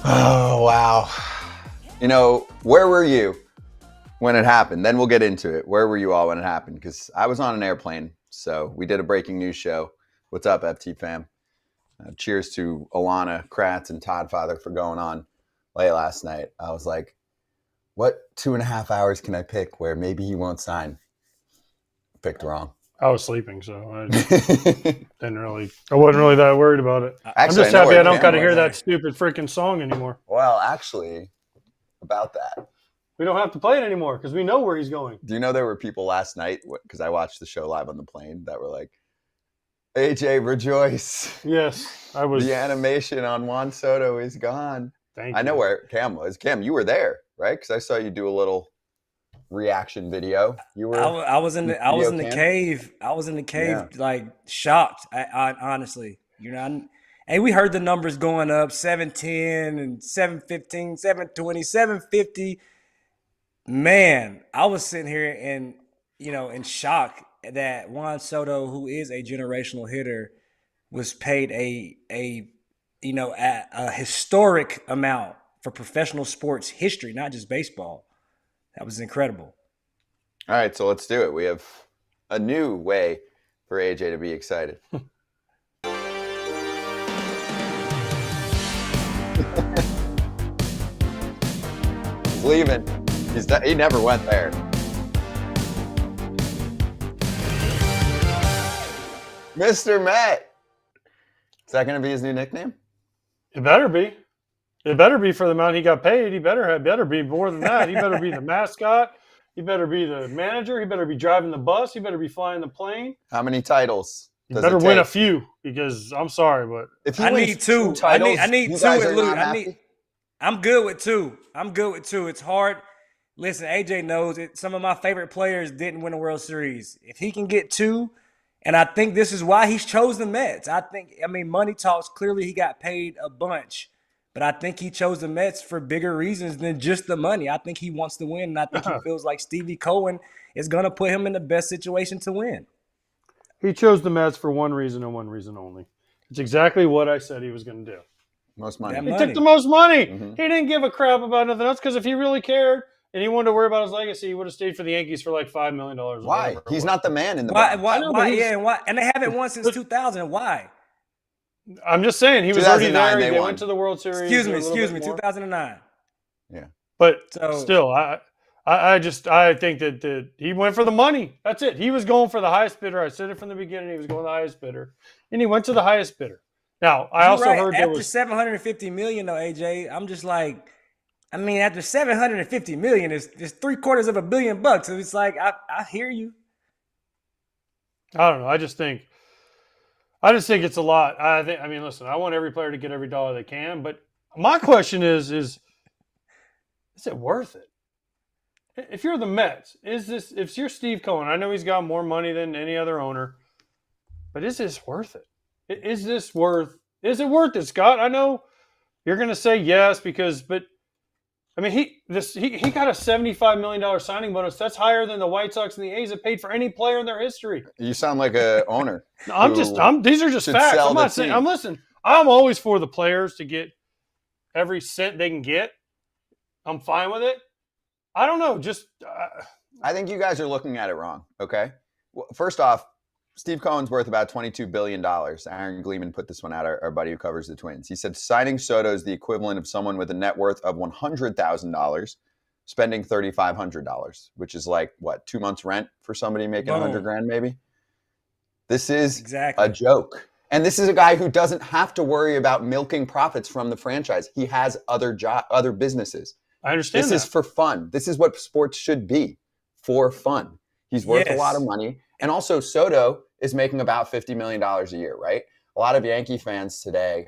Oh, wow. You know, where were you when it happened? Then we'll get into it. Where were you all when it happened? Because I was on an airplane, so we did a breaking news show. What's up, FT fam? Cheers to Alana Kratz and Todd Father for going on late last night. I was like, what 2.5 hours can I pick where maybe he won't sign? Picked wrong. I was sleeping, so I wasn't really that worried about it. Actually, I'm just happy I don't got to hear that stupid freaking song anymore. Well, actually, about that. We don't have to play it anymore because we know where he's going. Do you know there were people last night, because I watched the show live on the plane, that were like, AJ, rejoice. Yes, I was. The animation on Juan Soto is gone. Thank I you. know where Cam was. Cam, you were there, right? Because I saw you do a little reaction video. You were. I was in the cave. I was in the cave, like shocked. I honestly, and we heard the numbers going up: 710 and 715, 720, 750. Man, I was sitting here in shock that Juan Soto, who is a generational hitter, was paid a historic amount for professional sports history, not just baseball. That was incredible. All right, so let's do it. We have a new way for AJ to be excited. He's leaving. He never went there. Mr. Met. Is that going to be his new nickname? It better be. It better be for the amount he got paid. He better be more than that. He better be the mascot. He better be the manager. He better be driving the bus. He better be flying the plane. How many titles? He better win a few, because I'm sorry, but if I need two. Titles, I need two. I'm good with two. It's hard. Listen, AJ knows it. Some of my favorite players didn't win a World Series. If he can get two, and I think this is why he's chose the Mets. Money talks. Clearly, he got paid a bunch. But I think he chose the Mets for bigger reasons than just the money. I think he wants to win, and I think he feels like Stevie Cohen is going to put him in the best situation to win. He chose the Mets for one reason and one reason only. It's exactly what I said he was going to do. Most money. He took the most money. Mm-hmm. He didn't give a crap about nothing else, because if he really cared and he wanted to worry about his legacy, he would have stayed for the Yankees for like $5 million. Why? He's not the man in the Why? Why? And they haven't won since 2000. Why? I'm just saying, he was already there. They went to the World Series. Excuse me, 2009. Yeah, but still, I think that he went for the money. That's it. He was going for the highest bidder. I said it from the beginning. He was going the highest bidder, and he went to the highest bidder. Now, I also heard after $750 million, though, AJ. I'm just like, after $750 million, it's $750 million. So it's like, I hear you. I don't know. I just think it's a lot. Listen, I want every player to get every dollar they can, but my question is it worth it? If you're the Mets, if you're Steve Cohen, I know he's got more money than any other owner, but is this worth it? Is it worth it, Scott? I know you're going to say yes, he got a $75 million signing bonus. That's higher than the White Sox and the A's have paid for any player in their history. You sound like an owner. These are just facts. I'm not saying. I'm always for the players to get every cent they can get. I'm fine with it. I don't know. I think you guys are looking at it wrong. Okay. Well, first off, Steve Cohen's worth about $22 billion. Aaron Gleeman put this one out, our buddy who covers the Twins. He said signing Soto is the equivalent of someone with a net worth of $100,000 spending $3,500, which is like, 2 months rent for somebody making $100,000 maybe? This is a joke. And this is a guy who doesn't have to worry about milking profits from the franchise. He has other businesses. I understand This is for fun. This is what sports should be, for fun. He's worth a lot of money. And also, Soto is making about $50 million a year, right? A lot of Yankee fans today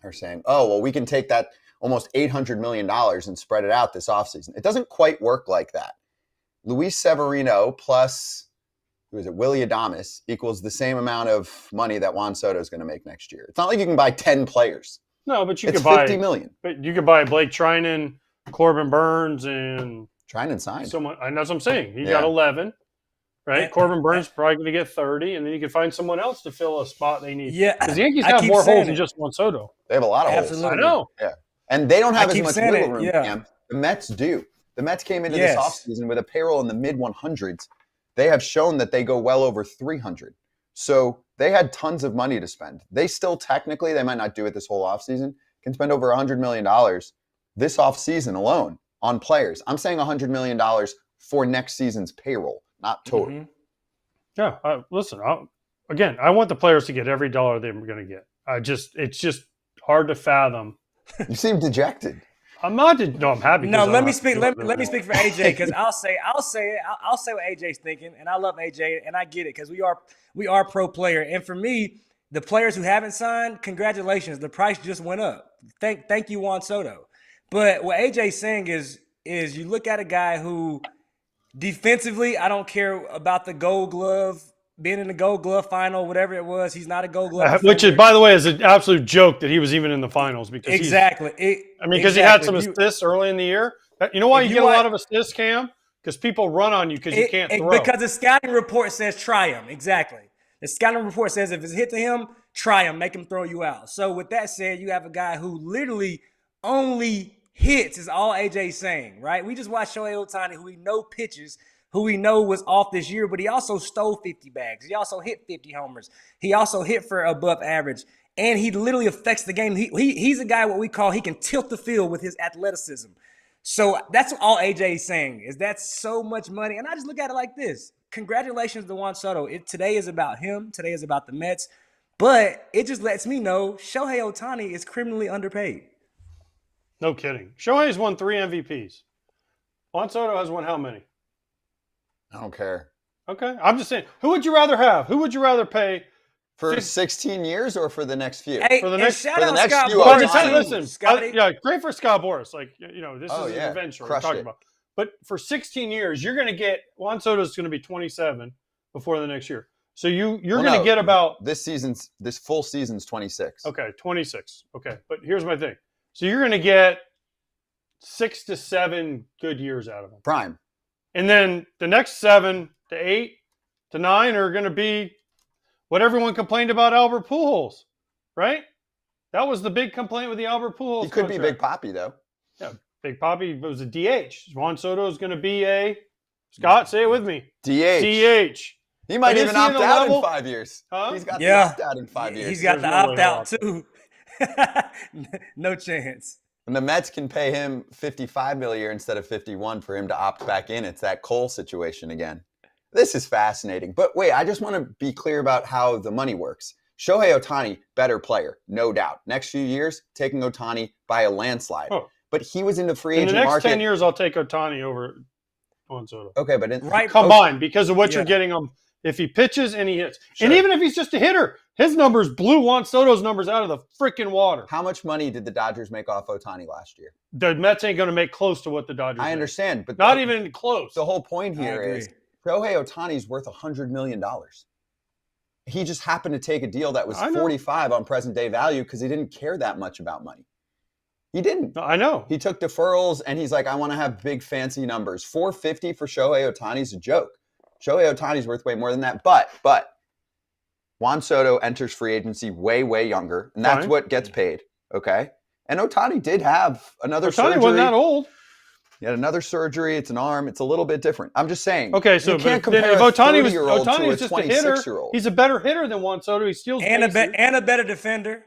are saying, oh, well, we can take that almost $800 million and spread it out this offseason. It doesn't quite work like that. Luis Severino plus, Willy Adames equals the same amount of money that Juan Soto is going to make next year. It's not like you can buy 10 players. No, but you could buy $50 million. But you could buy Blake Trinan, Corbin Burns, and Trinan signed. Someone, and that's what I'm saying. He got 11. Right, Corbin Burns probably going to get 30, and then you can find someone else to fill a spot they need. Yeah, because the Yankees have more holes than just Juan Soto. They have a lot of holes. I know. Yeah, And they don't have as much saying wiggle room, yeah. Cam. The Mets do. The Mets came into this offseason with a payroll in the mid-100s. They have shown that they go well over 300. So they had tons of money to spend. They still technically, they might not do it this whole offseason, can spend over $100 million this offseason alone on players. I'm saying $100 million for next season's payroll, not total. Mm-hmm. Yeah, listen, I want the players to get every dollar they're going to get. It's just hard to fathom. You seem dejected. I'm not. No, I'm happy. No, let me speak. Let me speak for AJ because I'll say what AJ's thinking, and I love AJ, and I get it because we are pro player, and for me, the players who haven't signed, congratulations, the price just went up. Thank you, Juan Soto. But what AJ's saying is you look at a guy who defensively, I don't care about the Gold Glove. Being in the Gold Glove final, whatever it was, he's not a Gold Glove. Which is, by the way, is an absolute joke that he was even in the finals because exactly. Because he had some assists early in the year. You know why you get a lot of assists, Cam? Because people run on you because you can't throw. Because the scouting report says try him. Exactly. The scouting report says if it's hit to him, try him, make him throw you out. So with that said, you have a guy who literally only hits is all AJ's saying, right? We just watched Shohei Ohtani, who we know pitches, who we know was off this year, but he also stole 50 bags. He also hit 50 homers. He also hit for above average. And he literally affects the game. He's a guy, what we call, he can tilt the field with his athleticism. So that's all AJ is saying, is that's so much money. And I just look at it like this. Congratulations to Juan Soto. Today is about him. Today is about the Mets. But it just lets me know Shohei Ohtani is criminally underpaid. No kidding. Shohei's won 3 MVPs. Juan Soto has won how many? I don't care. Okay. I'm just saying, who would you rather have? Who would you rather pay? For 16 years or for the next few? For the next few listen, Scotty. great for Scott Boras. Like, this is an adventure we're talking about. But for 16 years, you're going to get Juan Soto's going to be 27 before the next year. So you're going to get about this full season's 26. Okay, 26. Okay, but here's my thing. So you're going to get 6 to 7 good years out of him. Prime. And then the next 7 to 8 to 9 are going to be what everyone complained about Albert Pujols, right? That was the big complaint with the Albert Pujols. He could be Big Papi, though. Yeah, Big Papi was a DH. Juan Soto is going to be a, Scott, say it with me. DH. He might even opt out in 5 years. Huh? He's got the opt-out in 5 years. He's got the opt-out, too. No chance. And the Mets can pay him $55 million a year instead of $51 for him to opt back in. It's that Cole situation again. This is fascinating. But wait, I just want to be clear about how the money works. Shohei Ohtani, better player, no doubt. Next few years, taking Ohtani by a landslide. Oh. But he was in the free agent market. In the next 10 years, I'll take Ohtani over Juan Soto. Okay, but combined because of what you're getting him. If he pitches and he hits. Sure. And even if he's just a hitter, his numbers blew Juan Soto's numbers out of the freaking water. How much money did the Dodgers make off Ohtani last year? The Mets ain't going to make close to what the Dodgers I understand, but not even close. The whole point here is Shohei Ohtani's worth $100 million. He just happened to take a deal that was 45 on present day value because he didn't care that much about money. He didn't. I know. He took deferrals and he's like, I want to have big fancy numbers. $450 for Shohei Ohtani's a joke. Shohei Ohtani's worth way more than that. But Juan Soto enters free agency way, way younger, and that's what gets paid. Okay. And Ohtani did have another surgery. Ohtani wasn't that old. He had another surgery. It's an arm. It's a little bit different. I'm just saying. Okay, so you can't compare if Ohtani was just a hitter, he's a better hitter than Juan Soto. He steals and a better defender.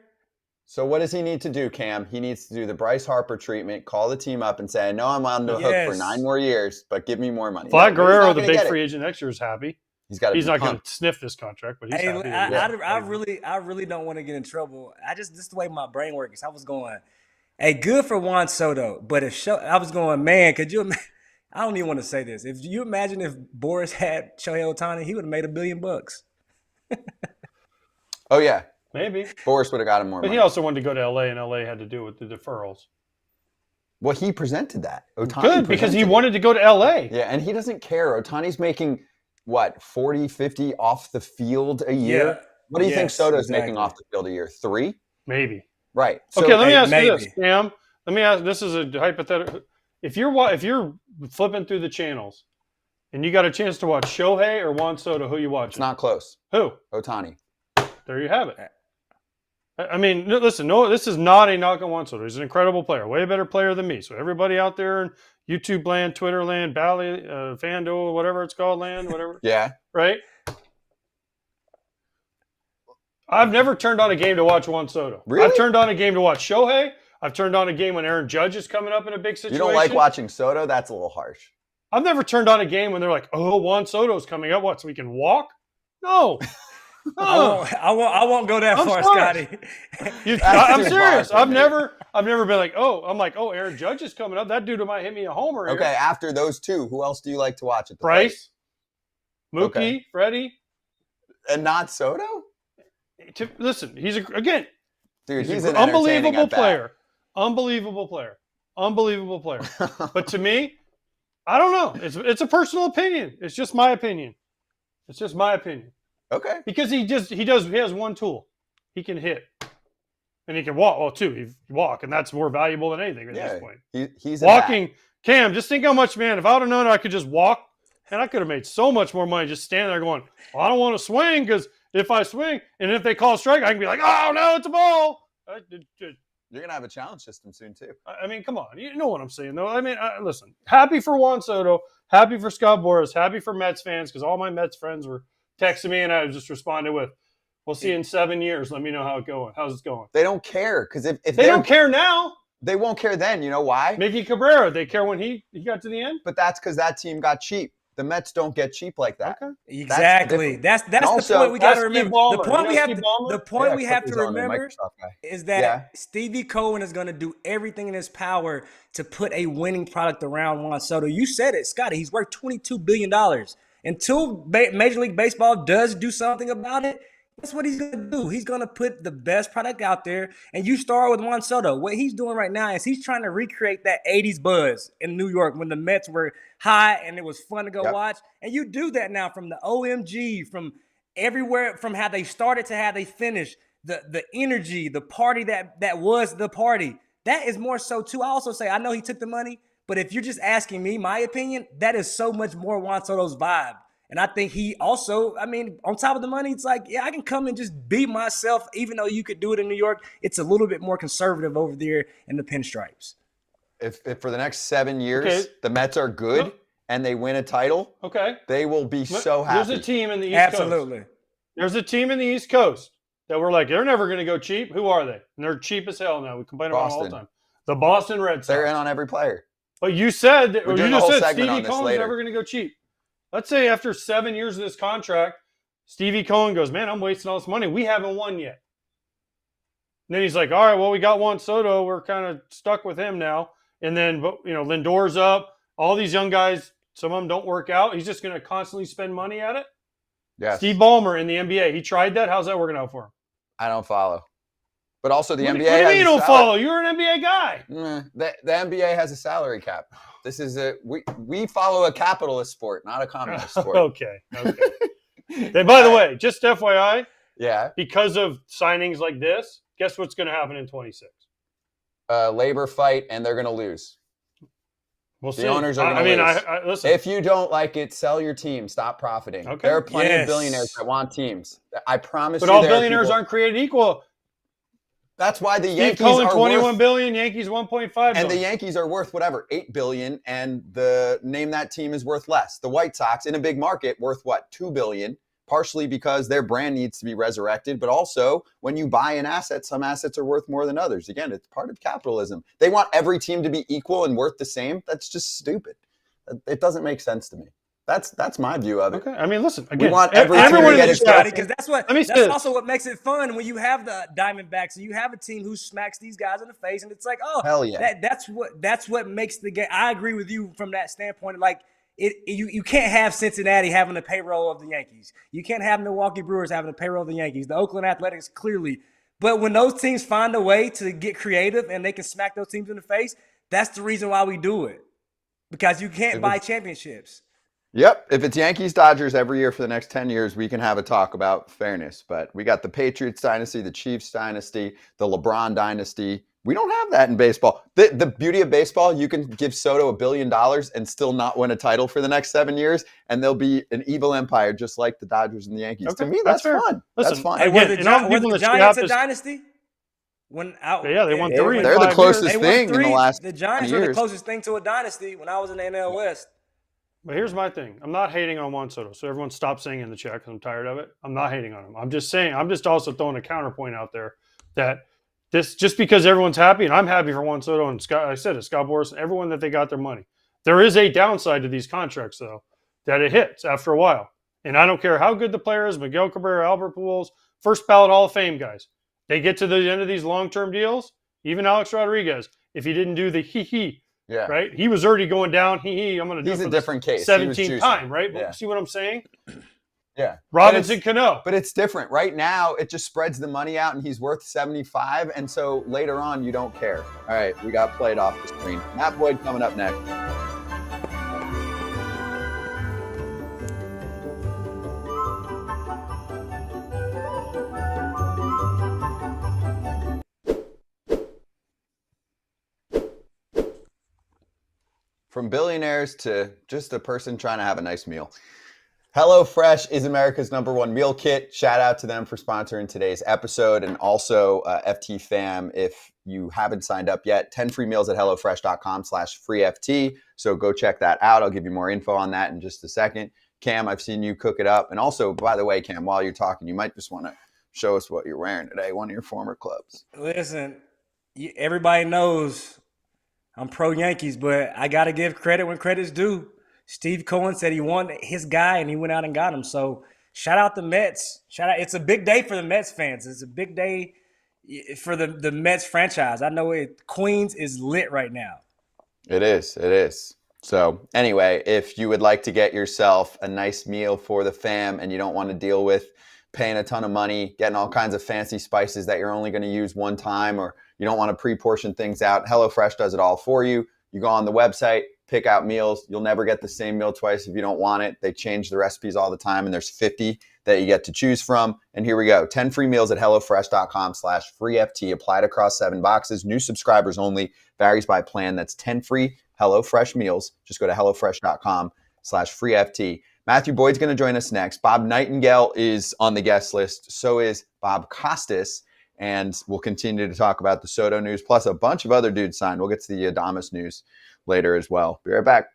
So what does he need to do, Cam? He needs to do the Bryce Harper treatment, call the team up and say, I know I'm on the hook for 9 more years, but give me more money. Vlad Guerrero, the big free agent next year, is happy. He's not going to sniff this contract, but he's happy. I really don't want to get in trouble. This is the way my brain works. I was going, hey, good for Juan Soto, but I was going, man, could you imagine? I don't even want to say this. If you imagine if Boras had Shohei Ohtani, he would have made $1 billion. Oh, yeah. Maybe. Boras would have got him more money. But he also wanted to go to L.A., and L.A. had to do with the deferrals. Well, he presented that. Good, because he wanted to go to L.A. Yeah, and he doesn't care. Ohtani's making, 40, 50 off the field a year? Yeah. What do you think Soto's making off the field a year? 3? Maybe. Right. So, okay, let me ask you this, Cam. Let me ask, this is a hypothetical. If you're flipping through the channels, and you got a chance to watch Shohei or Juan Soto, who you watching? It's not close. Who? Ohtani. There you have it. I mean, listen, no, this is not a knock on Juan Soto. He's an incredible player, way better player than me. So everybody out there in YouTube land, Twitter land, Bally, FanDuel, whatever it's called, land, whatever. Yeah. Right? I've never turned on a game to watch Juan Soto. Really? I've turned on a game to watch Shohei. I've turned on a game when Aaron Judge is coming up in a big situation. You don't like watching Soto? That's a little harsh. I've never turned on a game when they're like, oh, Juan Soto's coming up. What, so we can walk? No. I won't go that far, sorry. Scotty. I'm serious. I've never been like, Aaron Judge is coming up. That dude might hit me a homer. Okay, here. after those two, who else do you like to watch at the Price, plate? Mookie, Okay. Freddie. And not Soto? Listen, he's an unbelievable player. Unbelievable player. But to me, I don't know. It's a personal opinion. It's just my opinion. Okay. Because he has one tool. He can hit. And he can walk. Well, two. He walk, and that's more valuable than anything at this point. He's walking. Cam, just think how much, man, if I would have known I could just walk, and I could have made so much more money just standing there going, well, I don't want to swing because if I swing, and if they call a strike, I can be like, oh, no, it's a ball. You're going to have a challenge system soon, too. I mean, come on. You know what I'm saying, though. I mean, listen, happy for Juan Soto, happy for Scott Boras, happy for Mets fans because all my Mets friends were texting me, and I just responded with, we'll see you in 7 years. Let me know how's it going. They don't care because if they don't care now, they won't care then. You know why? Mickey Cabrera, they care when he got to the end. But that's because that team got cheap. The Mets don't get cheap like that. Okay. Exactly. That's also, the point we got to remember. Ballmer. The point we have to remember is that Stevie Cohen is going to do everything in his power to put a winning product around Juan Soto. You said it, Scotty. He's worth $22 billion. Until Major League Baseball does do something about it, that's what he's going to do. He's going to put the best product out there. And you start with Juan Soto. What he's doing right now is he's trying to recreate that 80s buzz in New York when the Mets were high and it was fun to go watch. And you do that now from the OMG, from everywhere, from how they started to how they finished, the energy, the party that was the party. That is more so, too. I also say, I know he took the money, but if you're just asking me, my opinion, that is so much more Juan Soto's vibe. And I think he also, I mean, on top of the money, it's like, yeah, I can come and just be myself, even though you could do it in New York. It's a little bit more conservative over there in the pinstripes. If for the next 7 years, the Mets are good and they win a title, they will be so happy. There's a team in the East Coast. Absolutely. There's a team in the East Coast that we're like, they're never going to go cheap. Who are they? And they're cheap as hell now. We complain about them all the time. The Boston Red Sox. They're in on every player. But you said, you just said Stevie Cohen's never going to go cheap. Let's say after 7 years of this contract, Stevie Cohen goes, man, I'm wasting all this money. We haven't won yet. And then he's like, all right, well, we got Juan Soto. We're kind of stuck with him now. And then, Lindor's up. All these young guys, some of them don't work out. He's just going to constantly spend money at it. Yes. Steve Ballmer in the NBA, he tried that. How's that working out for him? I don't follow. But also the NBA. What do you mean you don't follow? You're an NBA guy. The NBA has a salary cap. This is we follow a capitalist sport, not a communist sport. Okay. Then, by the way, just FYI, because of signings like this, guess what's going to happen in 26? Labor fight, and they're going to lose. We'll see. The owners are going to lose. Listen. If you don't like it, sell your team. Stop profiting. Okay. There are plenty of billionaires that want teams. I promise you. But all billionaires aren't created equal. That's why the Steve Yankees Cohen, are 21 billion, Yankees 1.5 billion. And the Yankees are worth whatever, 8 billion, and the name that team is worth less. The White Sox in a big market worth what, 2 billion, partially because their brand needs to be resurrected, but also when you buy an asset, some assets are worth more than others. Again, it's part of capitalism. They want every team to be equal and worth the same. That's just stupid. It doesn't make sense to me. That's my view of it. Okay. I mean, listen, again, we want everyone to get it because that's also what makes it fun when you have the Diamondbacks and you have a team who smacks these guys in the face, and it's like, oh, hell yeah, that's what makes the game. I agree with you from that standpoint. Like you can't have Cincinnati having the payroll of the Yankees. You can't have Milwaukee Brewers having the payroll of the Yankees. The Oakland Athletics clearly, but when those teams find a way to get creative and they can smack those teams in the face, that's the reason why we do it, because you can't buy championships. Yep. If it's Yankees, Dodgers every year for the next 10 years, we can have a talk about fairness. But we got the Patriots dynasty, the Chiefs dynasty, the LeBron dynasty. We don't have that in baseball. The beauty of baseball, you can give Soto $1 billion and still not win a title for the next 7 years, and they'll be an evil empire just like the Dodgers and the Yankees. Okay, to me, that's fun. Listen, that's fun. Hey, were the Giants a dynasty? They won 3 in They're the 5 closest years. They thing won in the 3. last The Giants 20 were the years. closest thing to a dynasty when I was in the NL West. But here's my thing. I'm not hating on Juan Soto, so everyone stop saying in the chat because I'm tired of it. I'm not hating on him. I'm just saying, I'm just also throwing a counterpoint out there that this, just because everyone's happy, and I'm happy for Juan Soto and Scott, I said it, Scott Boras, and everyone that they got their money. There is a downside to these contracts, though, that it hits after a while. And I don't care how good the player is, Miguel Cabrera, Albert Pujols, first ballot Hall of Fame guys. They get to the end of these long-term deals, even Alex Rodriguez, if he didn't do the hee-hee, Yeah. right? He was already going down, hee-hee, I'm going to do He's it a for different case. 17th time, right? Yeah. See what I'm saying? Yeah. Robinson Cano. But it's different. Right now, it just spreads the money out, and he's worth 75, and so later on, you don't care. All right, we got played off the screen. Matt Boyd coming up next. From billionaires to just a person trying to have a nice meal. HelloFresh is America's #1 meal kit. Shout out to them for sponsoring today's episode. And also FT fam, if you haven't signed up yet, 10 free meals at HelloFresh.com/freeFT. So go check that out. I'll give you more info on that in just a second. Cam, I've seen you cook it up. And also, by the way, Cam, while you're talking, you might just want to show us what you're wearing today, one of your former clubs. Listen, everybody knows I'm pro Yankees, but I got to give credit when credit's due. Steve Cohen said he wanted his guy, and he went out and got him. So shout out the Mets. Shout out. It's a big day for the Mets fans. It's a big day for the Mets franchise. I know Queens is lit right now. It is. It is. So anyway, if you would like to get yourself a nice meal for the fam and you don't want to deal with paying a ton of money, getting all kinds of fancy spices that you're only going to use one time, or you don't want to pre-portion things out, HelloFresh does it all for you. You go on the website, pick out meals. You'll never get the same meal twice if you don't want it. They change the recipes all the time, and there's 50 that you get to choose from. And here we go. 10 free meals at HelloFresh.com/freeFT. Applied across 7 boxes. New subscribers only. Varies by plan. That's 10 free HelloFresh meals. Just go to HelloFresh.com/freeFT. Matthew Boyd's going to join us next. Bob Nightengale is on the guest list. So is Bob Costas. And we'll continue to talk about the Soto news, plus a bunch of other dudes signed. We'll get to the Adames news later as well. Be right back.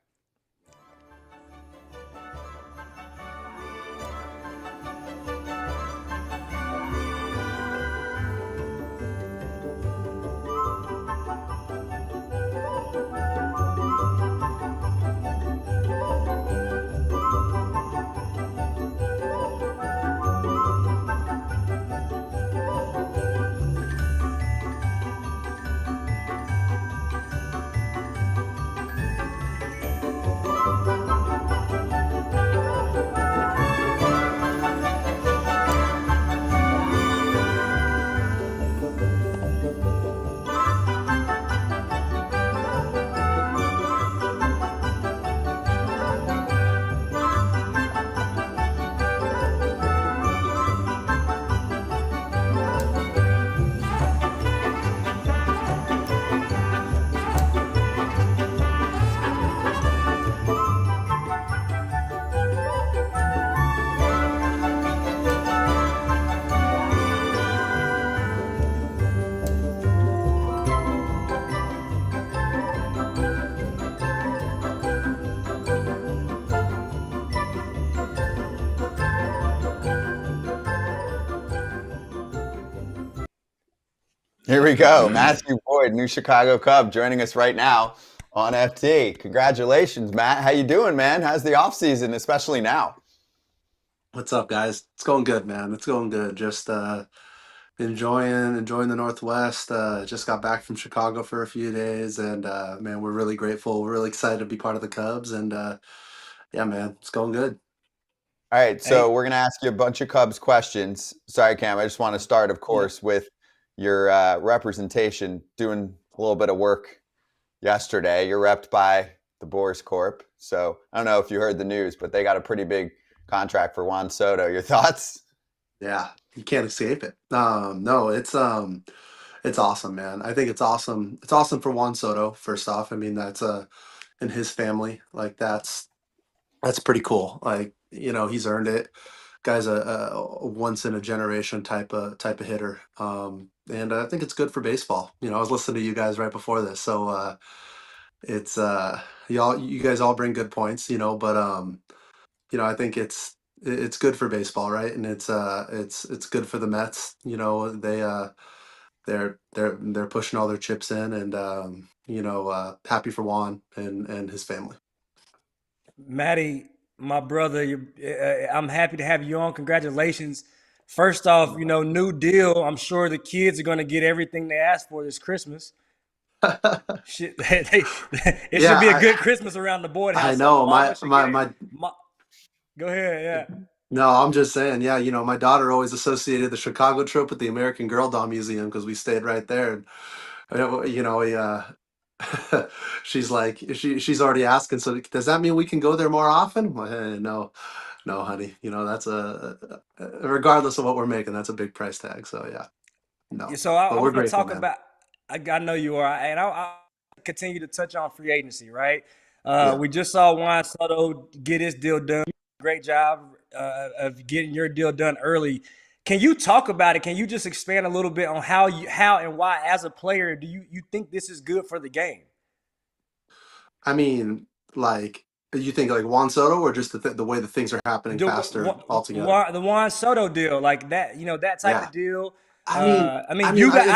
Here we go. Matthew Boyd, new Chicago Cub, joining us right now on FT. Congratulations, Matt. How you doing, man? How's the offseason, especially now? What's up, guys? It's going good, man. It's going good. Just enjoying the Northwest. Just got back from Chicago for a few days, and man, we're really grateful. We're really excited to be part of the Cubs, and yeah, man, it's going good. All right, so we're going to ask you a bunch of Cubs questions. Sorry, Cam, I just want to start, of course, with your representation, doing a little bit of work yesterday. You're repped by the Boras Corp. So I don't know if you heard the news, but they got a pretty big contract for Juan Soto. Your thoughts? Yeah, you can't escape it. No, it's awesome, man. I think it's awesome. It's awesome for Juan Soto, first off. I mean, that's in his family. Like that's pretty cool. Like, you know, he's earned it. guy's a once in a generation type of hitter. And I think it's good for baseball. You know, I was listening to you guys right before this, so it's you guys all bring good points, but I think it's good for baseball, right? And it's good for the Mets. They're pushing all their chips in, and happy for Juan and his family. Matty, my brother, I'm happy to have you on. Congratulations. First off, new deal. I'm sure the kids are going to get everything they asked for this Christmas. Shit, it should be a good Christmas around the Boyd house. I know. Go ahead, yeah. No, I'm just saying, yeah, my daughter always associated the Chicago trip with the American Girl Doll Museum because we stayed right there. And, she's like, she's already asking, so does that mean we can go there more often? No, honey, that's regardless of what we're making, that's a big price tag. So yeah, no. So I But want to talk man. about, I know you are, and I'll continue to touch on free agency, right? We just saw Juan Soto get his deal done. Great job of getting your deal done early. Can you talk about it? Can you just expand a little bit on how and why, as a player, do you think this is good for the game? I mean, like, you think like Juan Soto, or just the way the things are happening faster altogether? The Juan Soto deal, like that, that type of deal. I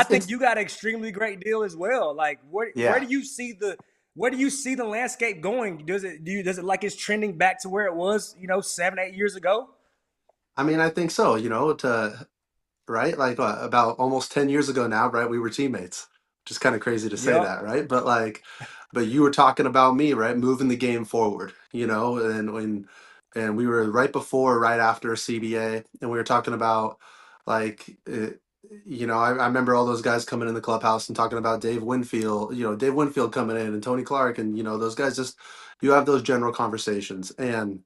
think you got an extremely great deal as well. Like, where do you see the landscape going? Does it like it's trending back to where it was, 7-8 years ago? I mean, I think so. Right, like about almost 10 years ago now, right? We were teammates, which is kind of crazy to say that, right? But you were talking about me, right? Moving the game forward, and we were right after CBA, and we were talking about like. I remember all those guys coming in the clubhouse and talking about Dave Winfield, Dave Winfield coming in and Tony Clark, and those guys you have those general conversations, and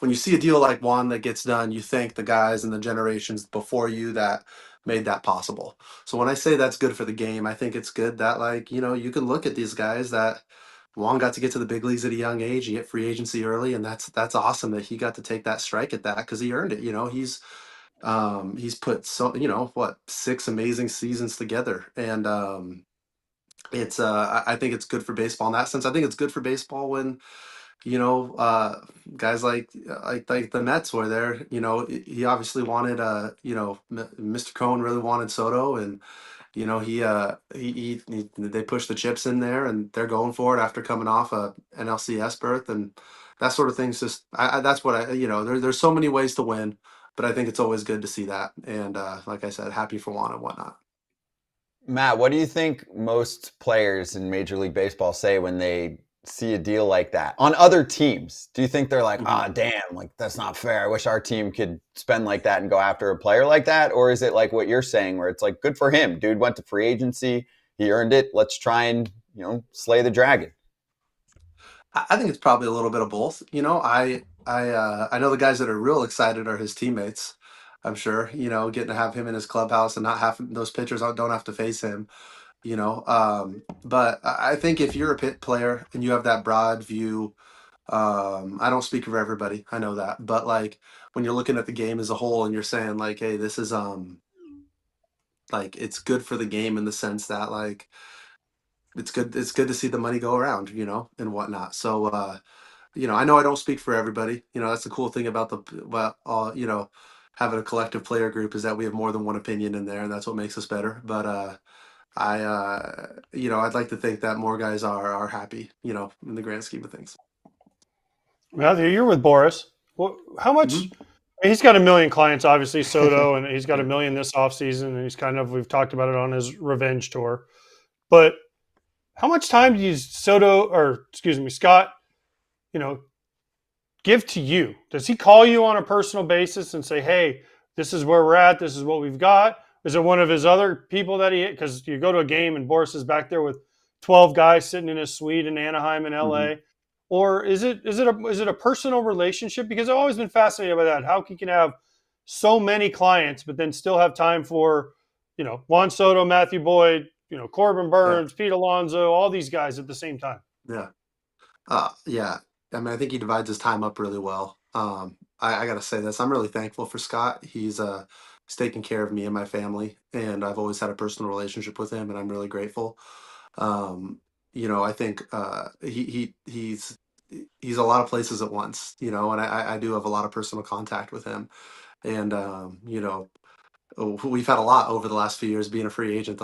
when you see a deal like Juan that gets done, you thank the guys and the generations before you that made that possible. So when I say that's good for the game, I think it's good that you can look at these guys that Juan got to get to the big leagues at a young age, he hit free agency early, and that's awesome that he got to take that strike at that because he earned it. He's put 6 amazing seasons together, and it's I think it's good for baseball in that sense. I think it's good for baseball when guys like the Mets were there. He obviously wanted Mr. Cohen really wanted Soto, and he they pushed the chips in there, and they're going for it after coming off a NLCS berth, and that sort of things. Just that's what there's so many ways to win, but I think it's always good to see that, and like I said, happy for Juan and whatnot. Matt, what do you think most players in Major League Baseball say when they see a deal like that on other teams? Do you think they're like, damn, like that's not fair, I wish our team could spend like that and go after a player like that? Or is it like what you're saying, where it's like, good for him, dude went to free agency, he earned it, let's try and slay the dragon? I think it's probably a little bit of both. I know the guys that are real excited are his teammates. I'm sure, getting to have him in his clubhouse and not having those pitchers don't have to face him. But I think if you're a pit player and you have that broad view, I don't speak for everybody, I know that, but like when you're looking at the game as a whole and you're saying like, hey, this is like it's good for the game in the sense that like it's good to see the money go around, and whatnot. So I know I don't speak for everybody. That's the cool thing about having a collective player group is that we have more than one opinion in there, and that's what makes us better. But I'd like to think that more guys are happy, in the grand scheme of things. Matthew, you're with Boris. Well, how much? Mm-hmm. He's got 1 million clients, obviously, Soto, and he's got 1 million this offseason, and we've talked about it on his revenge tour. But how much time do Scott, give to you? Does he call you on a personal basis and say, hey, this is where we're at, this is what we've got? Is it one of his other people that because you go to a game and Boris is back there with 12 guys sitting in his suite in Anaheim and LA? Mm-hmm. Or is it a personal relationship? Because I've always been fascinated by that. How he can have so many clients, but then still have time for, Juan Soto, Matthew Boyd, Corbin Burns, Pete Alonso, all these guys at the same time. Yeah. Yeah. I mean, I think he divides his time up really well. I got to say this. I'm really thankful for Scott. He's taken care of me and my family, and I've always had a personal relationship with him, and I'm really grateful. Um, I think he's a lot of places at once, and I do have a lot of personal contact with him. And, we've had a lot over the last few years being a free agent,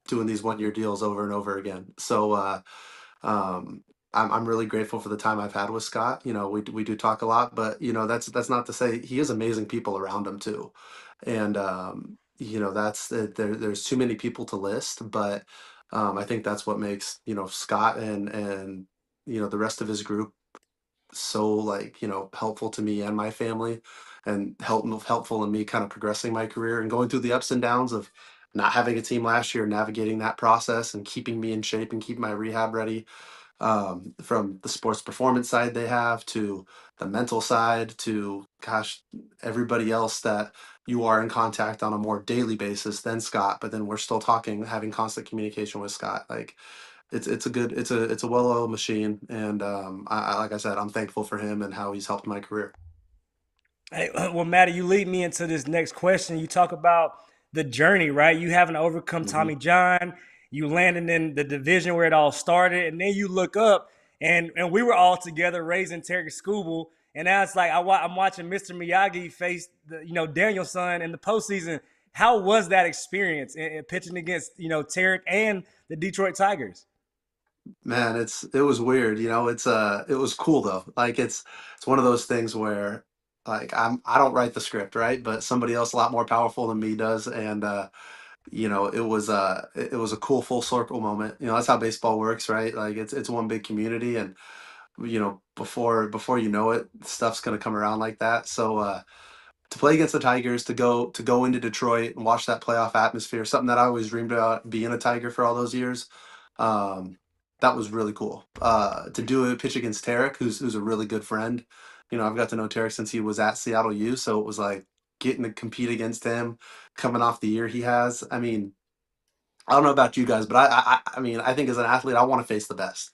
doing these 1 year deals over and over again. So, um, I'm really grateful for the time I've had with Scott. We do talk a lot, but that's not to say he has amazing people around him too. And there's too many people to list, but I think that's what makes Scott and the rest of his group so helpful to me and my family, and helpful in me kind of progressing my career and going through the ups and downs of not having a team last year, navigating that process and keeping me in shape and keeping my rehab ready, from the sports performance side they have to the mental side to, gosh, everybody else that you are in contact on a more daily basis than Scott, but then we're still talking, having constant communication with Scott. Like it's a well-oiled machine, and like I said, I'm thankful for him and how he's helped my career. Hey, well, Matty, you lead me into this next question. You talk about the journey, right? You having to overcome Hmm. Tommy John, you landing in the division where it all started, and then you look up, and we were all together raising Terry Scooble, and now it's like I'm watching Mr. Miyagi face Danielson in the postseason. How was that experience in pitching against Tarek and the Detroit Tigers? Man, it was weird. It was cool though. Like it's one of those things where like I don't write the script, right? But somebody else a lot more powerful than me does, and it was a cool full circle moment. That's how baseball works, right? Like it's one big community, and before you know it, stuff's gonna come around like that. So to play against the Tigers, to go into Detroit and watch that playoff atmosphere, something that I always dreamed about, being a Tiger for all those years. Um, that was really cool. To do a pitch against Tarek, who's a really good friend. I've got to know Tarek since he was at Seattle U, so it was like getting to compete against him, coming off the year he has. I mean, I don't know about you guys, but I mean, I think as an athlete, I want to face the best,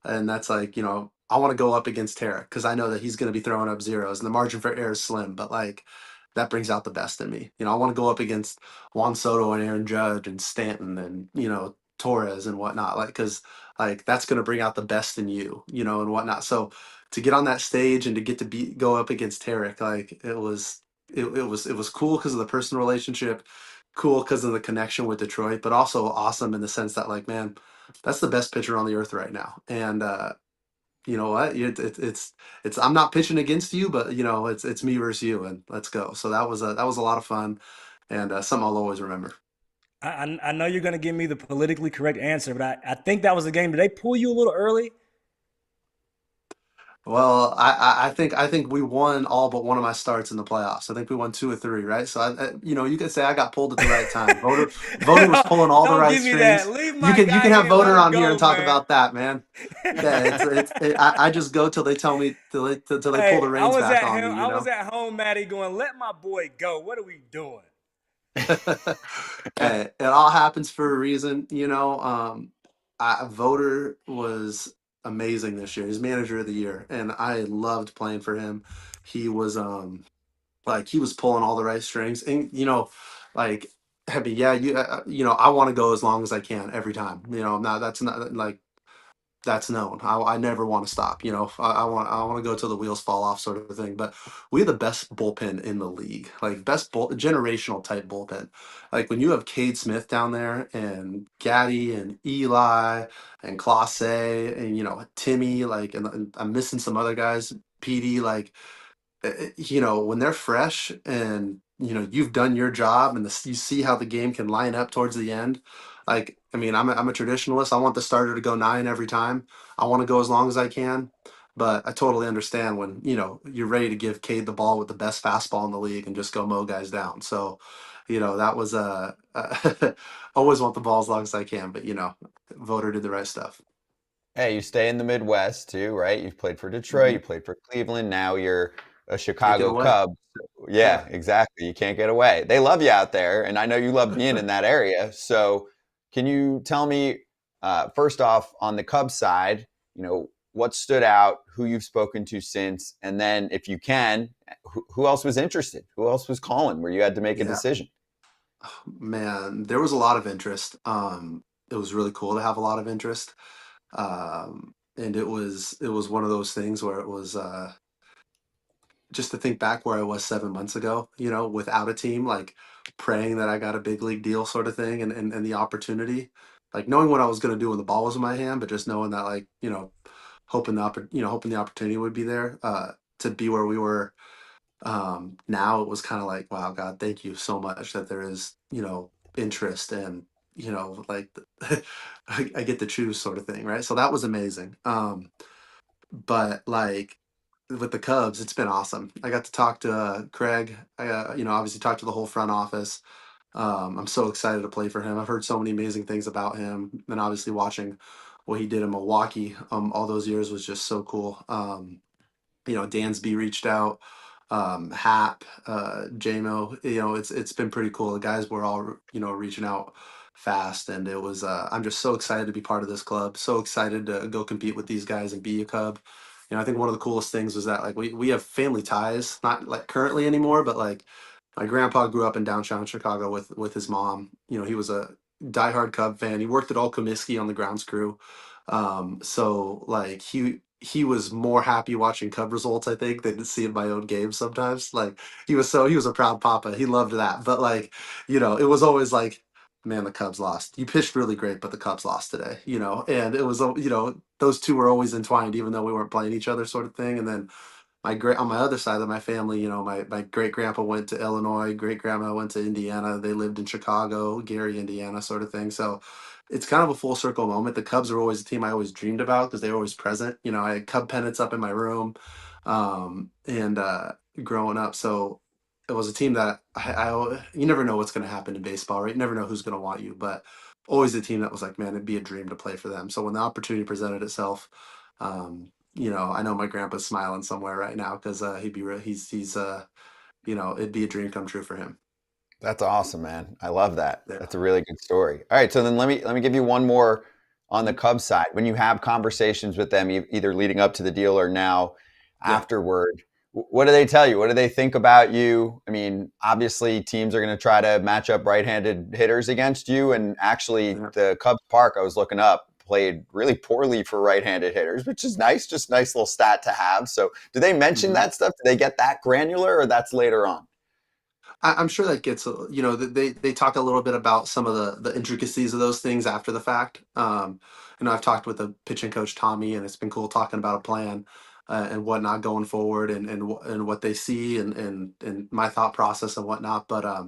and that's like, I want to go up against Tarek because I know that he's going to be throwing up zeros, and the margin for error is slim. But like, that brings out the best in me. I want to go up against Juan Soto and Aaron Judge and Stanton and Torres and whatnot, like because like that's going to bring out the best in you, and whatnot. So to get on that stage and to get to go up against Tarek, like it was cool because of the personal relationship, cool because of the connection with Detroit, but also awesome in the sense that, like, man, that's the best pitcher on the earth right now. And you know what? It's I'm not pitching against you, but it's me versus you, and let's go. So that was a lot of fun, and something I'll always remember. I know you're going to give me the politically correct answer, but I think that was the game. Did they pull you a little early? Well, I think we won all but one of my starts in the playoffs. I think we won two or three, right? So you could say I got pulled at the right time. Voter was pulling all the Don't right give me that. strings. Leave You my can you guy can have here. Let Voter him on here go, and talk man. about that, man. Yeah, I just go till they tell me till they pull Hey, the I reins was back at on him. me. I was at home, Maddie, going, "Let my boy go. What are we doing?" Hey, it all happens for a reason, Voter was amazing this year. He's manager of the year, and I loved playing for him. He was like he was pulling all the right strings, and like I mean, yeah, I want to go as long as I can every time. Now that's not like that's known. I never want to stop. I want to go till the wheels fall off, sort of thing. But we have the best bullpen in the league, like best generational type bullpen. Like when you have Cade Smith down there and Gaddy and Eli and Clase and Timmy, like and I'm missing some other guys, PD, like when they're fresh and you've done your job and you see how the game can line up towards the end. Like, I mean, I'm a traditionalist. I want the starter to go nine every time. I want to go as long as I can, but I totally understand when you're ready to give Cade the ball with the best fastball in the league and just go mow guys down. So that was always want the ball as long as I can, but Voter did the right stuff. Hey, you stay in the Midwest too, right? You've played for Detroit, Hmm. you played for Cleveland, now you're a Can't get Chicago away. Cub. Yeah. Yeah, exactly. You can't get away. They love you out there, and I know you love being in that area. So, can you tell me, first off, on the Cubs side, what stood out, who you've spoken to since, and then if you can, who else was interested? Who else was calling where you had to make a decision? Man, there was a lot of interest. It was really cool to have a lot of interest. And it was one of those things where it was just to think back where I was 7 months ago, without a team, like praying that I got a big league deal sort of thing, and the opportunity, like knowing what I was going to do when the ball was in my hand, but just knowing that, like, hoping the opportunity would be there, to be where we were. Now it was kind of like, wow, God, thank you so much that there is, interest, and, like I get to choose sort of thing. Right. So that was amazing. But like with the Cubs, it's been awesome. I got to talk to Craig. I, obviously talked to the whole front office. I'm so excited to play for him. I've heard so many amazing things about him, and obviously watching what he did in Milwaukee, all those years was just so cool. Dansby reached out, Hap, JMO. It's been pretty cool. The guys were all reaching out fast, and it was. I'm just so excited to be part of this club. So excited to go compete with these guys and be a Cub. I think one of the coolest things was that, like, we have family ties, not like currently anymore, but like my grandpa grew up in downtown Chicago with his mom. He was a diehard Cub fan. He worked at All Comiskey on the grounds crew. So like he was more happy watching Cub results, I think, than seeing my own games sometimes. Like he was a proud papa. He loved that. But like, it was always like, man, the Cubs lost. You pitched really great, but the Cubs lost today, and it was, those two were always entwined, even though we weren't playing each other, sort of thing. And then on my other side of my family, my great grandpa went to Illinois, great grandma went to Indiana. They lived in Chicago, Gary, Indiana, sort of thing. So it's kind of a full circle moment. The Cubs are always a team I always dreamed about because they were always present. I had Cub pennants up in my room, and growing up. So it was a team that you never know what's going to happen in baseball, right? You never know who's going to want you, but always a team that was like, man, it'd be a dream to play for them. So when the opportunity presented itself, I know my grandpa's smiling somewhere right now because it'd be a dream come true for him. That's awesome, man. I love that. Yeah. That's a really good story. All right, so then let me give you one more on the Cubs side. When you have conversations with them, either leading up to the deal or now afterward, what do they tell you? What do they think about you? I mean, obviously teams are going to try to match up right-handed hitters against you, and actually the Cubs park, I was looking up, played really poorly for right-handed hitters, which is nice, just nice little stat to have. So do they mention that stuff? Do they get that granular, or that's later on? I'm sure that gets, they talk a little bit about some of the intricacies of those things after the fact. I've talked with the pitching coach, Tommy, and it's been cool talking about a plan, and whatnot going forward, and what they see, and my thought process and whatnot. But, I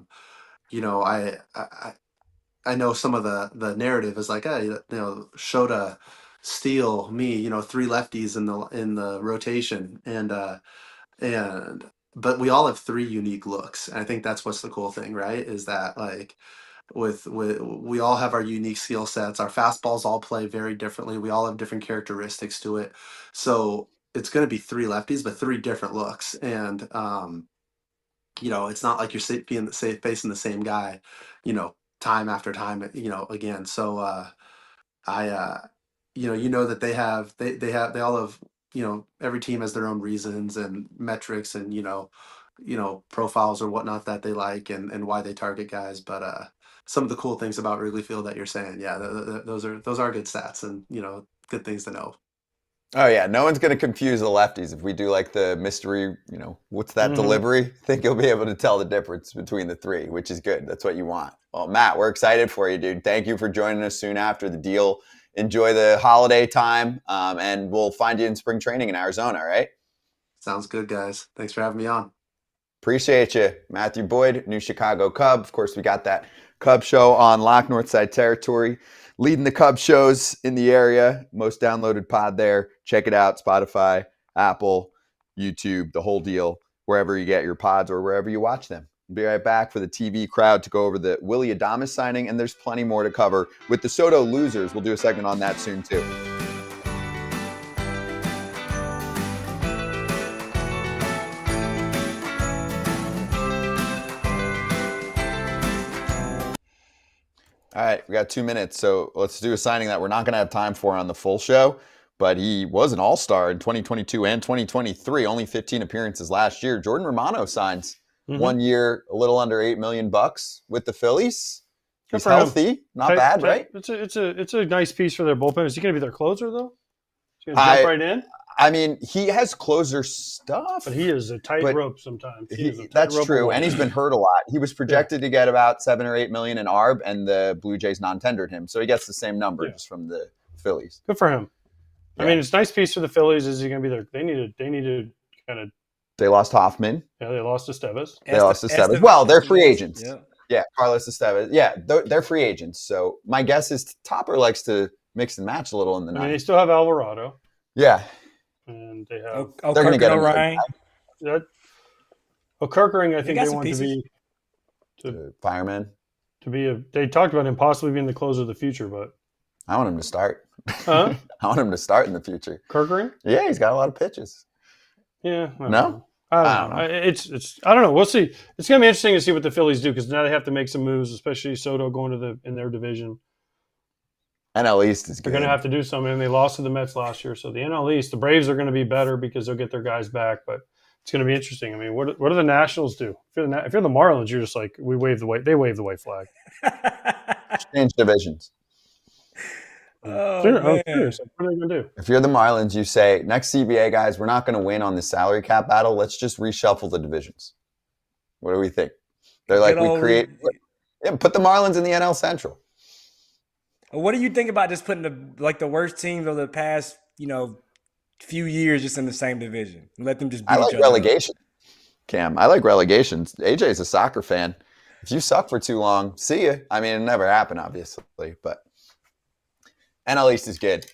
know some of the narrative is like, hey, Shota, Steele, me, three lefties in the rotation, and but we all have three unique looks, and I think that's what's the cool thing, right? Is that, like, with we all have our unique skill sets. Our fastballs all play very differently. We all have different characteristics to it. So it's going to be three lefties, but three different looks, and it's not like you're facing the same guy, time after time, again. So I that they all have, every team has their own reasons and metrics, and profiles or whatnot that they like, and why they target guys. But some of the cool things about Wrigley Field that you're saying, those are good stats, and good things to know. Oh yeah, no one's going to confuse the lefties if we do like the mystery, what's that delivery? I think you'll be able to tell the difference between the three, which is good. That's what you want. Well, Matt, we're excited for you, dude. Thank you for joining us soon after the deal. Enjoy the holiday time, and we'll find you in spring training in Arizona, all right? Sounds good, guys. Thanks for having me on. Appreciate you. Matthew Boyd, new Chicago Cub. Of course, we got that Cub show on Lock Northside territory, leading the Cub shows in the area. Most downloaded pod there. Check it out. Spotify, Apple, YouTube, the whole deal, wherever you get your pods or wherever you watch them. We'll be right back for the TV crowd to go over the Willy Adames signing, and there's plenty more to cover. With the Soto losers, we'll do a segment on that soon, too. All right, we got 2 minutes, so let's do a signing that we're not going to have time for on the full show, but he was an all-star in 2022 and 2023, only 15 appearances last year. Jordan Romano signs 1 year, a little under $8 million with the Phillies. He's healthy, not bad, right? It's a nice piece for their bullpen. Is he going to be their closer though? Is he going to jump right in? I mean, he has closer stuff, but he is a tightrope sometimes. That's true, and he's been hurt a lot. He was projected to get about $7 or $8 million in ARB, and the Blue Jays non-tendered him, so he gets the same number just from the Phillies. Good for him. Yeah. I mean, it's a nice piece for the Phillies. Is he going to be there? They need to kind of. They lost Hoffman. Yeah, they lost Estevez. Well, they're free agents. Yeah, Carlos Estevez. Yeah, they're free agents. So my guess is Topper likes to mix and match a little in the night. They still have Alvarado. Yeah. And they have. They're going to get O'Ryan. Kirkering, I think they want to be fireman. They talked about him possibly being the closer of the future, but I want him to start. Huh? I want him to start in the future. Kirkering? Yeah, he's got a lot of pitches. Yeah. No? I don't know. It's I don't know. We'll see. It's going to be interesting to see what the Phillies do because now they have to make some moves, especially Soto going in their division. NL East is good. They're going to have to do something. And they lost to the Mets last year. So the NL East, the Braves are going to be better because they'll get their guys back. But it's going to be interesting. I mean, what do the Nationals do? If you're the Marlins, you're just like, they wave the white flag. Change divisions. I'm curious. What are they going to do? If you're the Marlins, you say, next CBA, guys, we're not going to win on the salary cap battle. Let's just reshuffle the divisions. What do we think? They're like, put the Marlins in the NL Central. What do you think about just putting the worst teams of the past, few years just in the same division? Let them just beat each other. I like relegation, Cam. I like relegation. AJ's a soccer fan. If you suck for too long, see ya. I mean, it never happened, obviously, but NL East is good.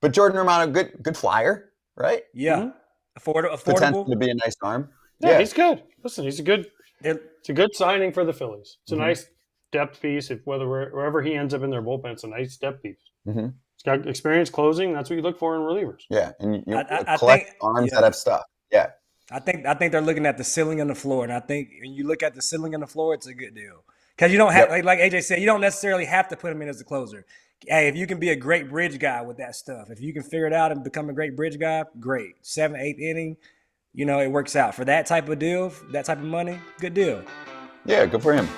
But Jordan Romano, good flyer, right? Yeah. Affordable. Potential to be a nice arm. Yeah, he's good. Listen, it's a good signing for the Phillies. It's a nice depth piece. Wherever he ends up in their bullpen, it's a nice depth piece. Mm-hmm. He's got experience closing. That's what you look for in relievers. Yeah, and you collect arms that have stuff. Yeah. I think they're looking at the ceiling and the floor, and I think when you look at the ceiling and the floor, it's a good deal because you don't have like AJ said, you don't necessarily have to put him in as a closer. Hey, if you can be a great bridge guy with that stuff, if you can figure it out and become a great bridge guy, great. 7th, 8th inning, it works out for that type of deal, that type of money. Good deal. Yeah, good for him.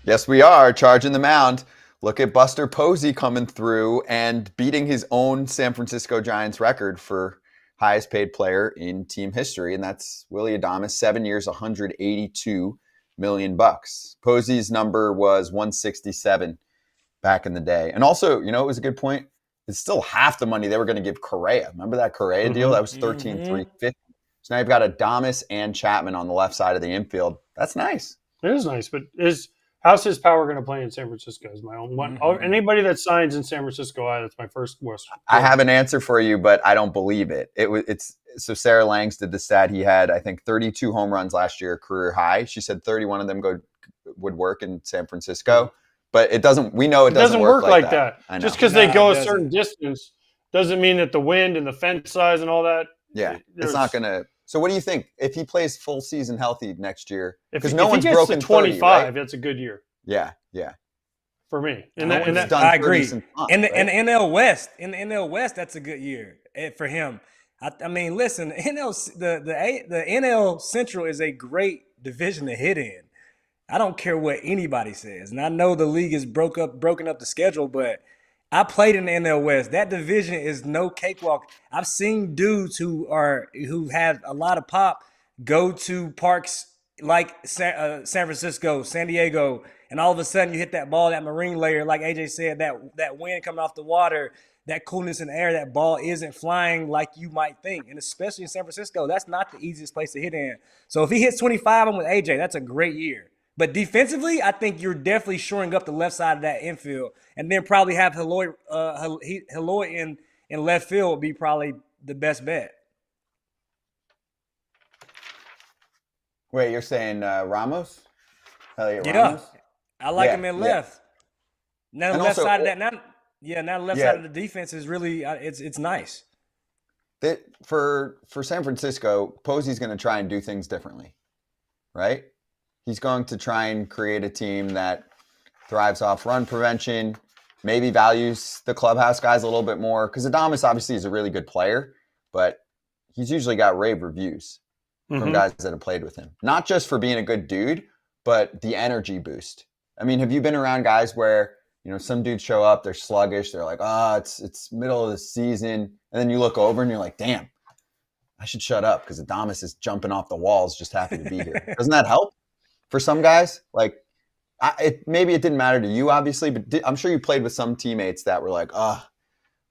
Yes, we are charging the mound. Look at Buster Posey coming through and beating his own San Francisco Giants record for highest paid player in team history, and that's Willy Adames, 7 years, $182 million. Posey's number was 167 back in the day. And also, it was a good point. It's still half the money they were going to give Correa. Remember that Correa deal? That was $13,350. So now you've got Adames and Chapman on the left side of the infield. That's nice. It is nice, but how's his power going to play in San Francisco? Is my own one. Anybody that signs in San Francisco, that's my first question. I have an answer for you, but I don't believe it. So Sarah Langs did the stat. He had, I think, 32 home runs last year, career high. She said 31 of them would work in San Francisco, but it doesn't. We know it doesn't work like that. Just because they go a certain distance doesn't mean that the wind and the fence size and all that. Yeah, it's not going to. So what do you think if he plays full season healthy next year? Because no one's broken 25. 30, right? That's a good year. Yeah. For me, I agree. In the NL West, that's a good year for him. I mean, listen, the NL Central is a great division to hit in. I don't care what anybody says, and I know the league is broken up the schedule, but I played in the NL West. That division is no cakewalk. I've seen dudes who have a lot of pop go to parks like San Francisco, San Diego, and all of a sudden you hit that ball, that marine layer, like AJ said, that wind coming off the water, that coolness in the air, that ball isn't flying like you might think. And especially in San Francisco, that's not the easiest place to hit in. So if he hits 25, I'm with AJ. That's a great year. But defensively, I think you're definitely shoring up the left side of that infield. And then probably have Eloy in left field would be probably the best bet. Wait, you're saying Ramos? Ramos? I like him in left. Now the left side of that. Now the left side of the defense is really it's nice. For San Francisco, Posey's going to try and do things differently, right? He's going to try and create a team that thrives off run prevention, maybe values the clubhouse guys a little bit more, because Adames obviously is a really good player, but he's usually got rave reviews from guys that have played with him. Not just for being a good dude, but the energy boost. I mean, have you been around guys where, some dudes show up, they're sluggish, they're like, it's middle of the season, and then you look over and you're like, damn, I should shut up because Adames is jumping off the walls just happy to be here. Doesn't that help? For some guys, like, maybe it didn't matter to you, obviously, but I'm sure you played with some teammates that were like, oh,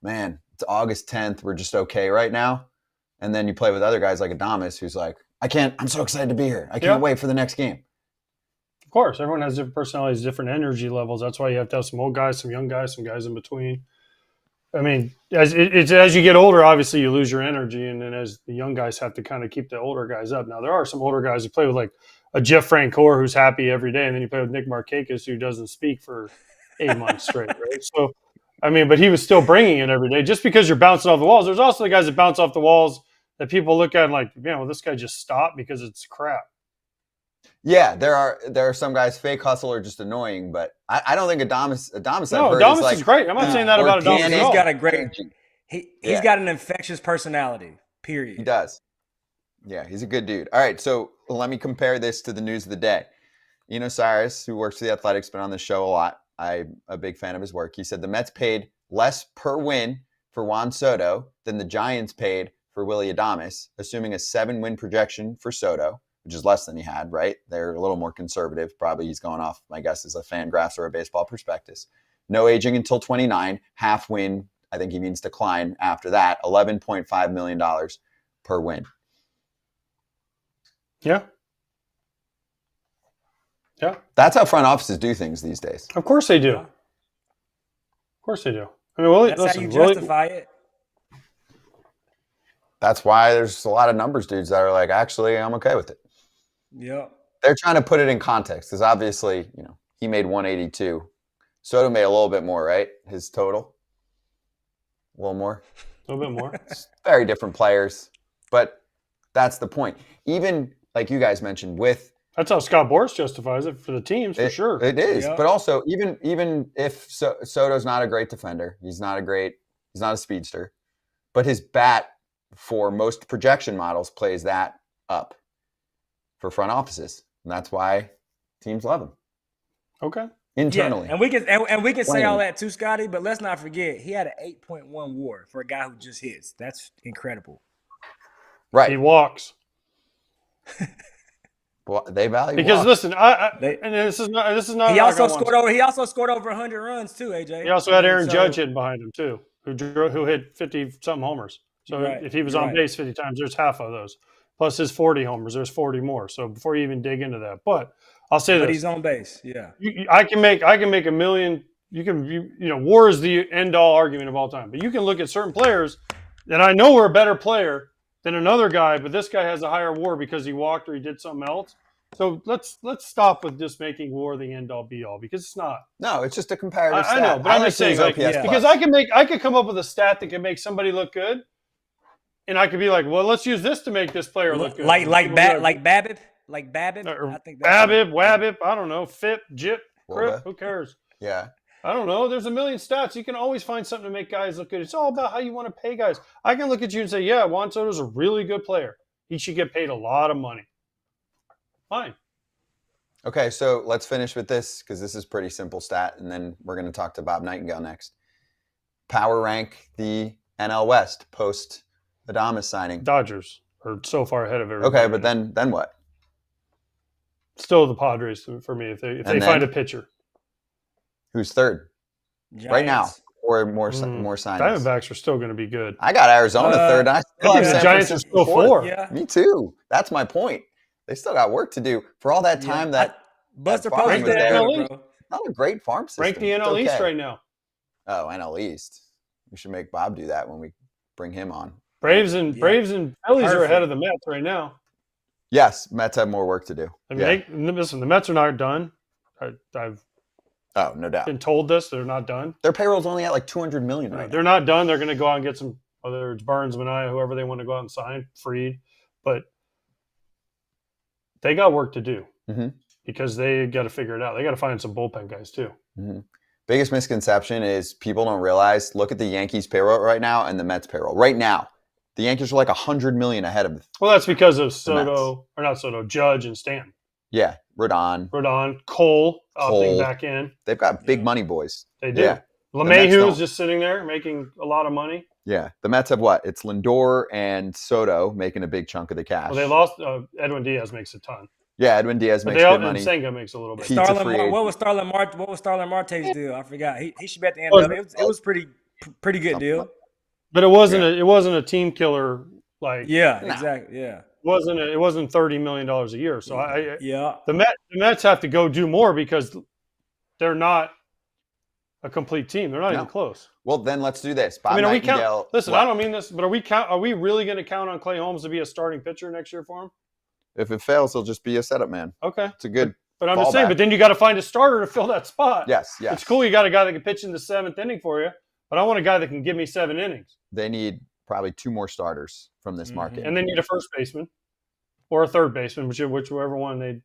man, it's August 10th. We're just okay right now. And then you play with other guys like Adames who's like, I'm so excited to be here. I can't wait for the next game. Of course, everyone has different personalities, different energy levels. That's why you have to have some old guys, some young guys, some guys in between. I mean, as you get older, obviously you lose your energy, and then as the young guys have to kind of keep the older guys up. Now, there are some older guys who play with like a Jeff Francoeur who's happy every day, and then you play with Nick Markakis who doesn't speak for 8 months straight, right? So, I mean, but he was still bringing it every day. Just because you're bouncing off the walls, there's also the guys that bounce off the walls that people look at and like, this guy just stopped because it's crap. Yeah, there are some guys fake hustle or just annoying, but I don't think Adames. No, Adames is great. I'm not saying that about Adames. He's got a great. He's got an infectious personality. Period. He does. Yeah, he's a good dude. All right, so let me compare this to the news of the day. Cyrus, who works for the Athletics, been on the show a lot. I'm a big fan of his work. He said the Mets paid less per win for Juan Soto than the Giants paid for Willy Adames, assuming a 7-win projection for Soto, which is less than he had, right? They're a little more conservative. Probably he's going off, my guess, is a Fangraphs or a Baseball Prospectus. No aging until 29, half win. I think he means decline after that. $11.5 million per win. Yeah. Yeah. That's how front offices do things these days. Of course they do. Of course they do. I mean, Willy, that's how you justify it. That's why there's a lot of numbers dudes that are like, actually, I'm okay with it. Yeah. They're trying to put it in context because obviously, he made 182. Soto made a little bit more, right? His total. A little more. A little bit more. Very different players. But that's the point. Even like you guys mentioned that's how Scott Boras justifies it for the teams, for sure. It is. Yeah. But also, even if Soto's not a great defender, he's not a speedster, but his bat for most projection models plays that up for front offices. And that's why teams love him. Okay. Internally. Yeah, and we can say all that too, Scotty, but let's not forget he had an 8.1 WAR for a guy who just hits. That's incredible. Right. He walks. Well, they value because walks. listen, and this is not. He also scored over 100 runs too, AJ. He also had Aaron Judge hitting behind him too, who hit 50-something homers. So if he was on base 50 times, there's half of those. Plus his 40 homers, there's 40 more. So before you even dig into that, but I'll say that he's on base. Yeah, I can make a million. WAR is the end all argument of all time. But you can look at certain players, and I know we're a better player than another guy, but this guy has a higher WAR because he walked or he did something else. So let's stop with just making WAR the end all be all because it's not. No, it's just a comparative stat. I know, but I'm just saying because I could come up with a stat that can make somebody look good, and I could be like, well, let's use this to make this player look good. Like Babbitt. I think Babbitt, Wabbit, I don't know, Fip, Jip, Crip, who cares? Yeah. I don't know. There's a million stats. You can always find something to make guys look good. It's all about how you want to pay guys. I can look at you and say, yeah, Juan Soto's a really good player. He should get paid a lot of money. Fine. Okay, so let's finish with this because this is pretty simple stat, and then we're going to talk to Bob Nightengale next. Power rank the NL West post Adames signing. Dodgers are so far ahead of everybody. Okay, but then what? Still the Padres for me if they find a pitcher. Who's third? Giants. Right now, or more signings? Diamondbacks are still going to be good. I got Arizona third. I think the Giants are still fourth. Yeah. Me too. That's my point. They still got work to do for all that time that Buster Posey was there. NL Not a great farm system. Rank the NL East right now. Oh, NL East. We should make Bob do that when we bring him on. Braves and Phillies are ahead of the Mets right now. Yes, Mets have more work to do. Listen, the Mets are not done. I've no doubt been told this. They're not done. Their payroll's only at like $200 million right now. They're not done. They're going to go out and get some whether it's Burns, Manaea, whoever they want to go out and sign, Fried. But they got work to do because they got to figure it out. They got to find some bullpen guys too. Biggest misconception is people don't realize, look at the Yankees payroll right now and the Mets payroll. Right now, the Yankees are like $100 million ahead of Well, that's because of Soto, or not Soto, Judge and Stan. Yeah, Rodon, Cole opting back in. They've got big money boys. They do. Yeah. LeMahieu's just sitting there making a lot of money. Yeah. The Mets have what? It's Lindor and Soto making a big chunk of the cash. Well, they lost. Edwin Diaz makes a ton. Yeah, Edwin Diaz makes good money. Senga makes a little bit. What was Starlin Marte's deal? I forgot. He should be at the end of it. It was pretty good deal. But it wasn't a team killer like. Yeah, exactly. Yeah. It wasn't $30 million a year. So the Mets have to go do more because they're not a complete team. They're not even close. Well, then let's do this. Bob I don't mean this, but are we really going to count on Clay Holmes to be a starting pitcher next year for him? If it fails, he'll just be a setup man. Okay. It's a good But I'm just saying, but then you got to find a starter to fill that spot. Yes. It's cool you got a guy that can pitch in the 7th inning for you, but I want a guy that can give me 7 innings. They need probably 2 more starters from this market. And they need a first baseman or a third baseman, whichever one they.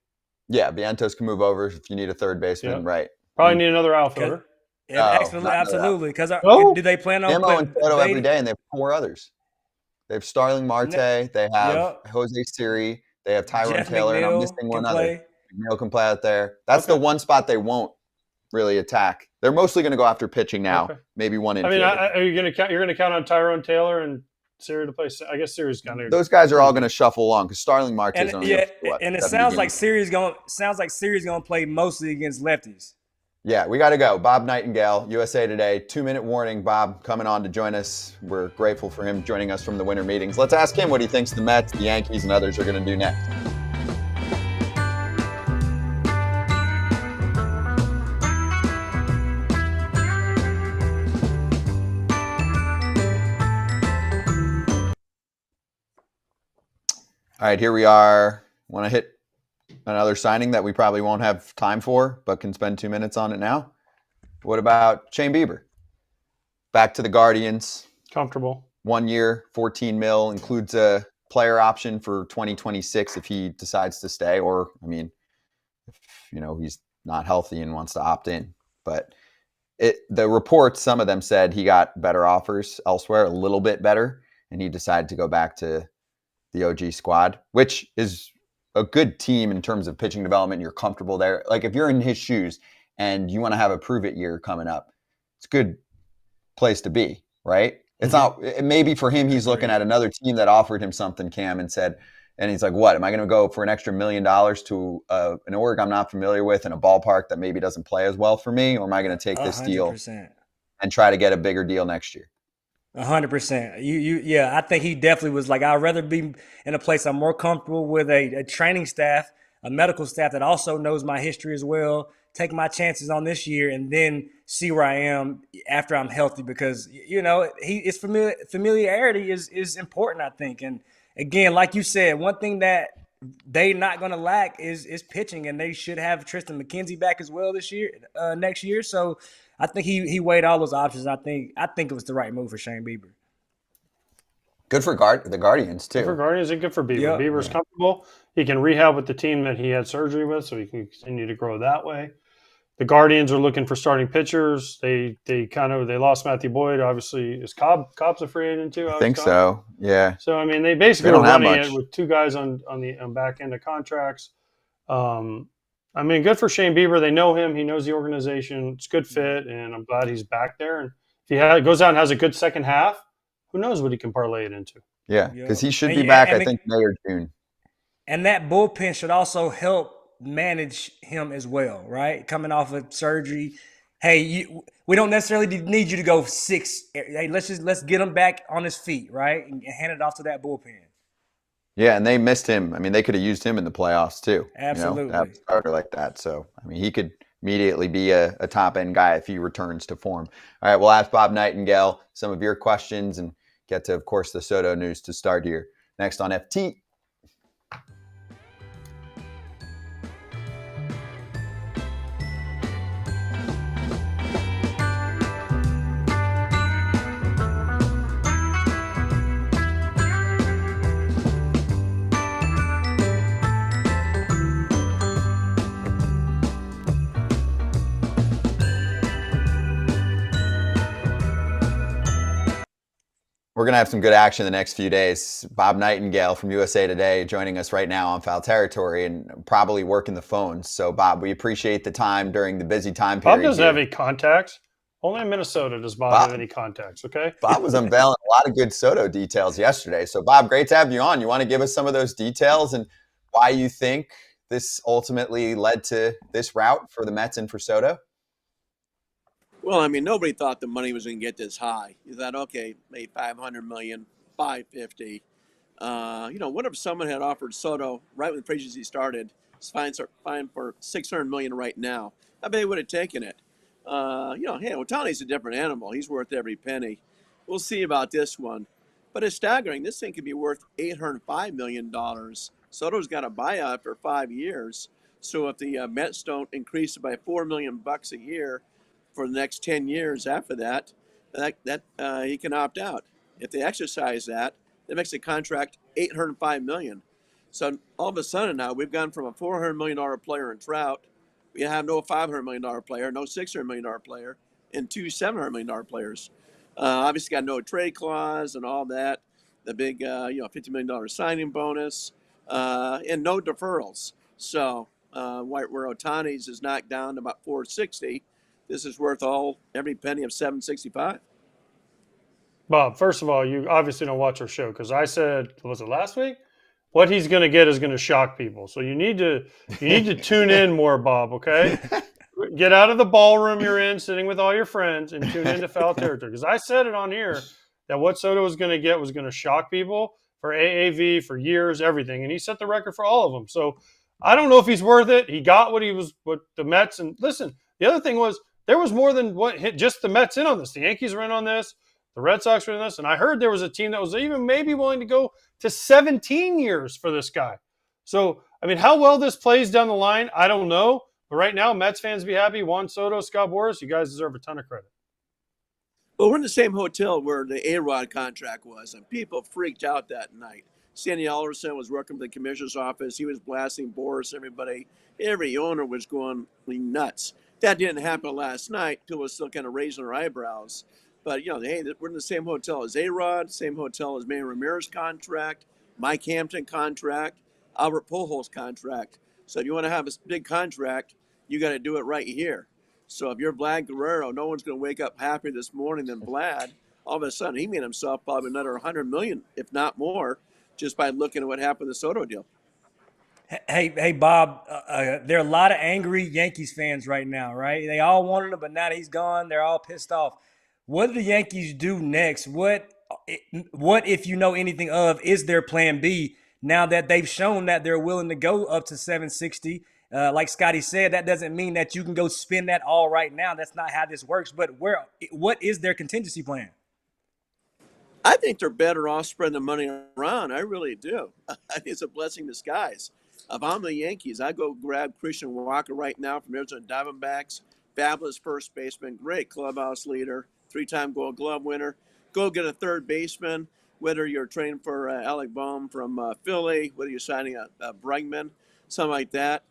Yeah, Vientos can move over if you need a third baseman, right? Probably need another outfielder. Absolutely. Because do they plan on Demo and Soto every day, and they have 4 others. They have Starling Marte. They have Jose Siri. They have Tyrone Jeff Taylor, McNeil and I'm missing one other. play. McNeil can play out there. That's the one spot they won't really attack. They're mostly going to go after pitching now. Okay. Maybe one infielder. Are you going to count? You're going to count on Tyrone Taylor and Siri to play. I guess Siri's kind of. Those guys are all going to shuffle along because Starling Marte is only. And it sounds like Siri's going to play mostly against lefties. Yeah, we got to go. Bob Nightengale, USA Today. 2-minute warning. Bob coming on to join us. We're grateful for him joining us from the winter meetings. Let's ask him what he thinks the Mets, the Yankees, and others are going to do next. All right, here we are. Want to hit another signing that we probably won't have time for, but can spend 2 minutes on it now? What about Shane Bieber? Back to the Guardians. Comfortable. 1 year, $14 million, includes a player option for 2026 if he decides to stay, or, I mean, if, he's not healthy and wants to opt in. But the reports, some of them said he got better offers elsewhere, a little bit better, and he decided to go back to the OG squad, which is a good team in terms of pitching development. You're comfortable there. Like if you're in his shoes and you want to have a prove it year coming up, it's a good place to be, right? It's not, maybe for him, he's looking at another team that offered him something, Cam, and said, and he's like, what, am I going to go for an extra $1 million to an org I'm not familiar with in a ballpark that maybe doesn't play as well for me? Or am I going to take this 100%. Deal and try to get a bigger deal next year? 100%. Yeah, I think he definitely was like, I'd rather be in a place I'm more comfortable with a training staff, a medical staff that also knows my history as well, take my chances on this year and then see where I am after I'm healthy because, his familiarity is important, I think. And again, like you said, one thing that they're not going to lack is pitching, and they should have Tristan McKenzie back as well next year. So I think he weighed all those options. I think it was the right move for Shane Bieber. Good for the Guardians too. Good for Guardians and good for Bieber. Yep. Bieber's comfortable. He can rehab with the team that he had surgery with, so he can continue to grow that way. The Guardians are looking for starting pitchers. They lost Matthew Boyd. Obviously, is Cobb's a free agent too? I think so. Yeah. So I mean, they basically are running it with 2 guys on back end of contracts. I mean, good for Shane Bieber. They know him. He knows the organization. It's a good fit, and I'm glad he's back there. And if he goes out and has a good second half, who knows what he can parlay it into? Yeah, because he should be back, I think, May or June. And that bullpen should also help manage him as well, right? Coming off of surgery. Hey, we don't necessarily need you to go 6. Hey, let's get him back on his feet, right? And hand it off to that bullpen. Yeah, and they missed him. I mean, they could have used him in the playoffs too. Absolutely. Have a starter like that. So, I mean, he could immediately be a top-end guy if he returns to form. All right, we'll ask Bob Nightengale some of your questions and get to, of course, the Soto news to start here. Next on FT. We're going to have some good action the next few days. Bob Nightengale from USA Today joining us right now on Foul Territory and probably working the phones. So, Bob, we appreciate the time during the busy time period. Bob doesn't have any contacts. Only in Minnesota does Bob have any contacts, okay? Bob was unveiling a lot of good Soto details yesterday. So, Bob, great to have you on. You want to give us some of those details and why you think this ultimately led to this route for the Mets and for Soto? Well, I mean, nobody thought the money was going to get this high. You thought, okay, maybe 500 million, 550. What if someone had offered Soto right when the free agency started, fine for 600 million right now? I bet he would have taken it. Hey, Ohtani's a different animal. He's worth every penny. We'll see about this one. But it's staggering. This thing could be worth $805 million. Soto's got a buyout for 5 years. So if the Mets don't increase it by $4 million a year for the next 10 years after that, he can opt out. If they exercise that, that makes the contract $805 million. So all of a sudden now we've gone from a $400 million player in Trout. We have no $500 million player, no $600 million player, and two $700 million players. Obviously got no trade clause and all that. The big, $50 million signing bonus, and no deferrals. So where Ohtani's is knocked down to about 460, this is worth every penny of 765. Bob, first of all, you obviously don't watch our show because I said, was it last week? What he's going to get is going to shock people. So you need to tune in more, Bob, okay? Get out of the ballroom you're in, sitting with all your friends, and tune into Foul Territory. Because I said it on here that what Soto was going to get was going to shock people for AAV, for years, everything. And he set the record for all of them. So I don't know if he's worth it. He got what the Mets. And listen, the other thing was there was more than what hit just the Mets in on this. The Yankees were in on this. The Red Sox were in this. And I heard there was a team that was even maybe willing to go to 17 years for this guy. So, I mean, how well this plays down the line, I don't know. But right now, Mets fans be happy. Juan Soto, Scott Braun, you guys deserve a ton of credit. Well, we're in the same hotel where the A-Rod contract was, and people freaked out that night. Sandy Alderson was working for the commissioner's office. He was blasting Boris, everybody. Every owner was going nuts. That didn't happen last night. People were still kind of raising their eyebrows. But, hey, we're in the same hotel as A-Rod, same hotel as Manny Ramirez contract, Mike Hampton contract, Albert Pujols contract. So if you want to have a big contract, you got to do it right here. So if you're Vlad Guerrero, no one's going to wake up happier this morning than Vlad. All of a sudden, he made himself probably another $100 million, if not more, just by looking at what happened in the Soto deal. Hey, Bob, there are a lot of angry Yankees fans right now, right? They all wanted him, but now that he's gone, they're all pissed off. What do the Yankees do next? What if you know anything of, is their plan B now that they've shown that they're willing to go up to 760? Like Scotty said, that doesn't mean that you can go spend that all right now. That's not how this works. But what is their contingency plan? I think they're better off spreading the money around. I really do. I think it's a blessing in disguise. If I'm the Yankees, I go grab Christian Walker right now from Arizona Diamondbacks. Fabulous first baseman, great clubhouse leader, 3-time Gold Glove winner. Go get a third baseman, whether you're training for Alec Bohm from Philly, whether you're signing a Bregman, something like that.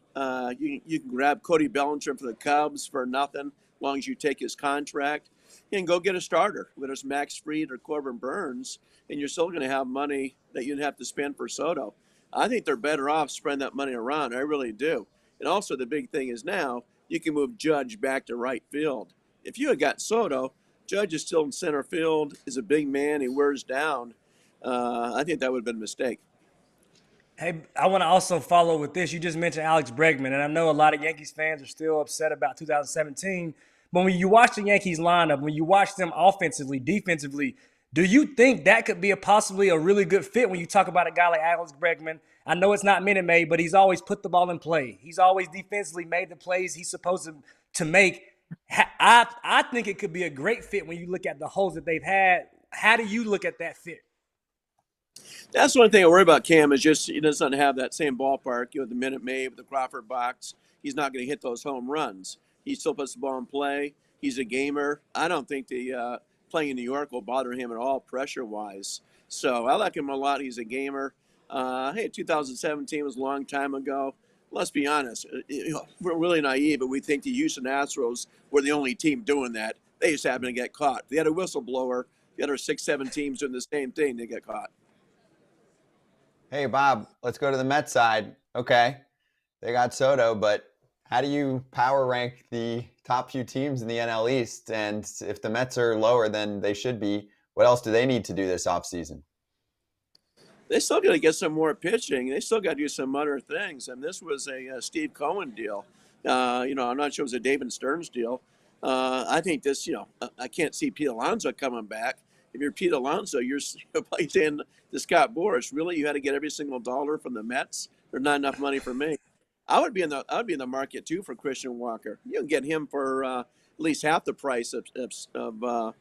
You can grab Cody Bellinger for the Cubs for nothing, as long as you take his contract. You can go get a starter, whether it's Max Fried or Corbin Burns, and you're still going to have money that you'd have to spend for Soto. I think they're better off spreading that money around. I really do. And also the big thing is now you can move Judge back to right field. If you had got Soto, Judge is still in center field, is a big man, he wears down. I think that would have been a mistake. Hey, I want to also follow with this. You just mentioned Alex Bregman, and I know a lot of Yankees fans are still upset about 2017. But when you watch the Yankees lineup, when you watch them offensively, defensively, do you think that could be possibly a really good fit when you talk about a guy like Alex Bregman? I know it's not Minute Maid, but he's always put the ball in play. He's always defensively made the plays he's supposed to make. I think it could be a great fit when you look at the holes that they've had. How do you look at that fit? That's one thing I worry about Cam is just he doesn't have that same ballpark. The Minute Maid with the Crawford box. He's not going to hit those home runs. He still puts the ball in play. He's a gamer. I don't think the playing in New York will bother him at all pressure-wise. So I like him a lot. He's a gamer. 2017 was a long time ago. Let's be honest. We're really naive, but we think the Houston Astros were the only team doing that. They just happened to get caught. They had a whistleblower The other 6, 7 teams doing the same thing, they get caught. Hey, Bob, let's go to the Mets side. Okay, they got Soto, but how do you power rank the top few teams in the NL East? And if the Mets are lower than they should be, what else do they need to do this offseason? They still got to get some more pitching. They still got to do some other things. And this was a Steve Cohen deal. I'm not sure it was a David Stearns deal. I think this, I can't see Pete Alonso coming back. If you're Pete Alonso, you're saying to Scott Boras, really, you had to get every single dollar from the Mets? There's not enough money for me. I would be in the market too for Christian Walker. You can get him for at least half the price of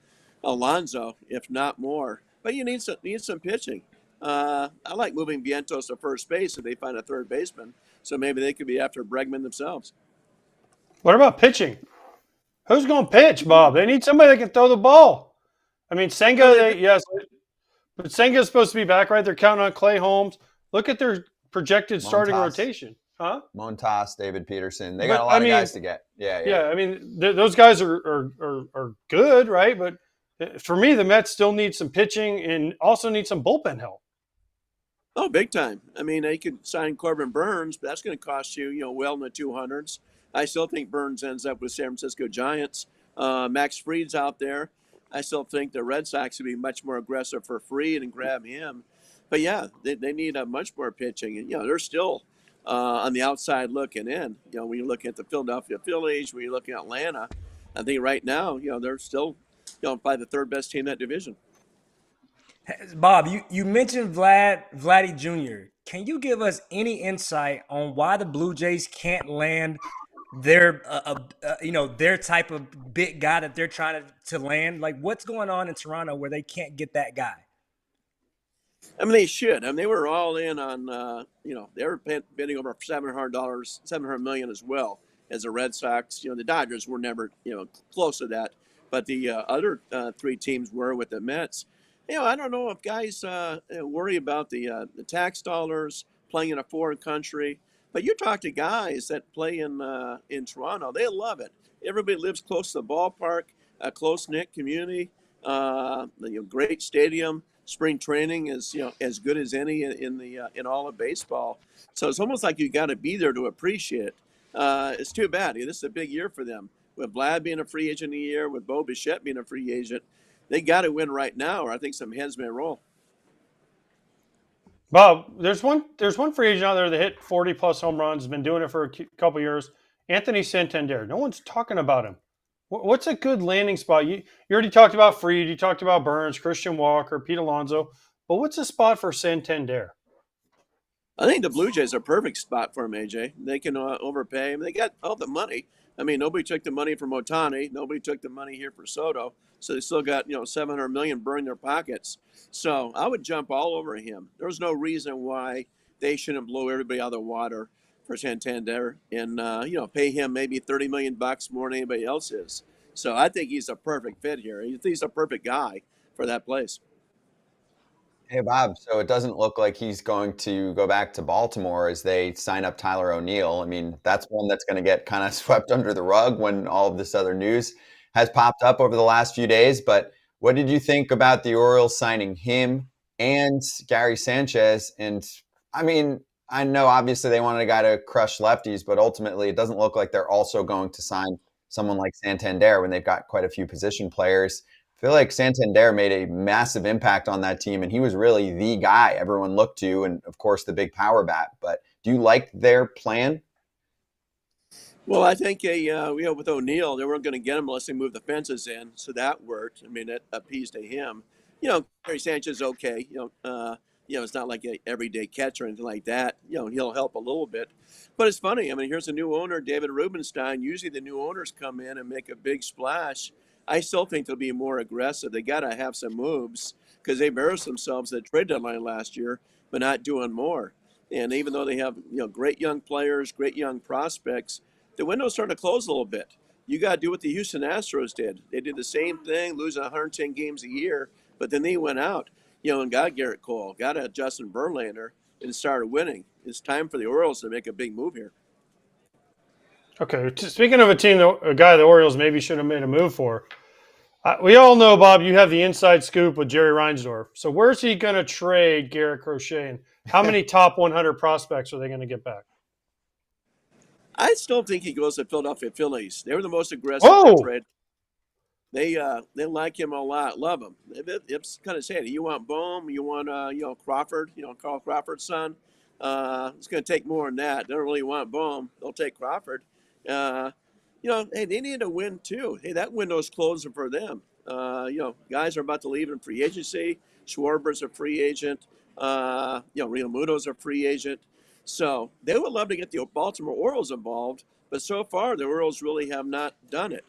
Alonso, if not more. But you need some pitching. I like moving Vientos to first base if they find a third baseman. So maybe they could be after Bregman themselves. What about pitching? Who's going to pitch, Bob? They need somebody that can throw the ball. I mean, Senga, yes, but Senga's supposed to be back, right? They're counting on Clay Holmes. Look at their projected starting rotation. Huh? Montas, David Peterson. They got a lot of guys to get. Yeah. I mean, those guys are good, right? But for me, the Mets still need some pitching and also need some bullpen help. Oh, big time. I mean, they could sign Corbin Burns, but that's going to cost you, well in the 200s. I still think Burns ends up with San Francisco Giants. Max Fried's out there. I still think the Red Sox would be much more aggressive for Fried and grab him. But, yeah, they need much more pitching. And, they're still on the outside looking in. When you look at the Philadelphia Phillies, when you're looking at Atlanta, I think right now, they're still, probably the third best team in that division. Bob, you mentioned Vladdy Jr. Can you give us any insight on why the Blue Jays can't land their their type of big guy that they're trying to land? Like, what's going on in Toronto where they can't get that guy? I mean, they should. I mean, they were all in on they were bidding over $700 million as well as the Red Sox. The Dodgers were never close to that, but the other three teams were with the Mets. I don't know if guys worry about the tax dollars playing in a foreign country, but you talk to guys that play in Toronto, they love it. Everybody lives close to the ballpark, a close-knit community, great stadium. Spring training is as good as any in all of baseball. So it's almost like you got to be there to appreciate it. It's too bad. This is a big year for them. With Vlad being a free agent of the year, with Bo Bichette being a free agent, they got to win right now, or I think some heads may roll. Bob, there's one free agent out there that hit 40-plus home runs, has been doing it for a couple years. Anthony Santander. No one's talking about him. What's a good landing spot? You already talked about Fried, you talked about Burns, Christian Walker, Pete Alonso, but what's a spot for Santander? I think the Blue Jays are a perfect spot for him, AJ. They can overpay him. They got all the money. I mean, nobody took the money from Ohtani. Nobody took the money here for Soto. So they still got, $700 million burning their pockets. So I would jump all over him. There's no reason why they shouldn't blow everybody out of the water for Santander and, pay him maybe $30 million more than anybody else is. So I think he's a perfect fit here. He's a perfect guy for that place. Hey, Bob, so it doesn't look like he's going to go back to Baltimore as they sign up Tyler O'Neill. I mean, that's one that's going to get kind of swept under the rug when all of this other news has popped up over the last few days. But what did you think about the Orioles signing him and Gary Sanches? And, I mean, I know obviously they wanted a guy to crush lefties, but ultimately it doesn't look like they're also going to sign someone like Santander when they've got quite a few position players. I feel like Santander made a massive impact on that team, and he was really the guy everyone looked to, and of course the big power bat. But do you like their plan? Well, I think with O'Neill, they weren't going to get him unless they moved the fences in, so that worked. I mean, that appeased to him. Gary Sanchez, okay. It's not like an everyday catch or anything like that. He'll help a little bit. But it's funny. I mean, here's a new owner, David Rubenstein. Usually the new owners come in and make a big splash. I still think they'll be more aggressive. They got to have some moves because they embarrassed themselves at the trade deadline last year, but not doing more. And even though they have great young players, great young prospects, the window's starting to close a little bit. You got to do what the Houston Astros did. They did the same thing, losing 110 games a year, but then they went out, and got Garrett Cole, got a Justin Verlander, and started winning. It's time for the Orioles to make a big move here. Okay, speaking of a guy the Orioles maybe should have made a move for, We all know, Bob, you have the inside scoop with Jerry Reinsdorf. So where's he going to trade Garrett Crochet? And how many top 100 prospects are they going to get back? I still think he goes to Philadelphia Phillies. They were the most aggressive trade. They like him a lot, love him. It's kind of sad. You want Bohm, you want Crawford, Carl Crawford's son. It's going to take more than that. They don't really want Bohm. They'll take Crawford. Hey, they need to win too. Hey, that window's closing for them. Guys are about to leave in free agency. Schwarber's a free agent. Real Muto's a free agent. So they would love to get the Baltimore Orioles involved, but so far the Orioles really have not done it.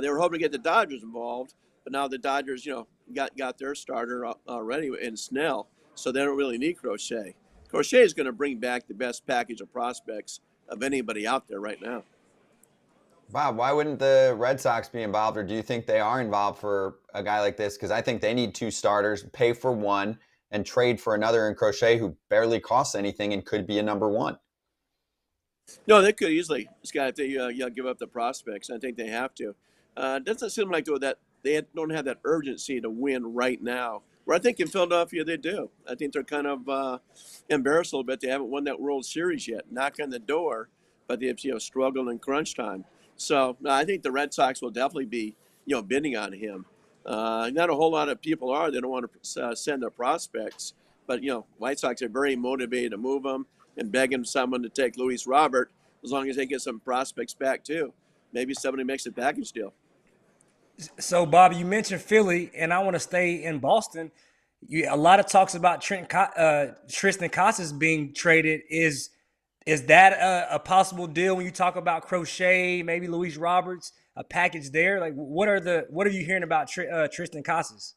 They were hoping to get the Dodgers involved, but now the Dodgers, got their starter already in Snell, so they don't really need Crochet. Crochet is going to bring back the best package of prospects of anybody out there right now. Bob, why wouldn't the Red Sox be involved, or do you think they are involved for a guy like this? Because I think they need 2 starters, pay for one, and trade for another in Crochet who barely costs anything and could be a number 1. No, they could easily. This guy, if they give up the prospects, I think they have to. It doesn't seem like they don't have that urgency to win right now. Where I think in Philadelphia they do. I think they're kind of embarrassed a little bit. They haven't won that World Series yet. Knock on the door, but they've struggled in crunch time. So I think the Red Sox will definitely be bidding on him. Not a whole lot of people are. They don't want to send their prospects, but White Sox are very motivated to move them and begging someone to take Luis Robert as long as they get some prospects back too. Maybe somebody makes a package deal. So, Bob, you mentioned Philly, and I want to stay in Boston. A lot of talks about Tristan Casas being traded. Is that a possible deal when you talk about Crochet, maybe Luis Roberts, a package there? Like, what are you hearing about Tristan Casas?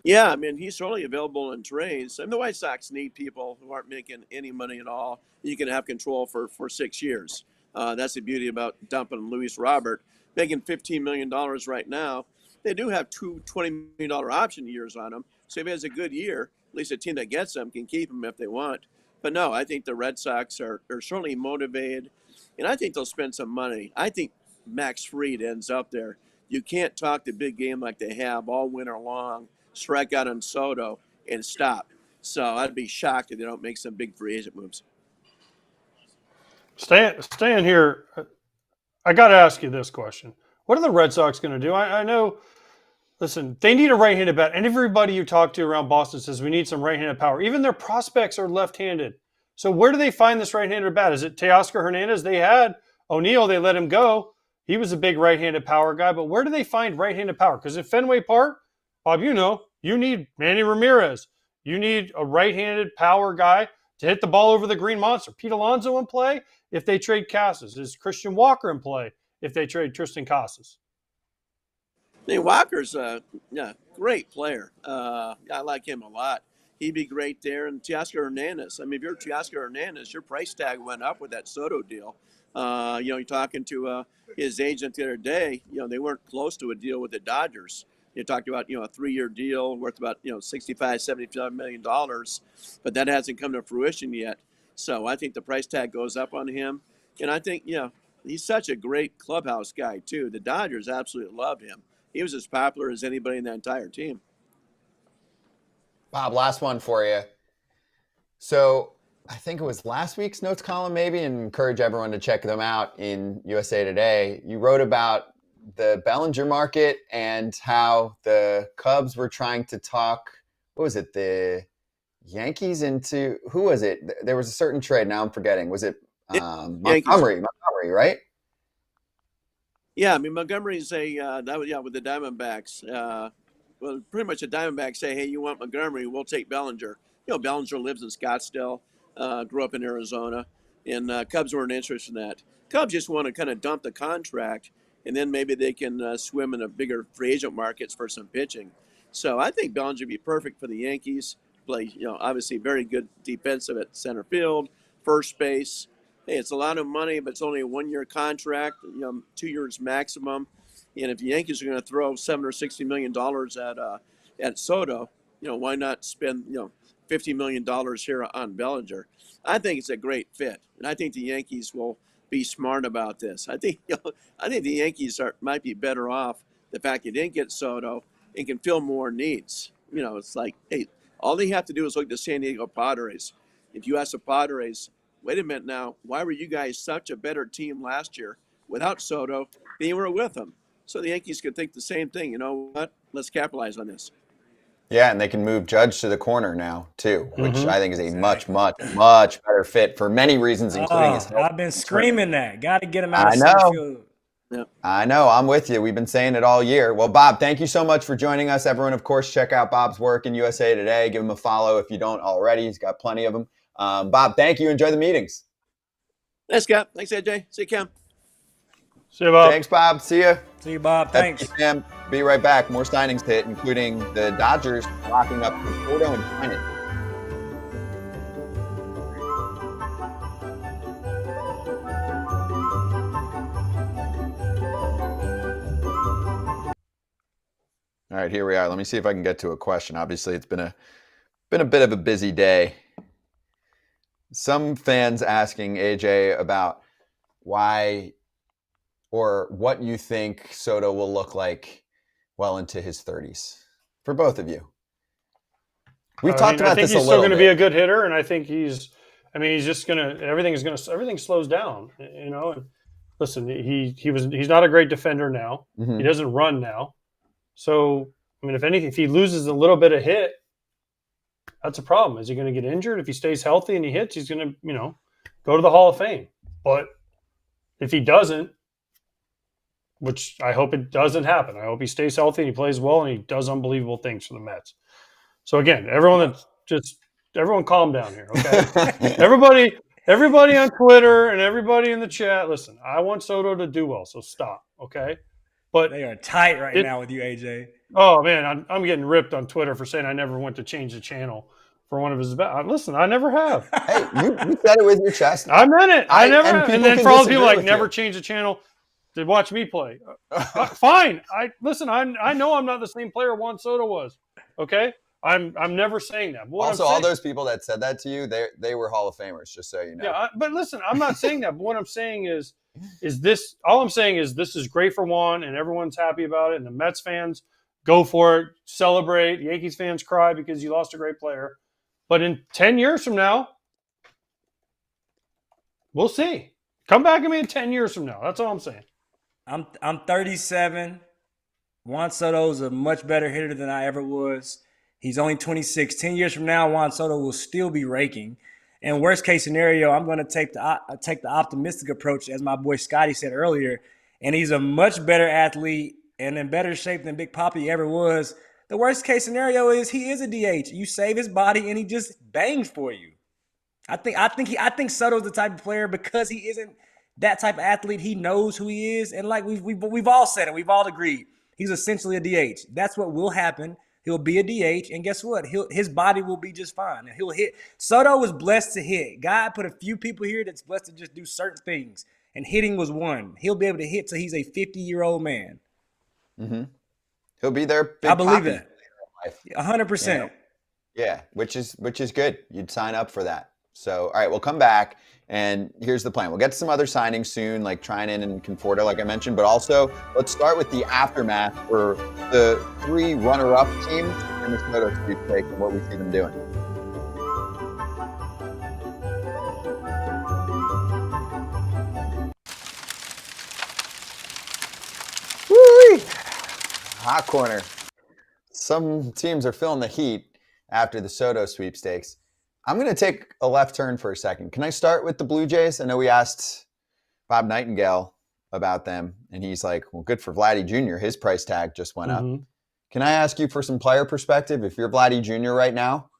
Yeah, I mean, he's certainly available in trades. And the White Sox need people who aren't making any money at all. You can have control for 6 years. That's the beauty about dumping Luis Robert, making $15 million right now. They do have 2 $20 million option years on him. So if he has a good year, at least a team that gets him can keep him if they want. But no, I think the Red Sox are certainly motivated, and I think they'll spend some money. I think Max Fried ends up there. You can't talk the big game like they have all winter long, strike out on Soto, and stop. So I'd be shocked if they don't make some big free agent moves. Staying here, I got to ask you this question. What are the Red Sox going to do? I know, listen, they need a right-handed bat, and everybody you talk to around Boston says we need some right-handed power. Even their prospects are left-handed. So where do they find this right-handed bat? Is it Teoscar Hernandez? They had O'Neill. They let him go. He was a big right-handed power guy. But where do they find right-handed power? Because at Fenway Park, Bob, you need Manny Ramirez. You need a right-handed power guy to hit the ball over the green monster. Pete Alonso in play if they trade Casas. Is Christian Walker in play if they trade Tristan Casas? Hey, Walker's a great player. I like him a lot. He'd be great there. And Teoscar Hernandez. I mean, if you're Teoscar Hernandez, your price tag went up with that Soto deal. You're talking to his agent the other day. They weren't close to a deal with the Dodgers. You talked about, a 3-year deal worth about, $65, $75 million, but that hasn't come to fruition yet. So I think the price tag goes up on him. And I think, he's such a great clubhouse guy, too. The Dodgers absolutely love him. He was as popular as anybody in that entire team. Bob, last one for you. So I think it was last week's notes column maybe, and encourage everyone to check them out in USA Today. You wrote about the Bellinger market and how the Cubs were trying to talk, what was it, the Yankees into, who was it? There was a certain trade, now I'm forgetting. Was it Montgomery, right? Yeah, I mean, Montgomery's with the Diamondbacks. Well, pretty much the Diamondbacks say, hey, you want Montgomery, we'll take Bellinger. Bellinger lives in Scottsdale, grew up in Arizona, and Cubs weren't interested in that. Cubs just want to kind of dump the contract, and then maybe they can swim in a bigger free agent markets for some pitching. So I think Bellinger would be perfect for the Yankees. Play, obviously very good defensive at center field, first base. Hey, it's a lot of money, but it's only a 1-year contract, 2 years maximum. And if the Yankees are going to throw $7 or $60 million at Soto, why not spend $50 million here on Bellinger? I think it's a great fit, and I think the Yankees will be smart about this. I think the Yankees might be better off the fact you didn't get Soto and can fill more needs. It's like, hey, all they have to do is look at the San Diego Padres. If you ask the Padres, wait a minute now, why were you guys such a better team last year without Soto than you were with him? So the Yankees could think the same thing. You know what? Let's capitalize on this. Yeah, and they can move Judge to the corner now too, which I think is a much, much, much better fit for many reasons, including his health. I've been screaming that. Got to get him out of center field. Yep. I know. I'm with you. We've been saying it all year. Well, Bob, thank you so much for joining us. Everyone, of course, check out Bob's work in USA Today. Give him a follow if you don't already. He's got plenty of them. Bob, thank you. Enjoy the meetings. Thanks, Scott. Thanks, AJ. See you, Cam. See you, Bob. Thanks, Bob. See you. See you, Bob. Thanks. Cam. Be right back. More signings to hit, including the Dodgers locking up Conforto and Brennan. All right, here we are. Let me see if I can get to a question. Obviously, it's been a bit of a busy day. Some fans asking AJ about why or what you think Soto will look like well into his 30s for both of you. We've talked about this a little bit. I think he's still going to be a good hitter, and I think he's just going to everything slows down, And listen, he's not a great defender now. He doesn't run now. So, if anything, if he loses a little bit of hit, that's a problem. Is he going to get injured? If he stays healthy and he hits, he's going to, go to the Hall of Fame. But if he doesn't, which I hope it doesn't happen, I hope he stays healthy and he plays well and he does unbelievable things for the Mets. So again, everyone calm down here, okay? Everybody on Twitter and everybody in the chat, listen, I want Soto to do well, so stop, okay? But they are tight right now with you, AJ. Oh man, I'm getting ripped on Twitter for saying I never went to change the channel for one of his bets. Listen, I never have. Hey, you said it with your chest. I meant it. I never have. And then for all the people like never you. change the channel to watch me play. Fine. I know I'm not the same player Juan Soto was. Okay? I'm never saying that. But also, all those people that said that to you, they were Hall of Famers, just so you know. Yeah, but listen, I'm not saying that. But what I'm saying is this. All I'm saying is this is great for Juan, and everyone's happy about it, and the Mets fans go for it, celebrate. Yankees fans cry because you lost a great player. But in 10 years from now, we'll see. Come back at me in 10 years from now. That's all I'm saying. I'm 37. Juan Soto is a much better hitter than I ever was. He's only 26. 10 years from now, Juan Soto will still be raking. And worst case scenario, I'm going to take the optimistic approach, as my boy Scotty said earlier. And he's a much better athlete and in better shape than Big Papi ever was. The worst case scenario is he is a DH. You save his body and he just bangs for you. I think Soto's the type of player, because he isn't that type of athlete. He knows who he is, and like we've all said it, we've all agreed, he's essentially a DH. That's what will happen. He'll be a DH, and guess what? His body will be just fine, and he'll hit. Soto was blessed to hit. God put a few people here that's blessed to just do certain things, and hitting was one. He'll be able to hit till he's a 50-year-old man. Mm-hmm. He'll be there. I believe that. 100%. Yeah, which is good. You'd sign up for that. So, all right, we'll come back, and here's the plan. We'll get to some other signings soon, like Treinen and Conforto, like I mentioned, but also let's start with the aftermath for the 3 runner-up teams in the Soto sweepstakes and what we see them doing. Woo-wee. Hot corner. Some teams are feeling the heat after the Soto sweepstakes. I'm going to take a left turn for a second. Can I start with the Blue Jays? I know we asked Bob Nightengale about them, and he's like, well, good for Vladdy Jr. His price tag just went up. Can I ask you for some player perspective? If you're Vladdy Jr. right now,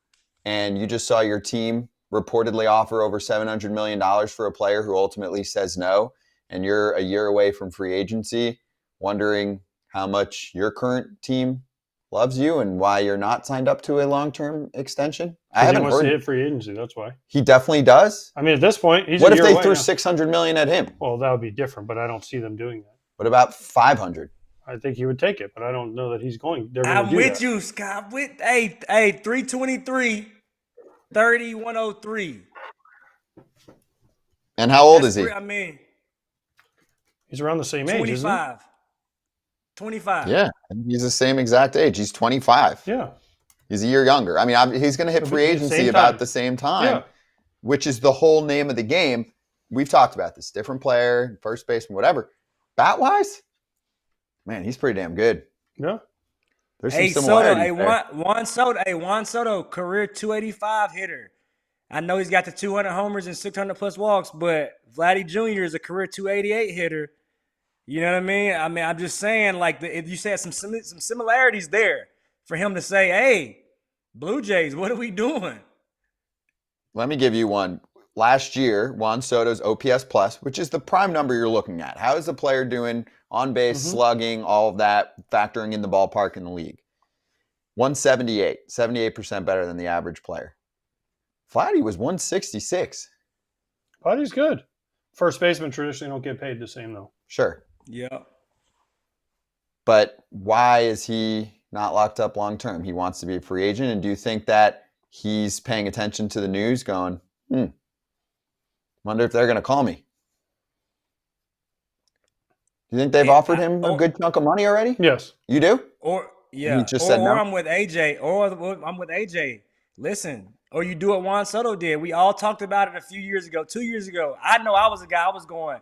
and you just saw your team reportedly offer over $700 million for a player who ultimately says no, and you're a year away from free agency, wondering how much your current team loves you and why you're not signed up to a long-term extension? I haven't heard. He wants to hit free agency, that's why. He definitely does? I mean, at this point, he's what a if year they away threw now. $600 million at him? Well, that would be different, but I don't see them doing that. What about 500? I think he would take it, but I don't know that he's going. I'm with you, Scott. Hey, 323, 3103. And how old is he? I mean, he's around the same age, 25. isn't he? 25. Yeah, he's the same exact age. He's 25. Yeah. He's a year younger. I mean, he's going to hit free agency about the same time, which is the whole name of the game. We've talked about this. Different player, first baseman, whatever. Bat-wise, man, he's pretty damn good. Yeah. There's some similarities Juan Soto, career 285 hitter. I know he's got the 200 homers and 600 plus walks, but Vladdy Jr. is a career 288 hitter. You know what I mean? I'm just saying, like, if you said some similarities there for him to say, "Hey, Blue Jays, what are we doing?" Let me give you one. Last year, Juan Soto's OPS plus, which is the prime number you're looking at. How is the player doing on base, slugging, all of that, factoring in the ballpark in the league? 178, 78% better than the average player. Vladdy was 166. Vladdy's good. First baseman traditionally don't get paid the same, though. Sure. Yeah. But why is he not locked up long term? He wants to be a free agent. And do you think that he's paying attention to the news going, wonder if they're going to call me? Do you think they've offered him a good chunk of money already? Yes. You do? Yeah. He just said no? I'm with AJ. Listen, or you do what Juan Soto did. We all talked about it a few years ago, 2 years ago. I know I was a guy, I was going,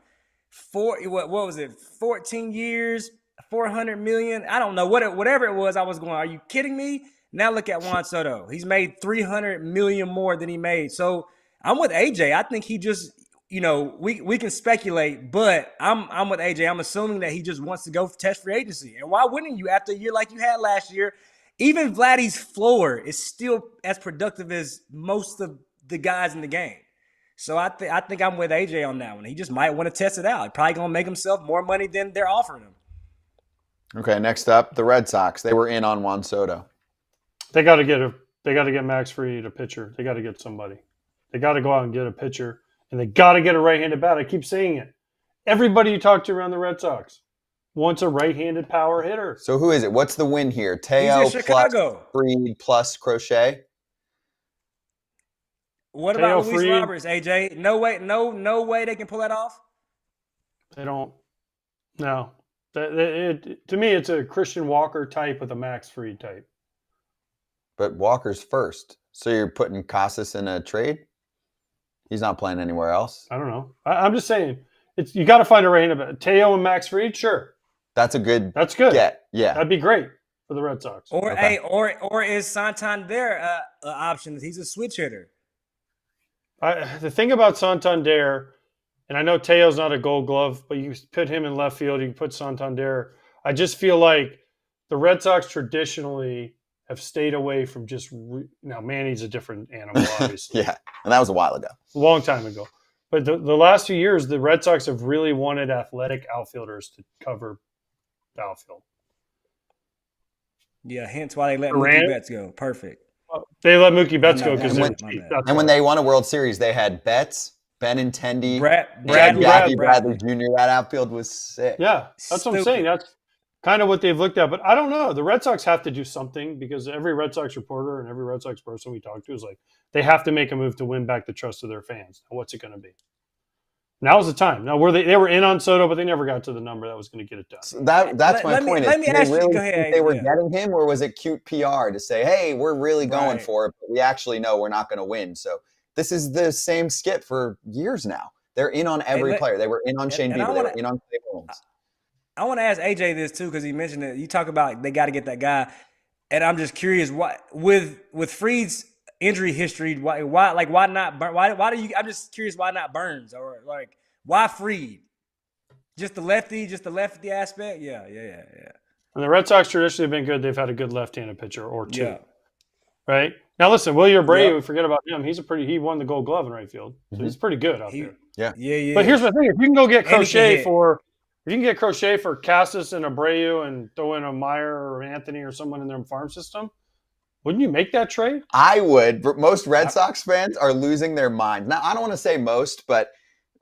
what was it, 14 years, 400 million? I don't know, whatever it was, I was going, are you kidding me? Now look at Juan Soto. He's made 300 million more than he made. So I'm with AJ. I think he just, we can speculate, but I'm with AJ. I'm assuming that he just wants to go test free agency. And why wouldn't you after a year like you had last year? Even Vladdy's floor is still as productive as most of the guys in the game. So I think I'm with AJ on that one. He just might want to test it out. He's probably going to make himself more money than they're offering him. Okay, next up, the Red Sox. They were in on Juan Soto. They got to get Max Fried a pitcher. They got to get somebody. They got to go out and get a pitcher, and they got to get a right-handed bat. I keep saying it. Everybody you talk to around the Red Sox wants a right-handed power hitter. So who is it? What's the win here? Teo plus Fried plus Crochet? What about Luis Roberts, AJ? No way they can pull that off? They don't. No. To me, it's a Christian Walker type with a Max Fried type. But Walker's first. So you're putting Costas in a trade? He's not playing anywhere else? I don't know. I'm just saying, you got to find a right-handed bat. Teo and Max Fried, sure. That's good. Get. Yeah. That'd be great for the Red Sox. Or is Santander an option? He's a switch hitter. The thing about Santander, and I know Teo's not a Gold Glove, but you put him in left field, you can put Santander. I just feel like the Red Sox traditionally have stayed away from just now. Manny's a different animal, obviously. Yeah, and that was a while ago, a long time ago. But the last few years, the Red Sox have really wanted athletic outfielders to cover the outfield. Yeah, hence why they let Mookie Betts go. Perfect. They let Mookie Betts go because when they won a World Series, they had Betts, Benintendi, Bradley Jr. That outfield was sick. Yeah, that's what I'm saying. That's kind of what they've looked at. But I don't know. The Red Sox have to do something because every Red Sox reporter and every Red Sox person we talk to is like, they have to make a move to win back the trust of their fans. Now, what's it going to be? Now's the time. Now, they were in on Soto, but they never got to the number that was going to get it done. So that's my point. Let me ask you. Go ahead. They were getting him, or was it cute PR to say, "Hey, we're really going for it, but we actually know we're not going to win"? So this is the same skit for years now. They're in on every player. They were in on Shane Bieber. They were in on Clay Holmes. I want to ask AJ this too because he mentioned it. You talk about they got to get that guy, and I'm just curious why with Fried's injury history, why not? Why do you? I'm just curious why not Burns or like why Fried? Just the lefty aspect. Yeah. And the Red Sox traditionally have been good. They've had a good left-handed pitcher or two. Yeah. Right now, listen, Willy Abreu. Forget about him. He won the Gold Glove in right field, so he's pretty good out there. Yeah. But here's my thing: if you can go get Crochet for Casas and Abreu and throw in a Meyer or Anthony or someone in their farm system, wouldn't you make that trade? I would. But most Red Sox fans are losing their minds. Now, I don't want to say most, but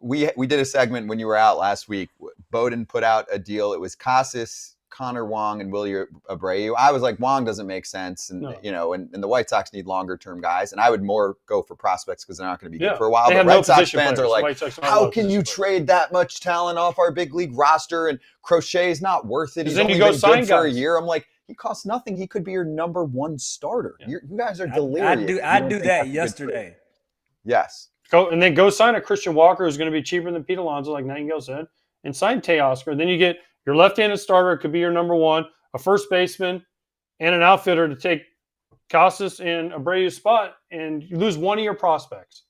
we did a segment when you were out last week. Bowden put out a deal. It was Casas, Connor Wong and Willy Abreu. I was like, Wong doesn't make sense. And, No. and the White Sox need longer-term guys. And I would more go for prospects because they're not going to be Yeah. good for a while. They But have Red no Sox position fans players. are like, White Sox don't how have can you position players. trade that much talent off our big league roster? And Crochet's not worth it. He's Then only you go been sign good for a guys. year. I'm like, he costs nothing. He could be your number one starter. Yeah. You guys are delirious. I You do don't think that that's a good trade. yesterday. Yes. Go sign a Christian Walker who's going to be cheaper than Pete Alonso, like Nightengale said, and sign Teoscar. Then you get your left-handed starter. It could be your number one, a first baseman, and an outfitter to take Costas and Abreu's spot, and you lose one of your prospects.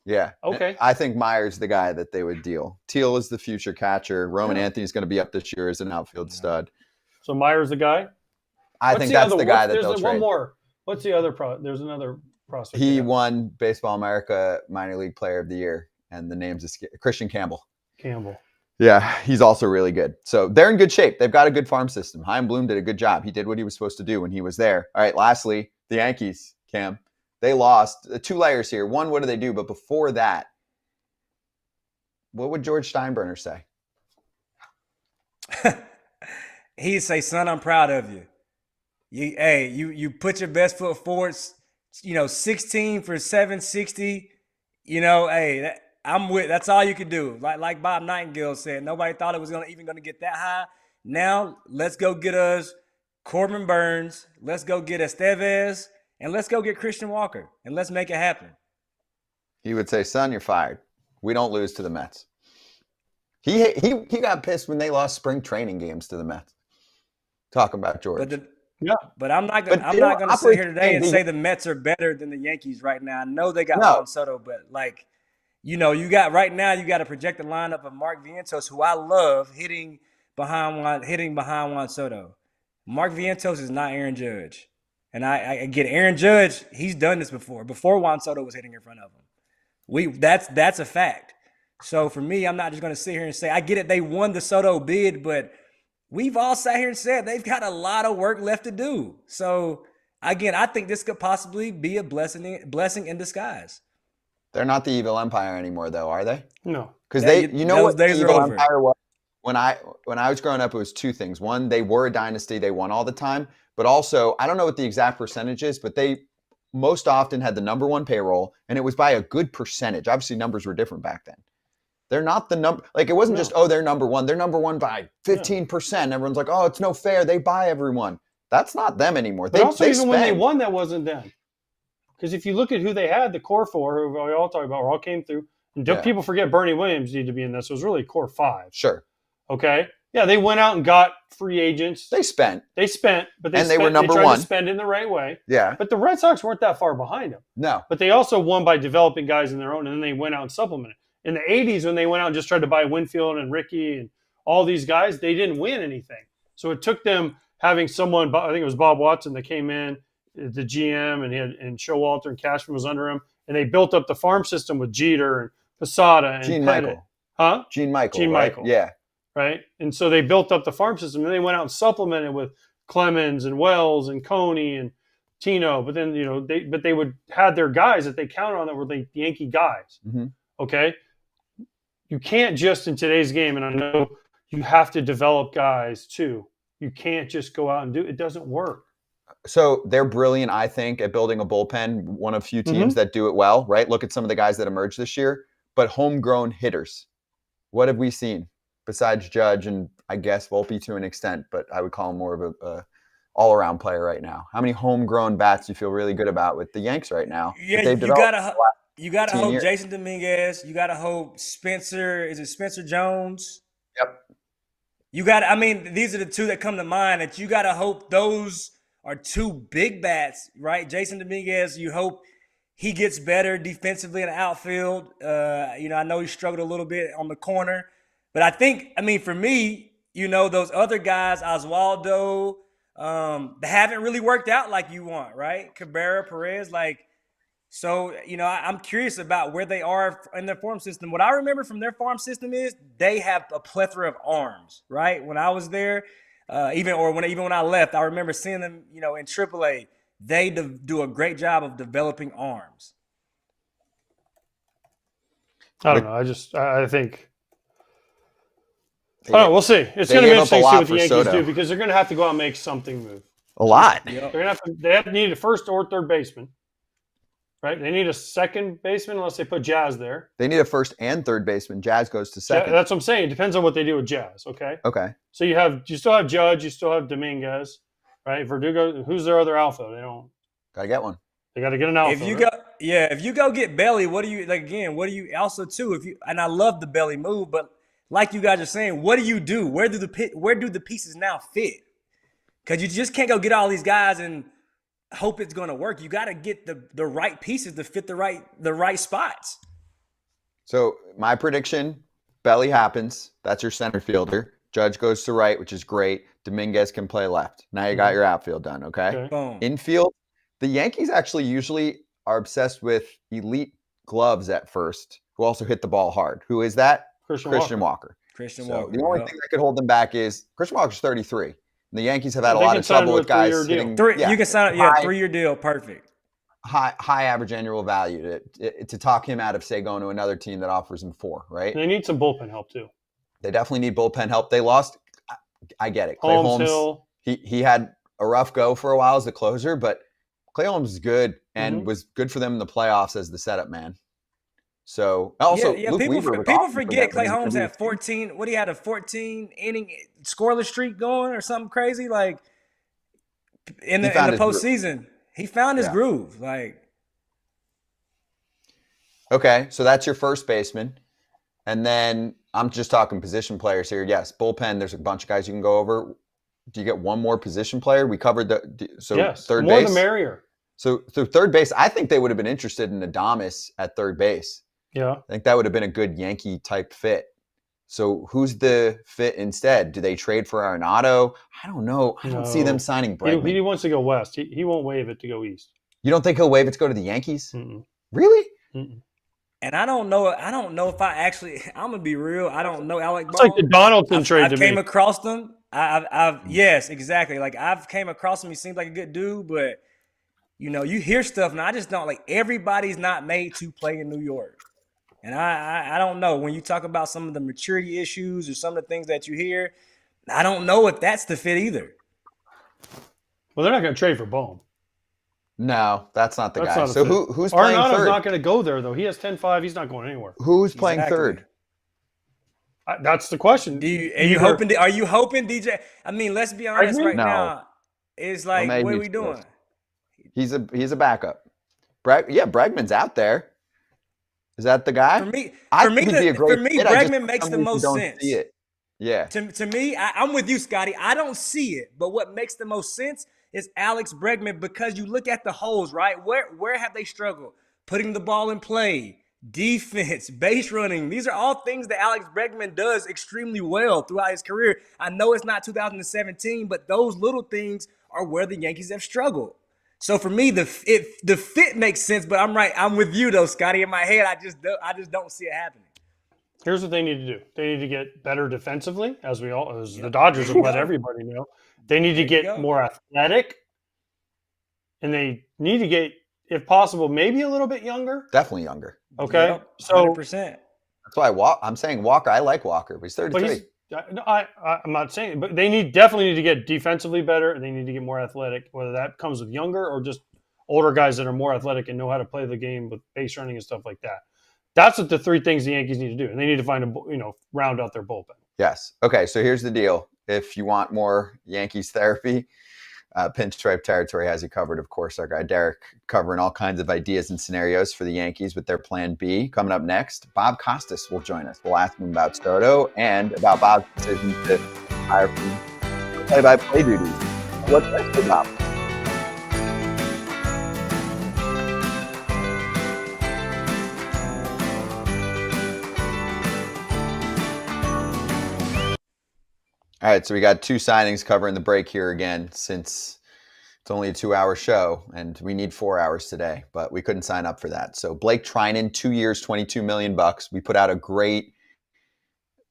Yeah. Okay. I think Meyer's the guy that they would deal. Teal is the future catcher. Roman Yeah. Anthony's going to be up this year as an outfield stud. So Meyer's the guy. I think that's the guy that they'll There's trade. one more. What's the other There's another prospect. He there. won Baseball America Minor League Player of the Year, and the name's Christian Campbell. Campbell. Yeah, he's also really good. So they're in good shape. They've got a good farm system. Chaim Bloom did a good job. He did what he was supposed to do when he was there. All right, lastly, the Yankees, Cam. They lost 2 layers here. One, what do they do? But before that, what would George Steinbrenner say? He'd say, "Son, I'm proud of you. You put your best foot forward. 16 for 760. That's all you could do. Like Bob Nightengale said, nobody thought it was even gonna get that high. Now let's go get us Corbin Burns. Let's go get Estevez, and let's go get Christian Walker, and let's make it happen." He would say, "Son, you're fired. We don't lose to the Mets." He got pissed when they lost spring training games to the Mets. Talking about George. But I'm not gonna sit here today and say the Mets are better than the Yankees right now. I know they got Juan Soto, but you got a projected lineup of Mark Vientos, who I love, hitting behind Juan Soto. Mark Vientos is not Aaron Judge, and I get Aaron Judge. He's done this before Juan Soto was hitting in front of him. That's a fact. So for me, I'm not just going to sit here and say, I get it, they won the Soto bid, but we've all sat here and said they've got a lot of work left to do. So again, I think this could possibly be a blessing in disguise. They're not the evil empire anymore, though, are they? No. Because what the days are evil over. empire was? When I was growing up, it was 2 things. One, they were a dynasty. They won all the time. But also, I don't know what the exact percentage is, but they most often had the number one payroll, and it was by a good percentage. Obviously, numbers were different back then. They're not the number. Like, it wasn't just, they're number one. They're number one by 15%. Everyone's like, it's no fair. They buy everyone. That's not them anymore. But also, even when they won, that wasn't them. Because if you look at who they had, the core 4, who we all talk about, all came through. And people forget Bernie Williams needed to be in this. So it was really core 5. Sure. Okay. Yeah, they went out and got free agents. They spent, but they were number tried one. To spend in the right way. Yeah. But the Red Sox weren't that far behind them. No. But they also won by developing guys in their own, and then they went out and supplemented. In the 80s, when they went out and just tried to buy Winfield and Ricky and all these guys, they didn't win anything. So it took them having someone, I think it was Bob Watson that came in, the GM, and Showalter and Cashman was under him, and they built up the farm system with Jeter and Posada and Gene Pettit. Michael. Huh? Gene Michael. Gene right? Michael. Yeah. Right? And so they built up the farm system, and they went out and supplemented with Clemens and Wells and Coney and Tino. But then, they would have their guys that they counted on that were the Yankee guys. Mm-hmm. Okay? You can't just in today's game, and I know you have to develop guys too. You can't just go out and do it. It doesn't work. So they're brilliant, I think, at building a bullpen. One of few teams that do it well, right? Look at some of the guys that emerged this year. But homegrown hitters, what have we seen besides Judge and I guess Volpe to an extent? But I would call him more of a all-around player right now. How many homegrown bats do you feel really good about with the Yanks right now? Yeah, you gotta hope Jason Dominguez. You gotta hope Spencer. Is it Spencer Jones? Yep. These are the 2 that come to mind that you gotta hope those are 2 big bats, right? Jason Dominguez, you hope he gets better defensively in the outfield. I know he struggled a little bit on the corner, but I think, for me, those other guys, Oswaldo, they haven't really worked out like you want, right? Cabrera, Perez, so, I'm curious about where they are in their farm system. What I remember from their farm system is they have a plethora of arms, right? When I was there, even when I left, I remember seeing them, in AAA. They do a great job of developing arms. I don't know. I think Oh, we'll see. It's They going to be gave up a interesting to see lot what the for Yankees Soto. do because they're going to have to go out and make something move. A lot. Yep. They have to need a first or third baseman, right? They need a second baseman unless they put Jazz there. They need a first and third baseman. Jazz goes to second. That's what I'm saying. It depends on what they do with Jazz. Okay. Okay. So you still have Judge, you still have Dominguez, right? Verdugo. Who's their other alpha? Gotta get one. They got to get an alpha. If you go get Belly, what do you also too? And I love the Belly move, but like you guys are saying, what do you do? Where do the pieces now fit? Because you just can't go get all these guys and hope it's going to work. You got to get the right pieces to fit the right spots. So my prediction: Belly happens. That's your center fielder. Judge goes to right, which is great. Dominguez can play left. Now you got your outfield done. Okay. Boom. Infield. The Yankees actually usually are obsessed with elite gloves at first, who also hit the ball hard. Who is that? Christian Walker. Christian So Walker. the only thing that could hold them back is Christian Walker's 33. And the Yankees have had a They lot can of sign trouble him with to a guys 3-year deal. hitting. You can sign high, 3-year deal. Perfect. high average annual value to talk him out of, say, going to another team that offers him 4, right? They need some bullpen help too. They definitely need bullpen help. They lost. I get it. Clay Holmes, Hill. he had a rough go for a while as the closer, but Clay Holmes is good and was good for them in the playoffs as the setup man. So also, Luke people Weaver people forget Clay Holmes had 14. What he had a 14 inning scoreless streak going or something crazy like in the postseason. He found his groove. Like, okay, so that's your first baseman, and then I'm just talking position players here. Yes, bullpen. There's a bunch of guys you can go over. Do you get one more position player? We covered third more base. the merrier. So third base, I think they would have been interested in Adames at third base. Yeah. I think that would have been a good Yankee type fit. So who's the fit instead? Do they trade for Arenado? I don't know. I don't see them signing Bregman. He wants to go west. He won't waive it to go east. You don't think he'll waive it to go to the Yankees? Mm-mm. Really? Mm-mm. And I don't know if I actually. I'm gonna be real. I don't know Alec. It's like the Donaldson trade I to came me. across them. Yes, exactly. Like I've came across him. He seems like a good dude, but you hear stuff, and I just don't like. Everybody's not made to play in New York, and I don't know when you talk about some of the maturity issues or some of the things that you hear. I don't know if that's the fit either. Well, they're not going to trade for Bohm. No, that's not the guy. Not so who's playing Arenado's third? not going to go there though. He has 10-5. He's not going anywhere. Who's playing third? That's the question. Are you hoping DJ? I mean, let's be honest right now. It's like, what are we doing? He's a backup. Bregman's out there. Is that the guy? For me, fit. Bregman makes the most sense. See it. Yeah. To me, I'm with you, Scotty. I don't see it, but what makes the most sense is Alex Bregman because you look at the holes, right? Where have they struggled? Putting the ball in play, defense, base running. These are all things that Alex Bregman does extremely well throughout his career. I know it's not 2017, but those little things are where the Yankees have struggled. So for me, the fit makes sense, but I'm right. I'm with you though, Scotty. In my head, I just don't see it happening. Here's what they need to do. They need to get better defensively, as the Dodgers have let everybody know. They need to get more athletic, and they need to get, if possible, maybe a little bit younger. Definitely younger. Okay, yep, so 100%. That's why I'm saying Walker. I like Walker, but he's 33. I'm not saying, but they definitely need to get defensively better. They need to get more athletic, whether that comes with younger or just older guys that are more athletic and know how to play the game with base running and stuff like that. That's what the 3 things the Yankees need to do, and they need to find round out their bullpen. Yes. Okay. So here's the deal: if you want more Yankees therapy, Pinstripe Territory has you covered. Of course, our guy Derek covering all kinds of ideas and scenarios for the Yankees with their Plan B. Coming up next, Bob Costas will join us. We'll ask him about Soto and about Bob's decision to hire from play-by-play duties. What's next for Bob? All right, so we got 2 signings covering the break here again since it's only a 2-hour show and we need 4 hours today, but we couldn't sign up for that. So Blake Trinan, 2 years, $22 million. We put out a great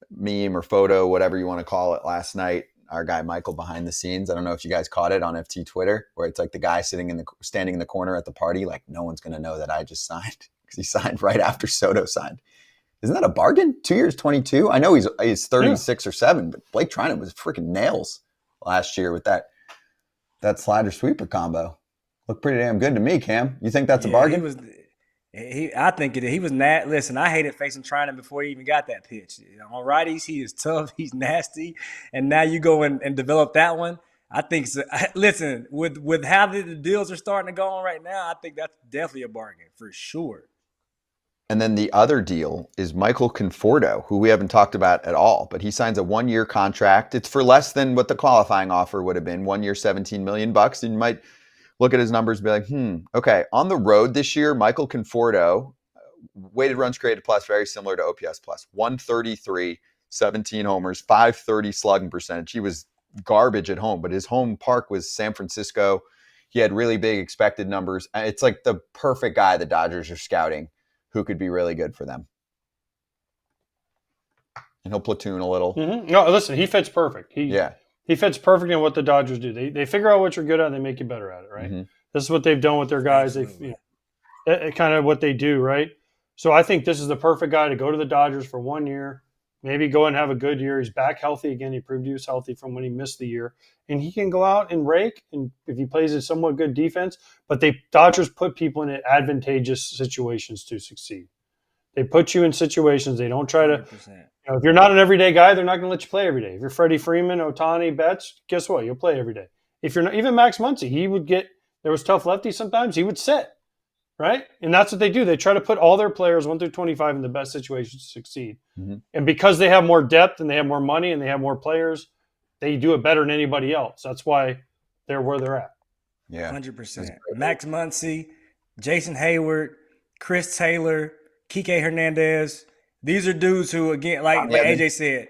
meme or photo, whatever you want to call it, last night. Our guy Michael behind the scenes. I don't know if you guys caught it on FT Twitter, where it's like the guy standing in the corner at the party, like no one's going to know that I just signed because he signed right after Soto signed. Isn't that a bargain? 2 years, 22. I know he's 36 or 7, but Blake Trinan was freaking nails last year with that slider sweeper combo. Looked pretty damn good to me, Cam. You think that's a bargain? I think he was listen, I hated facing Trinan before he even got that pitch. On righties, he is tough, he's nasty, and now you go and develop that one. I think so. Listen, with how the deals are starting to go on right now, I think that's definitely a bargain for sure. And then the other deal is Michael Conforto, who we haven't talked about at all, but he signs a 1-year contract. It's for less than what the qualifying offer would have been. 1 year, $17 million. And you might look at his numbers and be like, okay. On the road this year, Michael Conforto, weighted runs created plus, very similar to OPS plus. 133, 17 homers, 530 slugging percentage. He was garbage at home, but his home park was San Francisco. He had really big expected numbers. It's like the perfect guy the Dodgers are scouting who could be really good for them. And he'll platoon a little. Mm-hmm. No, listen, he fits perfect. He fits perfect in what the Dodgers do. They figure out what you're good at and they make you better at it, right? Mm-hmm. This is what they've done with their guys. Kind of what they do, right? So I think this is the perfect guy to go to the Dodgers for 1 year, maybe go and have a good year. He's back healthy again. He proved he was healthy from when he missed the year. And he can go out and rake, and if he plays a somewhat good defense. But Dodgers put people in advantageous situations to succeed. They put you in situations. They don't try to if you're not an everyday guy, they're not going to let you play every day. If you're Freddie Freeman, Ohtani, Betts, guess what? You'll play every day. If you're not, even Max Muncy, there was tough lefties sometimes, he would sit, right? And that's what they do. They try to put all their players 1 through 25 in the best situations to succeed. Mm-hmm. And because they have more depth and they have more money and they have more players, they do it better than anybody else. That's why they're where they're at. Yeah, 100%. Max Muncy, Jason Hayward, Chris Taylor, Kike Hernandez. These are dudes who, again, like AJ said,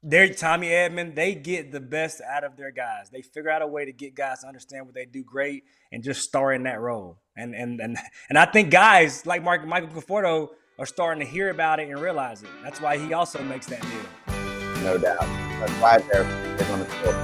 they're Tommy Edman. They get the best out of their guys. They figure out a way to get guys to understand what they do great and just star in that role. And I think guys like Michael Conforto are starting to hear about it and realize it. That's why he also makes that deal. No doubt. That's why they're on the field.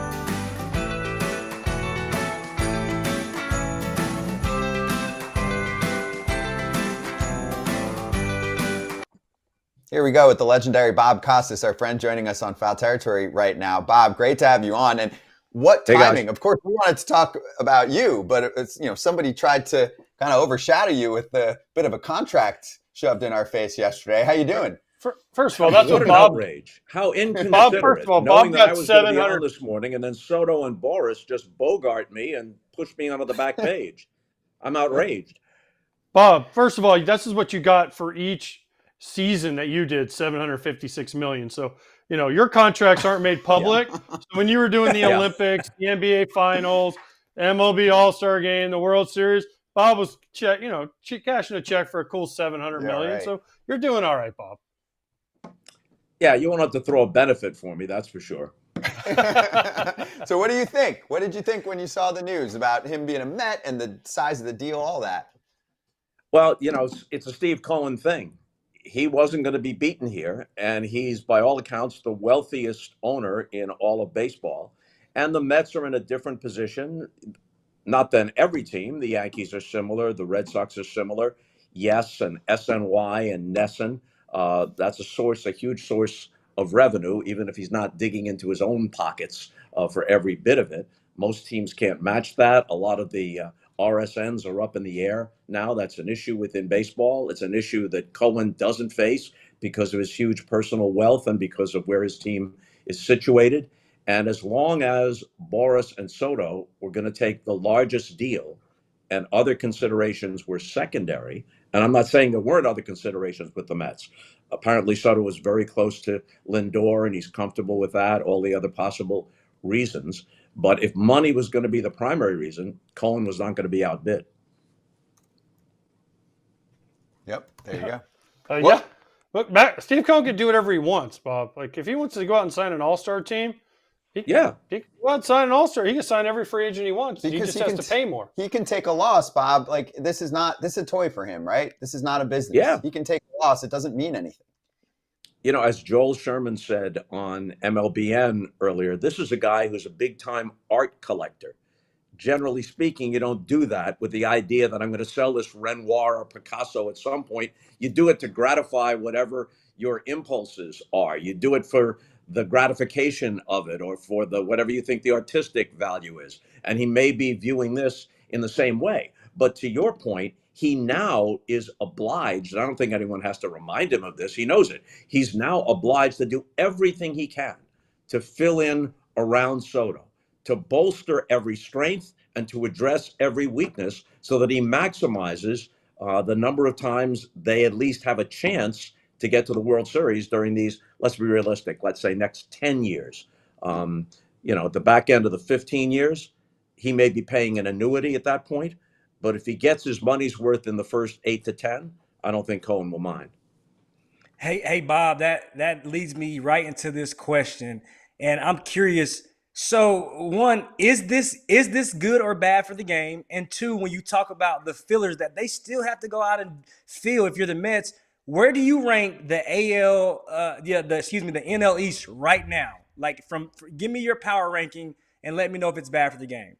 Here we go with the legendary Bob Costas, our friend joining us on Foul Territory right now. Bob, great to have you on. And what timing? Of course, we wanted to talk about you, but it's somebody tried to kind of overshadow you with a bit of a contract shoved in our face yesterday. How you doing? First of all, that's what an Bob. Outrage! How inconsiderate! Bob, first of all, knowing Bob that got I was going to be 700 on this morning, and then Soto and Boris just bogart me and push me onto the back page. I'm outraged. Bob, first of all, this is what you got for each season that you did, $756 million. So, your contracts aren't made public. So when you were doing the Olympics, the NBA Finals, MLB All-Star Game, the World Series, Bob was cashing a check for a cool $700 million. Right. So you're doing all right, Bob. Yeah, you won't have to throw a benefit for me, that's for sure. So what do you think? What did you think when you saw the news about him being a Met and the size of the deal, all that? Well, it's a Steve Cohen thing. He wasn't going to be beaten here, and he's, by all accounts, the wealthiest owner in all of baseball. And the Mets are in a different position, not than every team. The Yankees are similar. The Red Sox are similar. Yes, and SNY and Nesson. That's a huge source of revenue, even if he's not digging into his own pockets for every bit of it. Most teams can't match that. A lot of the RSNs are up in the air now. That's an issue within baseball. It's an issue that Cohen doesn't face because of his huge personal wealth and because of where his team is situated. And as long as Boris and Soto were going to take the largest deal and other considerations were secondary, and I'm not saying there weren't other considerations with the Mets. Apparently Soto was very close to Lindor and he's comfortable with that, all the other possible reasons. But if money was going to be the primary reason, Cohen was not going to be outbid. Yep, there you go. Yeah. Look, Steve Cohen can do whatever he wants, Bob. Like, if he wants to go out and sign an all-star team, he can go out and sign an all-star. He can sign every free agent he wants. Because he just has to pay more. He can take a loss, Bob. Like, this is a toy for him, right? This is not a business. Yeah. He can take a loss. It doesn't mean anything. As Joel Sherman said on MLBN earlier, this is a guy who's a big-time art collector. Generally speaking, you don't do that with the idea that I'm going to sell this Renoir or Picasso at some point. You do it to gratify whatever your impulses are. You do it for the gratification of it, or for the whatever you think the artistic value is. And he may be viewing this in the same way. But to your point, he now is obliged, and I don't think anyone has to remind him of this, he knows it. He's now obliged to do everything he can to fill in around Soto, to bolster every strength and to address every weakness so that he maximizes the number of times they at least have a chance to get to the World Series during these, let's be realistic, let's say next 10 years. At the back end of the 15 years, he may be paying an annuity at that point. But if he gets his money's worth in the first 8 to 10, I don't think Cohen will mind. Hey, Bob, that leads me right into this question, and I'm curious. So, one, is this good or bad for the game? And two, when you talk about the fillers that they still have to go out and fill, if you're the Mets, where do you rank the the NL East right now? Like, give me your power ranking and let me know if it's bad for the game.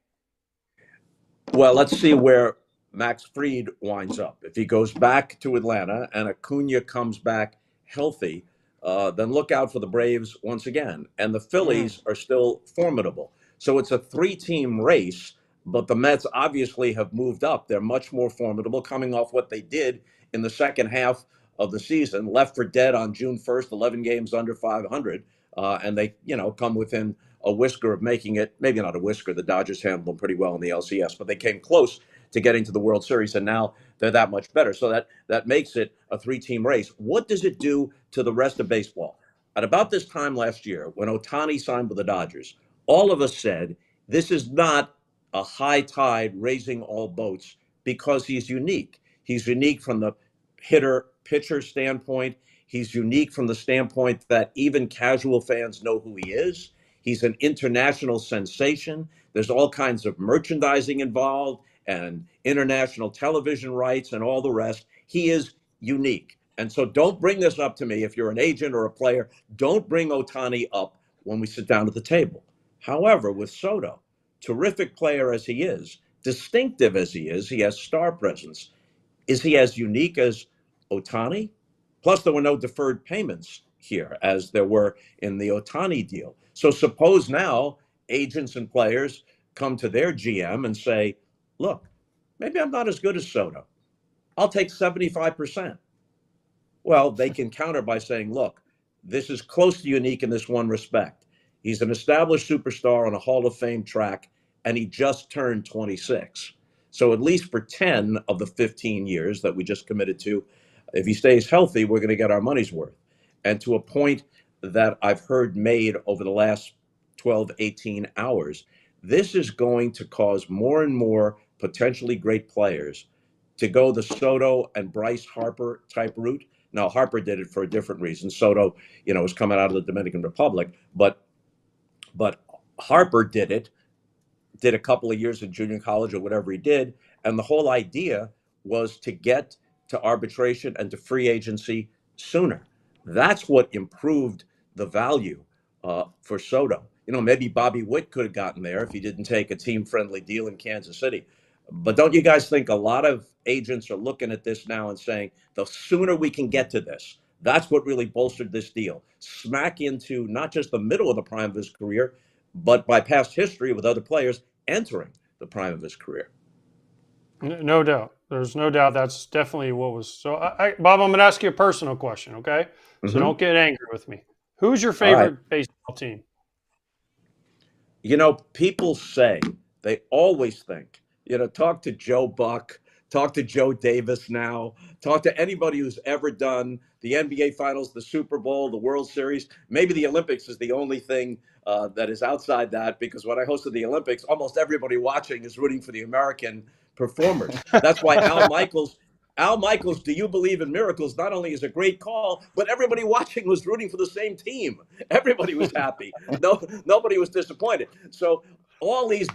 Well, let's see where Max Fried winds up. If he goes back to Atlanta and Acuna comes back healthy, then look out for the Braves once again. And the Phillies are still formidable. So it's a 3-team race, but the Mets obviously have moved up. They're much more formidable coming off what they did in the second half of the season, left for dead on June 1st, 11 games under 500. And they, come within a whisker of making it, maybe not a whisker. The Dodgers handled them pretty well in the LCS, but they came close to getting to the World Series, and now they're that much better. So that makes it a 3-team race. What does it do to the rest of baseball? At about this time last year, when Ohtani signed with the Dodgers, all of us said, this is not a high tide raising all boats because he's unique. He's unique from the hitter-pitcher standpoint. He's unique from the standpoint that even casual fans know who he is. He's an international sensation. There's all kinds of merchandising involved and international television rights and all the rest. He is unique. And so don't bring this up to me if you're an agent or a player. Don't bring Ohtani up when we sit down at the table. However, with Soto, terrific player as he is, distinctive as he is, he has star presence. Is he as unique as Ohtani? Plus, there were no deferred payments here as there were in the Ohtani deal. So suppose now agents and players come to their GM and say, look, maybe I'm not as good as Soto. I'll take 75%. Well, they can counter by saying, look, this is close to unique in this one respect. He's an established superstar on a Hall of Fame track, and he just turned 26. So at least for 10 of the 15 years that we just committed to, if he stays healthy, we're going to get our money's worth. And to a point that I've heard made over the last 12, 18 hours, this is going to cause more and more potentially great players to go the Soto and Bryce Harper type route. Now, Harper did it for a different reason. Soto, was coming out of the Dominican Republic, but Harper did a couple of years in junior college or whatever he did. And the whole idea was to get to arbitration and to free agency sooner. That's what improved the value for Soto. Maybe Bobby Witt could have gotten there if he didn't take a team-friendly deal in Kansas City. But don't you guys think a lot of agents are looking at this now and saying, the sooner we can get to this, that's what really bolstered this deal. Smack into not just the middle of the prime of his career, but by past history with other players entering the prime of his career. No doubt. There's no doubt that's definitely what was. So, Bob, I'm going to ask you a personal question, okay? So don't get angry with me. Who's your favorite baseball team? People say, they always think, talk to Joe Buck, talk to Joe Davis now, talk to anybody who's ever done the NBA Finals, the Super Bowl, the World Series. Maybe the Olympics is the only thing that is outside that, because when I hosted the Olympics, almost everybody watching is rooting for the American performers. That's why Al Michaels, Do You Believe in Miracles, not only is a great call, but everybody watching was rooting for the same team. Everybody was happy. Nobody was disappointed. So all these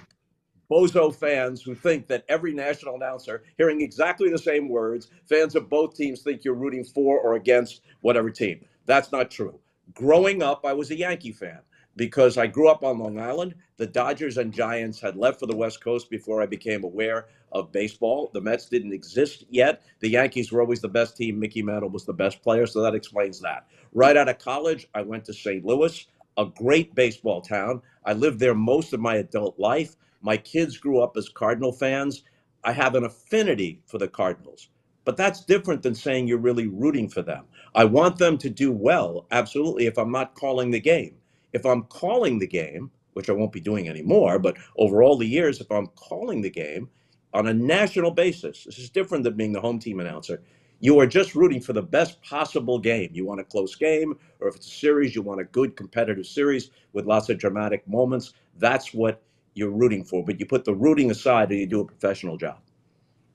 bozo fans who think that every national announcer hearing exactly the same words, fans of both teams think you're rooting for or against whatever team. That's not true. Growing up, I was a Yankee fan. because I grew up on Long Island. The Dodgers and Giants had left for the West Coast before I became aware of baseball. The Mets didn't exist yet. The Yankees were always the best team. Mickey Mantle was the best player, so that explains that. Right out of college, I went to St. Louis, a great baseball town. I lived there most of my adult life. My kids grew up as Cardinal fans. I have an affinity for the Cardinals, but that's different than saying you're really rooting for them. I want them to do well, absolutely, if I'm not calling the game. If I'm calling the game, which I won't be doing anymore, but over all the years, if I'm calling the game on a national basis, this is different than being the home team announcer. You are just rooting for the best possible game. You want a close game, or if it's a series, you want a good competitive series with lots of dramatic moments. That's what you're rooting for. But you put the rooting aside and you do a professional job.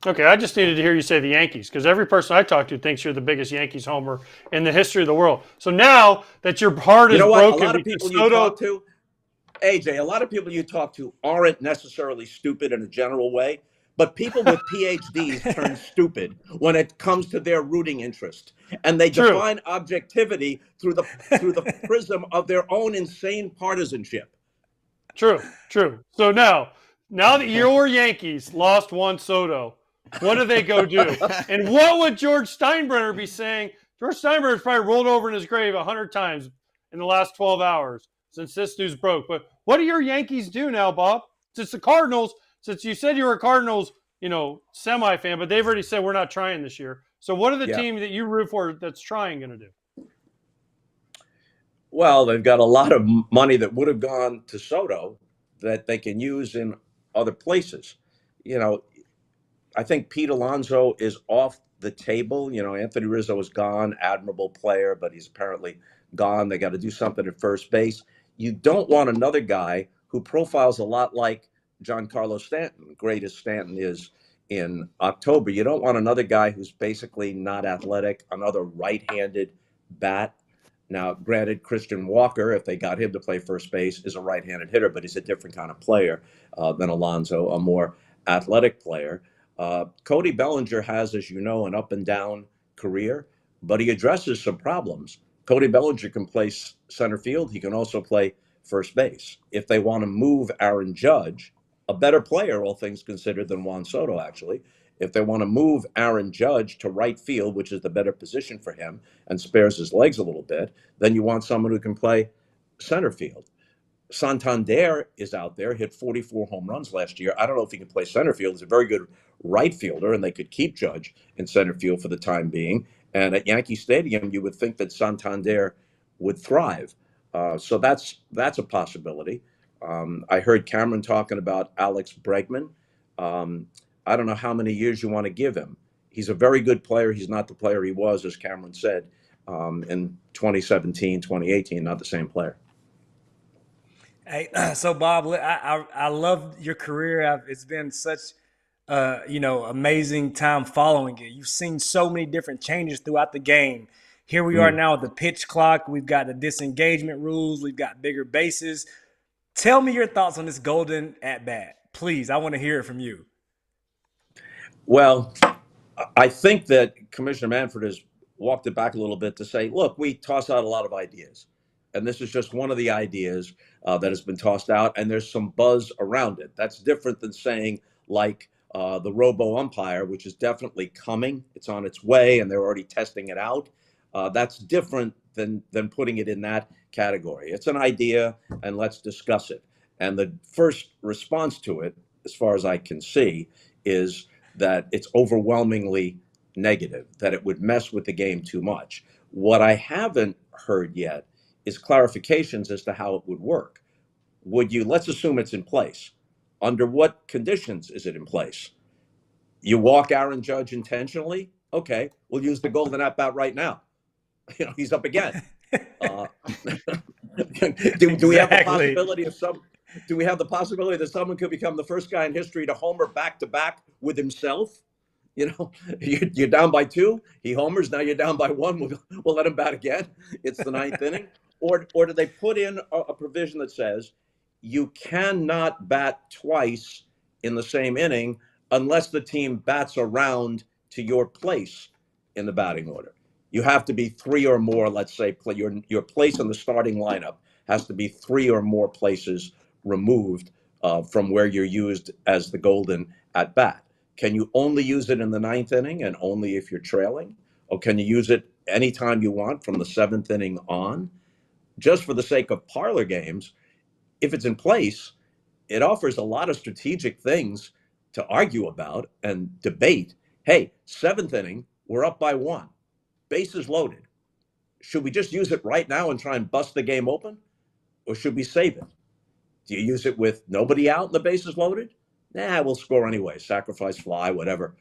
Okay, I just needed to hear you say the Yankees, because every person I talk to thinks you're the biggest Yankees homer in the history of the world. So now that your heart is broken, a lot of people you talk to, AJ, a lot of people you talk to aren't necessarily stupid in a general way, but people with PhDs turn stupid when it comes to their rooting interest, and they define objectivity through the prism of their own insane partisanship. True. So now that your Yankees lost Juan Soto, what do they go do? And what would George Steinbrenner be saying? George Steinbrenner's probably rolled over in his grave 100 times in the last 12 hours since this news broke. But what do your Yankees do now, Bob? Since the Cardinals, since you said you were a Cardinals, semi-fan, but they've already said we're not trying this year. So what are the team that you root for that's trying going to do? Well, they've got a lot of money that would have gone to Soto that they can use in other places. I think Pete Alonso is off the table. Anthony Rizzo is gone, admirable player, but he's apparently gone. They got to do something at first base. You don't want another guy who profiles a lot like Giancarlo Stanton, great as Stanton is in October. You don't want another guy who's basically not athletic, another right-handed bat. Now, granted, Christian Walker, if they got him to play first base, is a right-handed hitter, but he's a different kind of player than Alonso, a more athletic player. Cody Bellinger has, as you know, an up and down career, but he addresses some problems. Cody Bellinger can play center field. He can also play first base. If they want to move Aaron Judge, a better player, all things considered, than Juan Soto, actually, if they want to move Aaron Judge to right field, which is the better position for him and spares his legs a little bit, then you want someone who can play center field. Santander is out there, hit 44 home runs last year. I don't know if he can play center field. He's a very good right fielder, and they could keep Judge in center field for the time being. And at Yankee Stadium, you would think that Santander would thrive. So that's a possibility. I heard Cameron talking about Alex Bregman. I don't know how many years you want to give him. He's a very good player. He's not the player he was, as Cameron said, in 2017, 2018, not the same player. Hey, so Bob, I love your career. It's been such, amazing time following it. You've seen so many different changes throughout the game. Here we are now with the pitch clock. We've got the disengagement rules. We've got bigger bases. Tell me your thoughts on this golden at bat, please. I want to hear it from you. Well, I think that Commissioner Manfred has walked it back a little bit to say, look, we toss out a lot of ideas. And this is just one of the ideas that has been tossed out, and there's some buzz around it. That's different than saying, like, the robo-umpire, which is definitely coming. It's on its way, and they're already testing it out. That's different than putting it in that category. It's an idea, and let's discuss it. And the first response to it, as far as I can see, is that it's overwhelmingly negative, that it would mess with the game too much. What I haven't heard yet is clarifications as to how it would work. Let's assume it's in place. Under what conditions is it in place? You walk Aaron Judge intentionally? Okay, we'll use the golden at bat right now. He's up again. Do we have the possibility of Do we have the possibility that someone could become the first guy in history to homer back-to-back with himself? You're down by 2, he homers, now you're down by 1, we'll let him bat again. It's the 9th inning. Or do they put in a provision that says you cannot bat twice in the same inning unless the team bats around to your place in the batting order? You have to be 3 or more, let's say, your place in the starting lineup has to be 3 or more places removed from where you're used as the golden at bat. Can you only use it in the 9th inning and only if you're trailing? Or can you use it anytime you want from the 7th inning on? Just for the sake of parlor games, if it's in place, it offers a lot of strategic things to argue about and debate. Hey, 7th inning, we're up by 1, bases loaded. Should we just use it right now and try and bust the game open? Or should we save it? Do you use it with nobody out and the bases loaded? Nah, we'll score anyway, sacrifice fly, whatever.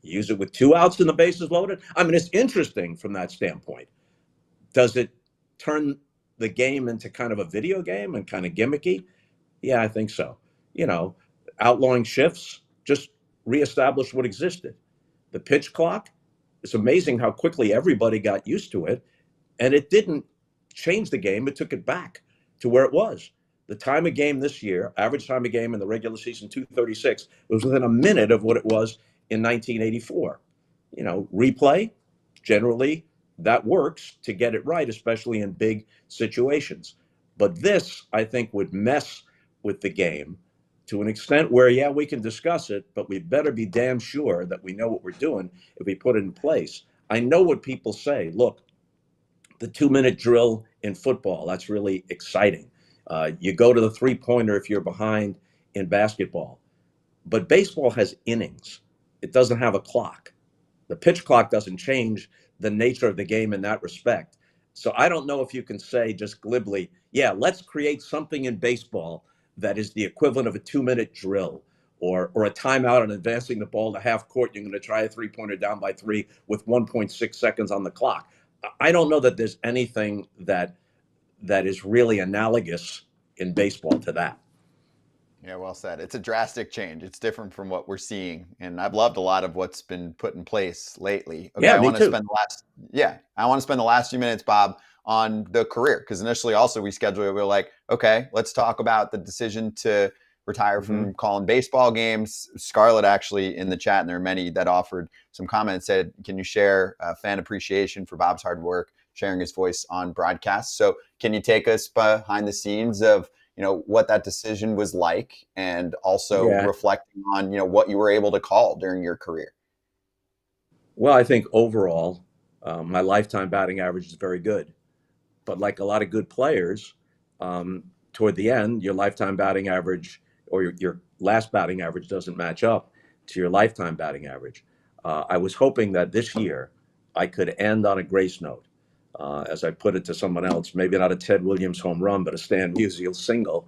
You use it with 2 outs and the bases loaded? I mean, it's interesting from that standpoint. Does it turn the game into kind of a video game and kind of gimmicky? Yeah, I think so. Outlawing shifts just reestablished what existed. The pitch clock, it's amazing how quickly everybody got used to it, and it didn't change the game. It took it back to where it was. The time of game this year, average time of game in the regular season, 2:36, was within a minute of what it was in 1984. Replay, generally, that works to get it right, especially in big situations. But this, I think, would mess with the game to an extent where, yeah, we can discuss it, but we better be damn sure that we know what we're doing if we put it in place. I know what people say. Look, the 2-minute drill in football, that's really exciting. You go to the 3-pointer if you're behind in basketball. But baseball has innings. It doesn't have a clock. The pitch clock doesn't change the nature of the game in that respect. So I don't know if you can say just glibly, yeah, let's create something in baseball that is the equivalent of a 2-minute drill or a timeout on advancing the ball to half court. You're going to try a 3-pointer down by 3 with 1.6 seconds on the clock. I don't know that there's anything that is really analogous in baseball to that. Yeah, well said. It's a drastic change. It's different from what we're seeing, and I've loved a lot of what's been put in place lately. Okay, Yeah, I me want to too. spend the last few minutes, Bob, on the career, because initially also we scheduled it. We were like, okay, let's talk about the decision to retire from calling baseball games. Scarlett actually in the chat, and there are many that offered some comments, said, can you share fan appreciation for Bob's hard work, sharing his voice on broadcast? So can you take us behind the scenes of what that decision was like, and also reflecting on, what you were able to call during your career? Well, I think overall, my lifetime batting average is very good. But like a lot of good players, toward the end, your lifetime batting average or your last batting average doesn't match up to your lifetime batting average. I was hoping that this year I could end on a grace note. As I put it to someone else, maybe not a Ted Williams home run, but a Stan Musial single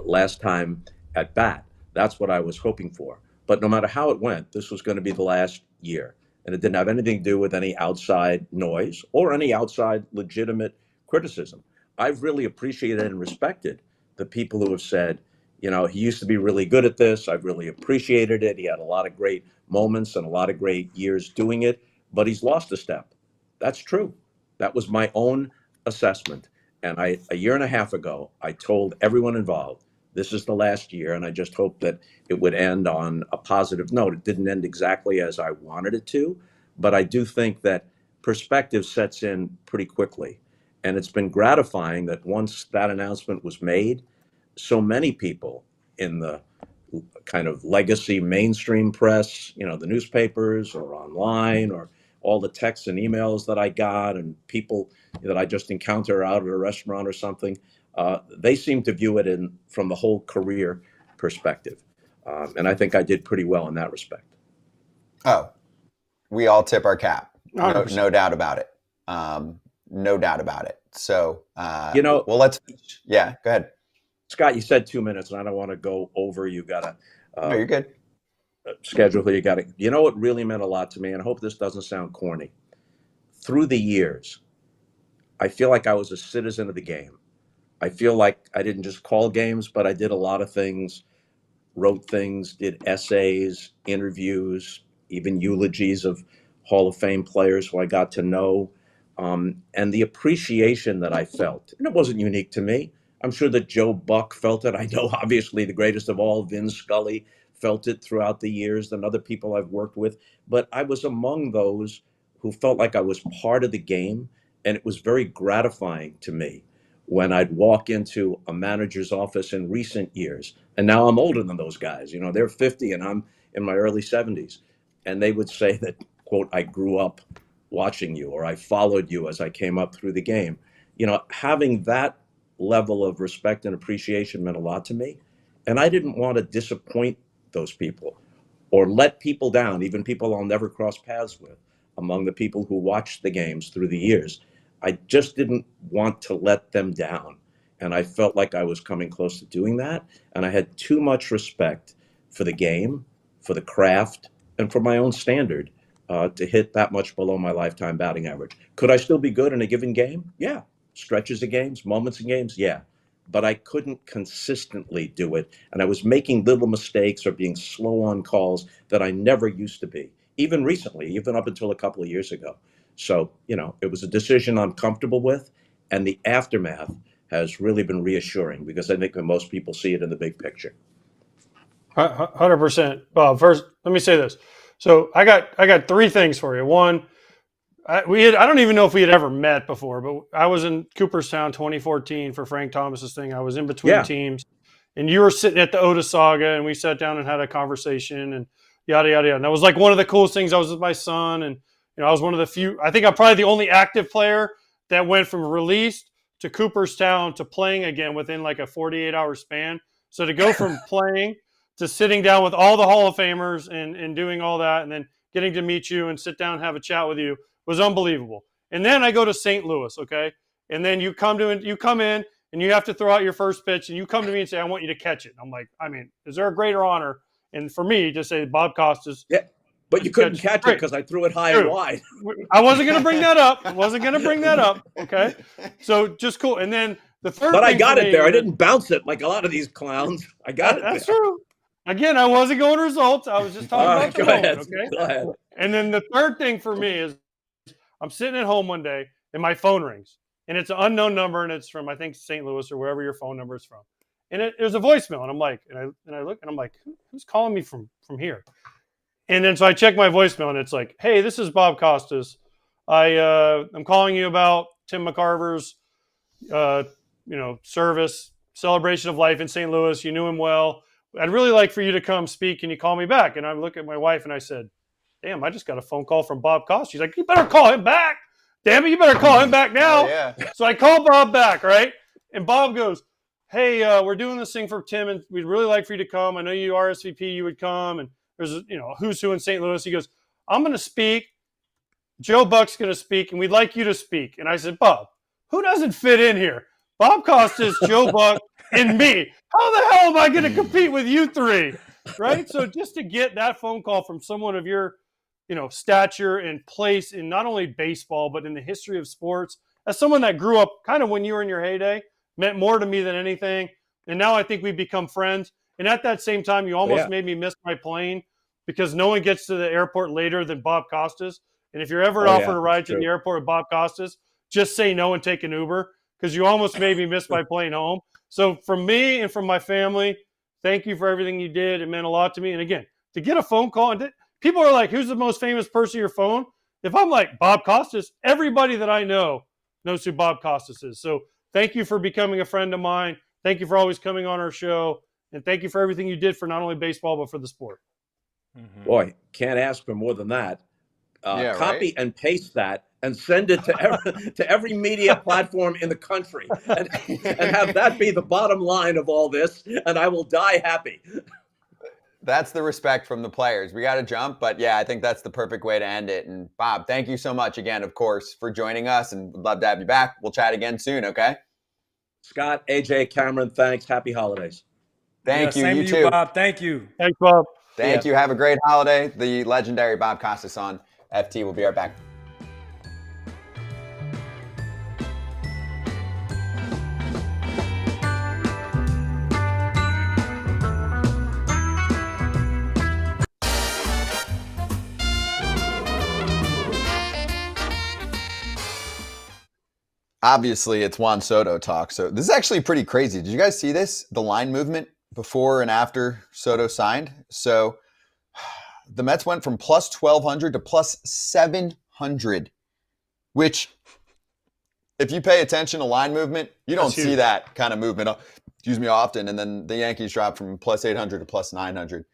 last time at bat. That's what I was hoping for. But no matter how it went, this was going to be the last year. And it didn't have anything to do with any outside noise or any outside legitimate criticism. I've really appreciated and respected the people who have said, he used to be really good at this. I've really appreciated it. He had a lot of great moments and a lot of great years doing it, but he's lost a step. That's true. That was my own assessment. And a year and a half ago, I told everyone involved, this is the last year, and I just hope that it would end on a positive note. It didn't end exactly as I wanted it to, but I do think that perspective sets in pretty quickly. And it's been gratifying that once that announcement was made, so many people in the kind of legacy mainstream press, the newspapers or online or all the texts and emails that I got and people that I just encounter out at a restaurant or something, they seem to view it from the whole career perspective. And I think I did pretty well in that respect. Oh, we all tip our cap. No 100%. doubt about it. No doubt about it. So, well, let's, go ahead. Scott, you said 2 minutes and I don't want to go over. You got to, no, you're good. Schedule here. What really meant a lot to me, and I hope this doesn't sound corny. Through the years, I feel like I was a citizen of the game. I feel like I didn't just call games, but I did a lot of things, wrote things, did essays, interviews, even eulogies of Hall of Fame players who I got to know. And the appreciation that I felt, and it wasn't unique to me. I'm sure that Joe Buck felt it. I know, obviously, the greatest of all, Vin Scully, felt it throughout the years, and other people I've worked with. But I was among those who felt like I was part of the game, and it was very gratifying to me when I'd walk into a manager's office in recent years, and now I'm older than those guys. You know, they're 50 and I'm in my early 70s. And they would say that, quote, I grew up watching you, or I followed you as I came up through the game. You know, having that level of respect and appreciation meant a lot to me. And I didn't want to disappoint those people or let people down, even people I'll never cross paths with, among the people who watched the games through the years. I just didn't want to let them down. And I felt like I was coming close to doing that. And I had too much respect for the game, for the craft, and for my own standard to hit that much below my lifetime batting average. Could I still be good in a given game? Yeah. Stretches of games, moments in games? Yeah. But I couldn't consistently do it. And I was making little mistakes or being slow on calls that I never used to be, even recently, even up until a couple of years ago. So, you know, it was a decision I'm comfortable with. And the aftermath has really been reassuring because I think that most people see it in the big picture. 100%. Bob, first, let me say this. So I got three things for you. One, I don't even know if we had ever met before, but I was in Cooperstown 2014 for Frank Thomas's thing. I was in between teams, and you were sitting at the Otis Saga, and we sat down and had a conversation, and yada yada yada. And that was like one of the coolest things. I was with my son, and you know, I was one of the few. I think I'm probably the only active player that went from released to Cooperstown to playing again within like a 48-hour span. So to go from playing to sitting down with all the Hall of Famers and doing all that, and then getting to meet you and sit down and have a chat with you was unbelievable. And then I go to St. Louis, okay? And then you come in and you have to throw out your first pitch, and you come to me and say, I want you to catch it. I'm like, I mean, is there a greater honor? And for me to say Bob Costas. Yeah, but you couldn't catch it because I threw it high and wide. I wasn't going to bring that up. Okay? So just cool. And then the third But I got it there. I didn't bounce it like a lot of these clowns. I got it there. That's true. Again, I wasn't going results. I was just talking about the moment, okay? Go ahead. And then the third thing for me is I'm sitting at home one day and my phone rings. And it's an unknown number, and it's from, I think, St. Louis or wherever your phone number is from. And it was a voicemail. And I'm like, and I look and I'm like, who's calling me from here? And then so I check my voicemail, and it's like, hey, this is Bob Costas. I'm calling you about Tim McCarver's service, celebration of life in St. Louis. You knew him well. I'd really like for you to come speak. Can you call me back? And I look at my wife and I said, damn, I just got a phone call from Bob Costas. She's like, you better call him back. Damn it, you better call him back now. Yeah. So I call Bob back, right? And Bob goes, hey, we're doing this thing for Tim, and we'd really like for you to come. I know you RSVP, you would come. And there's a who's who in St. Louis. He goes, I'm going to speak. Joe Buck's going to speak, and we'd like you to speak. And I said, Bob, who doesn't fit in here? Bob Costas, Joe Buck, and me. How the hell am I going to compete with you three? Right? So just to get that phone call from someone of your, stature and place in not only baseball, but in the history of sports, as someone that grew up kind of when you were in your heyday, meant more to me than anything. And now I think we've become friends. And at that same time, you almost made me miss my plane because no one gets to the airport later than Bob Costas. And if you're ever offered a ride to the airport with Bob Costas, just say no and take an Uber because you almost made me miss my plane home. So from me and from my family, thank you for everything you did. It meant a lot to me. And again, to get a phone call, and people are like, who's the most famous person on your phone? If I'm like Bob Costas, everybody that I know knows who Bob Costas is. So thank you for becoming a friend of mine. Thank you for always coming on our show. And thank you for everything you did for not only baseball, but for the sport. Mm-hmm. Boy, can't ask for more than that. Copy and paste that and send it to every media platform in the country and have that be the bottom line of all this, and I will die happy. That's the respect from the players. We got to jump, but yeah, I think that's the perfect way to end it. And Bob, thank you so much again, of course, for joining us, and would love to have you back. We'll chat again soon, okay? Scott, AJ, Cameron, thanks. Happy holidays. Thank you. Same You to too. you, Bob. Thank you. Thanks, Bob. Thank you. Have a great holiday. The legendary Bob Costas on FT. We'll be right back. Obviously, it's Juan Soto talk. So this is actually pretty crazy. Did you guys see this? The line movement before and after Soto signed. So the Mets went from plus 1,200 to plus 700, which if you pay attention to line movement, you don't That's see huge. that kind of movement, often. And then the Yankees drop from plus 800 to plus 900.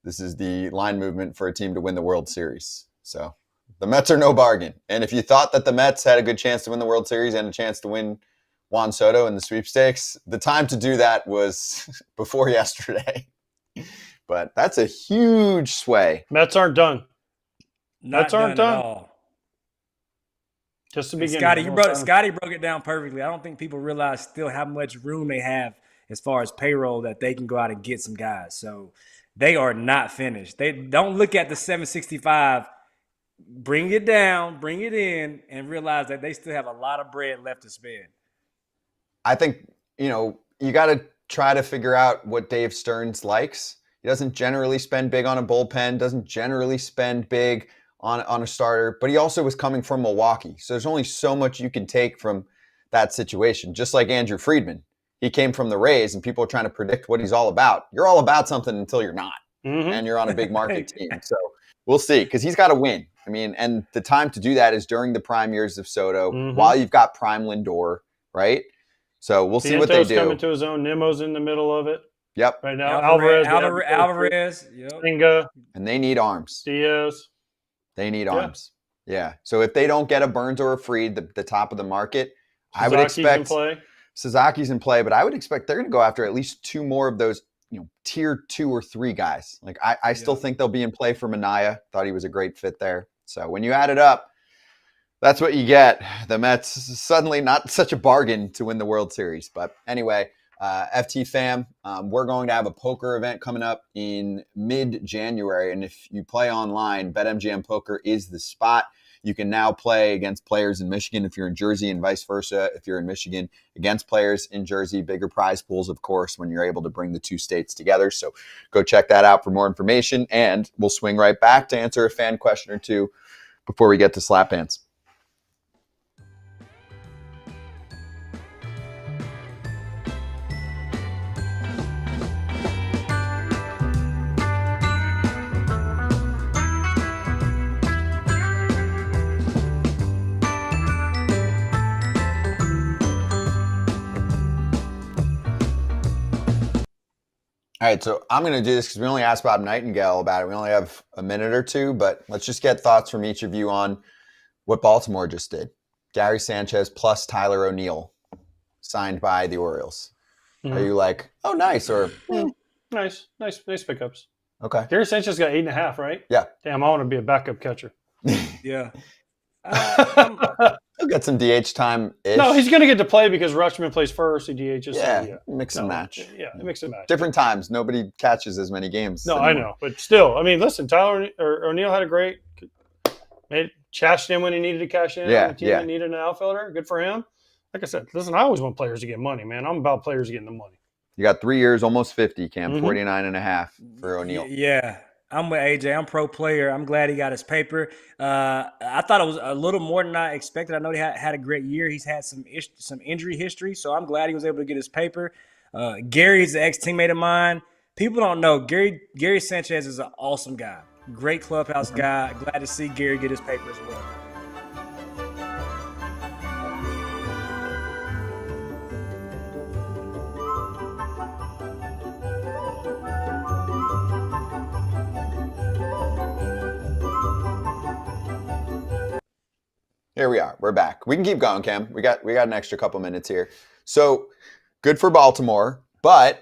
This is the line movement for a team to win the World Series. So the Mets are no bargain. And if you thought that the Mets had a good chance to win the World Series and a chance to win Juan Soto in the sweepstakes, the time to do that was before yesterday. But that's a huge sway. Mets aren't done. Not aren't done done. at all. Just the beginning. Scotty broke it down perfectly. I don't think people realize still how much room they have as far as payroll that they can go out and get some guys. So they are not finished. They don't look at the 765, bring it down, bring it in, and realize that they still have a lot of bread left to spend. I think, you got to try to figure out what Dave Stearns likes. He doesn't generally spend big on a bullpen, doesn't generally spend big on a starter, but he also was coming from Milwaukee. So there's only so much you can take from that situation. Just like Andrew Friedman. He came from the Rays, and people are trying to predict what he's all about. You're all about something until you're not, and you're on a big market team. So we'll see, because he's got to win. I mean, and the time to do that is during the prime years of Soto, while you've got prime Lindor, right? So we'll see what they do. Coming to his own. Nemo's in the middle of it. Yep. Right now, Alvarez. Yep. Inga. And they need arms. Diaz. They need arms. Yeah. So if they don't get a Burns or a Fried, the top of the market, I would expect Suzuki's in play, but I would expect they're going to go after at least two more of those, tier 2 or 3 guys. Like I still think they'll be in play for Minaya. Thought he was a great fit there. So when you add it up, that's what you get. The Mets suddenly not such a bargain to win the World Series. But anyway, FT fam, we're going to have a poker event coming up in mid-January. And if you play online, BetMGM Poker is the spot. You can now play against players in Michigan if you're in Jersey, and vice versa if you're in Michigan against players in Jersey. Bigger prize pools, of course, when you're able to bring the two states together. So go check that out for more information. And we'll swing right back to answer a fan question or two before we get to slap hands. All right, so I'm going to do this because we only asked Bob Nightengale about it. We only have a minute or two, but let's just get thoughts from each of you on what Baltimore just did. Gary Sanches plus Tyler O'Neill signed by the Orioles. Are you like, oh, nice, or nice pickups? Okay. Gary Sanchez got 8.5, right? Yeah. Damn, I want to be a backup catcher. Yeah. He'll get some DH time-ish. No, he's going to get to play because Rutschman plays first. He DHs. Yeah, mix and match. Yeah, mix and match. Different times. Nobody catches as many games. No, anymore. I know. But still, I mean, listen, Tyler O'Neill had a great – cashed in when he needed to cash in. Yeah, the team that needed an outfielder. Good for him. Like I said, listen, I always want players to get money, man. I'm about players getting the money. You got 3 years, almost 50, Cam. 49.5 for O'Neill. Yeah. I'm with AJ. I'm pro player. I'm glad he got his paper. I thought it was a little more than I expected. I know he had a great year. He's had some injury history, so I'm glad he was able to get his paper. Gary's an ex-teammate of mine. People don't know Gary Sanches is an awesome guy. Great clubhouse guy. Glad to see Gary get his paper as well. Here we are. We're back. We can keep going, Cam. We got an extra couple minutes here. So good for Baltimore, but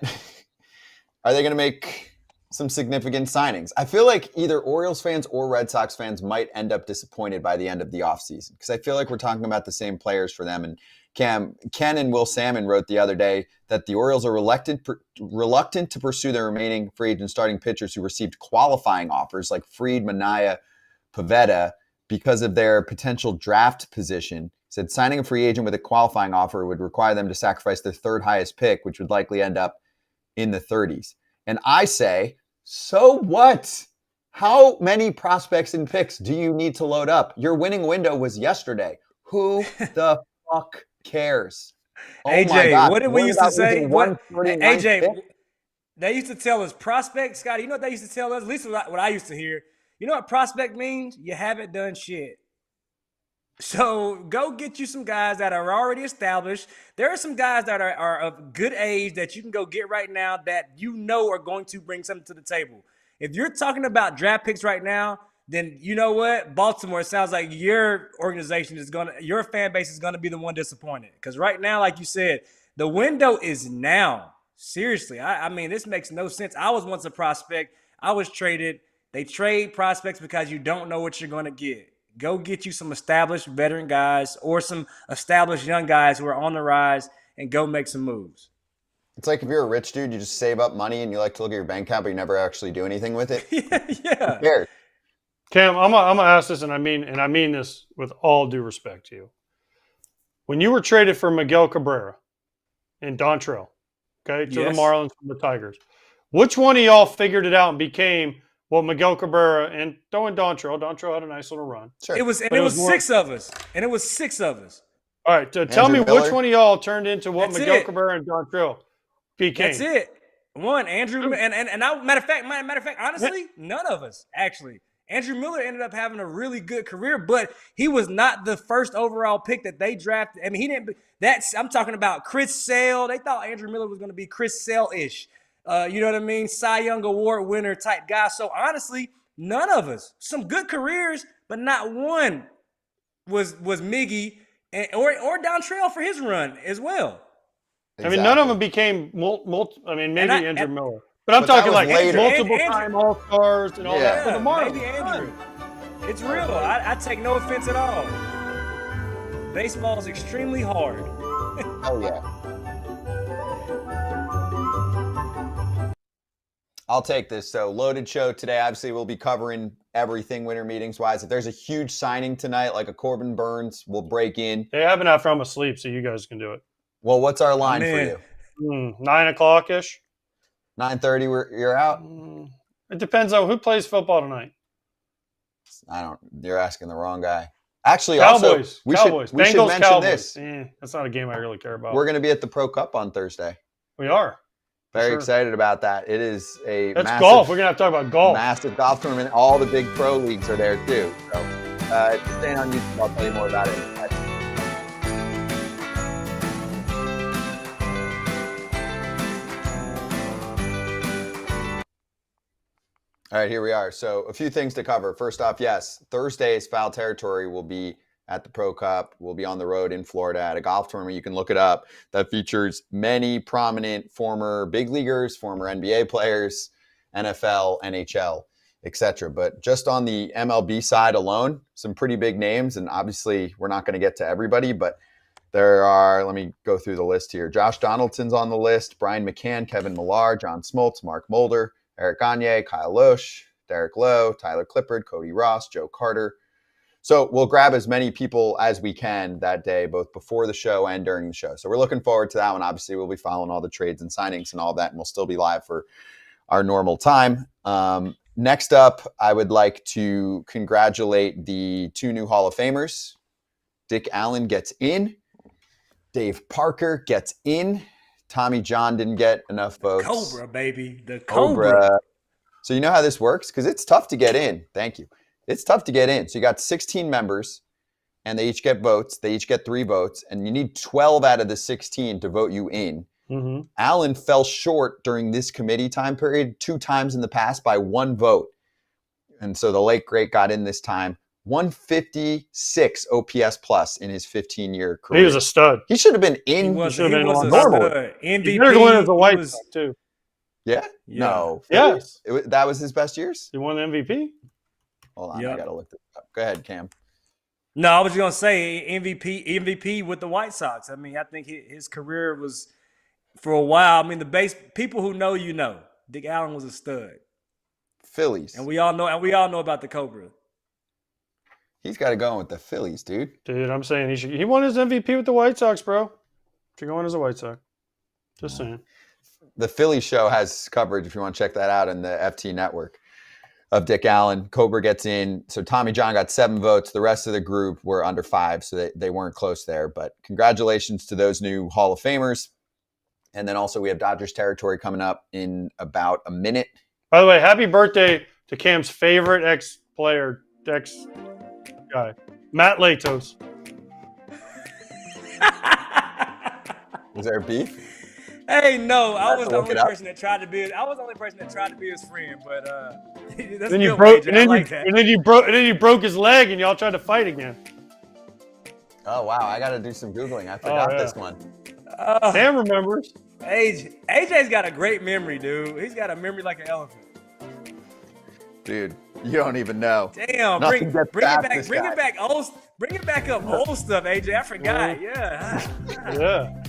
are they going to make some significant signings? I feel like either Orioles fans or Red Sox fans might end up disappointed by the end of the offseason because I feel like we're talking about the same players for them. And Ken and Will Salmon wrote the other day that the Orioles are reluctant to pursue their remaining free agent starting pitchers who received qualifying offers like Fried, Minaya, Pivetta, because of their potential draft position. Said signing a free agent with a qualifying offer would require them to sacrifice their third highest pick, which would likely end up in the 30s. And I say, so what? How many prospects and picks do you need to load up? Your winning window was yesterday. Who the fuck cares? Oh AJ, what did we used to say? AJ, they used to tell us prospect, Scotty. You know what they used to tell us? At least what I used to hear. You know what prospect means? You haven't done shit. So go get you some guys that are already established. There are some guys that are of good age that you can go get right now that you know are going to bring something to the table. If you're talking about draft picks right now, then you know what? Baltimore, it sounds like your organization your fan base is gonna be the one disappointed. Because right now, like you said, the window is now. Seriously, I mean, this makes no sense. I was once a prospect. I was traded. They trade prospects because you don't know what you're going to get. Go get you some established veteran guys or some established young guys who are on the rise and go make some moves. It's like if you're a rich dude, you just save up money and you like to look at your bank account, but you never actually do anything with it. Yeah. Who cares? Cam, I'm gonna ask this, and I mean this with all due respect to you. When you were traded for Miguel Cabrera and Dontrell, okay, to the Marlins from the Tigers, which one of y'all figured it out and became what Miguel Cabrera and throwing Dontrell? Dontrell had a nice little run. Sure. It was six of us. And it was six of us. All right, tell me Miller. which one of y'all turned into what That's Miguel it. Cabrera and Dontrell became. That's it. One, Andrew, and matter of fact, honestly, none of us actually. Andrew Miller ended up having a really good career, but he was not the first overall pick that they drafted. I mean, he didn't. I'm talking about Chris Sale. They thought Andrew Miller was going to be Chris Sale-ish. You know what I mean? Cy Young Award winner type guy. So honestly, none of us. Some good careers, but not one was Miggy or Dontrell for his run as well. Exactly. I mean, none of them became maybe Andrew Miller. But I'm But that talking was like later. multiple-time All-Stars and all that for the Marlins. Maybe Andrew. It's real. I take no offense at all. Baseball is extremely hard. Oh, yeah. I'll take this. So, loaded show today. Obviously, we'll be covering everything winter meetings-wise. If there's a huge signing tonight, like a Corbin Burns, we'll break in. They have enough from asleep, so you guys can do it. Well, what's our line for you? 9 o'clock-ish. 9:30, you're out? It depends on who plays football tonight. You're asking the wrong guy. Actually, Cowboys. we Cowboys. should Bengals, mention Cowboys. this. That's not a game I really care about. We're going to be at the Pro Cup on Thursday. We are. Very excited about that. It is That's golf. We're going to have to talk about golf. Massive golf tournament. All the big pro leagues are there too. So stay on YouTube. I'll tell you more about it. All right, here we are. So a few things to cover. First off, yes, Thursday's Foul Territory will be at the Pro Cup. We'll be on the road in Florida at a golf tournament. You can look it up. That features many prominent former big leaguers, former NBA players, NFL, NHL, etc. But just on the MLB side alone, some pretty big names. And obviously, we're not going to get to everybody, but there are, let me go through the list here. Josh Donaldson's on the list, Brian McCann, Kevin Millar, John Smoltz, Mark Mulder, Eric Gagne, Kyle Loesch, Derek Lowe, Tyler Clippard, Cody Ross, Joe Carter. So we'll grab as many people as we can that day, both before the show and during the show. So we're looking forward to that one. Obviously, we'll be following all the trades and signings and all that, and we'll still be live for our normal time. Next up, I would like to congratulate the 2 new Hall of Famers. Dick Allen gets in. Dave Parker gets in. Tommy John didn't get enough votes. Cobra, baby. The Cobra. So you know how this works? Because it's tough to get in. Thank you. It's tough to get in. So you got 16 members, and they each get votes. They each get 3 votes, and you need 12 out of the 16 to vote you in. Mm-hmm. Allen fell short during this committee time period 2 times in the past by 1 vote. And so the late great got in this time. 156 OPS plus in his 15-year career. He was a stud. He should have been in. He was a normal. stud. MVP. He better go in as a White Sox too. Yeah? No. Yes. That was his best years? He won the MVP? Hold on, I got to look this up. Go ahead, Cam. No, I was going to say MVP with the White Sox. I mean, I think his career was, for a while, I mean, people who know, you know. Dick Allen was a stud. Phillies. And we all know about the Cobra. He's got to go in with the Phillies, dude. Dude, I'm saying he won his MVP with the White Sox, bro. Should go in as a White Sox. Just saying. The Phillies show has coverage, if you want to check that out, in the FT network of Dick Allen. Cobra gets in. So Tommy John got 7 votes. The rest of the group were under 5, so they weren't close there. But congratulations to those new Hall of Famers. And then also we have Dodgers territory coming up in about a minute. By the way, happy birthday to Cam's favorite ex-player, ex-guy, Matt Latos. Is there beef? Hey, no, I was the look only it up? person that tried to be. I was the only person that tried to be his friend, but that's Then good you one, broke, AJ. and then I like that. you broke his leg, and y'all tried to fight again. Oh wow, I got to do some googling. I forgot yeah. this one. Sam remembers. AJ's got a great memory, dude. He's got a memory like an elephant. Dude, you don't even know. Damn, Nothing bring gets it past back, this bring guy. it back, bring it back up, old stuff, AJ. I forgot. Yeah. Yeah.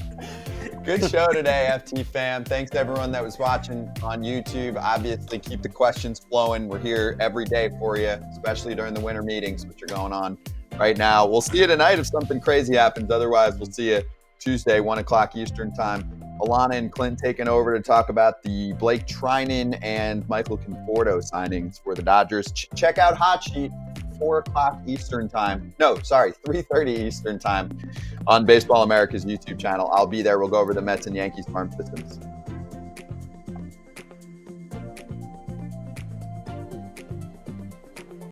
Good show today, FT fam. Thanks to everyone that was watching on YouTube. Obviously, keep the questions flowing. We're here every day for you, especially during the winter meetings, which are going on right now. We'll see you tonight if something crazy happens. Otherwise, we'll see you Tuesday, 1 o'clock Eastern time. Alana and Clint taking over to talk about the Blake Trinan and Michael Conforto signings for the Dodgers. Check out Hot Sheet, 4 o'clock Eastern time. No, sorry, 3:30 Eastern time on Baseball America's YouTube channel. I'll be there. We'll go over the Mets and Yankees farm systems.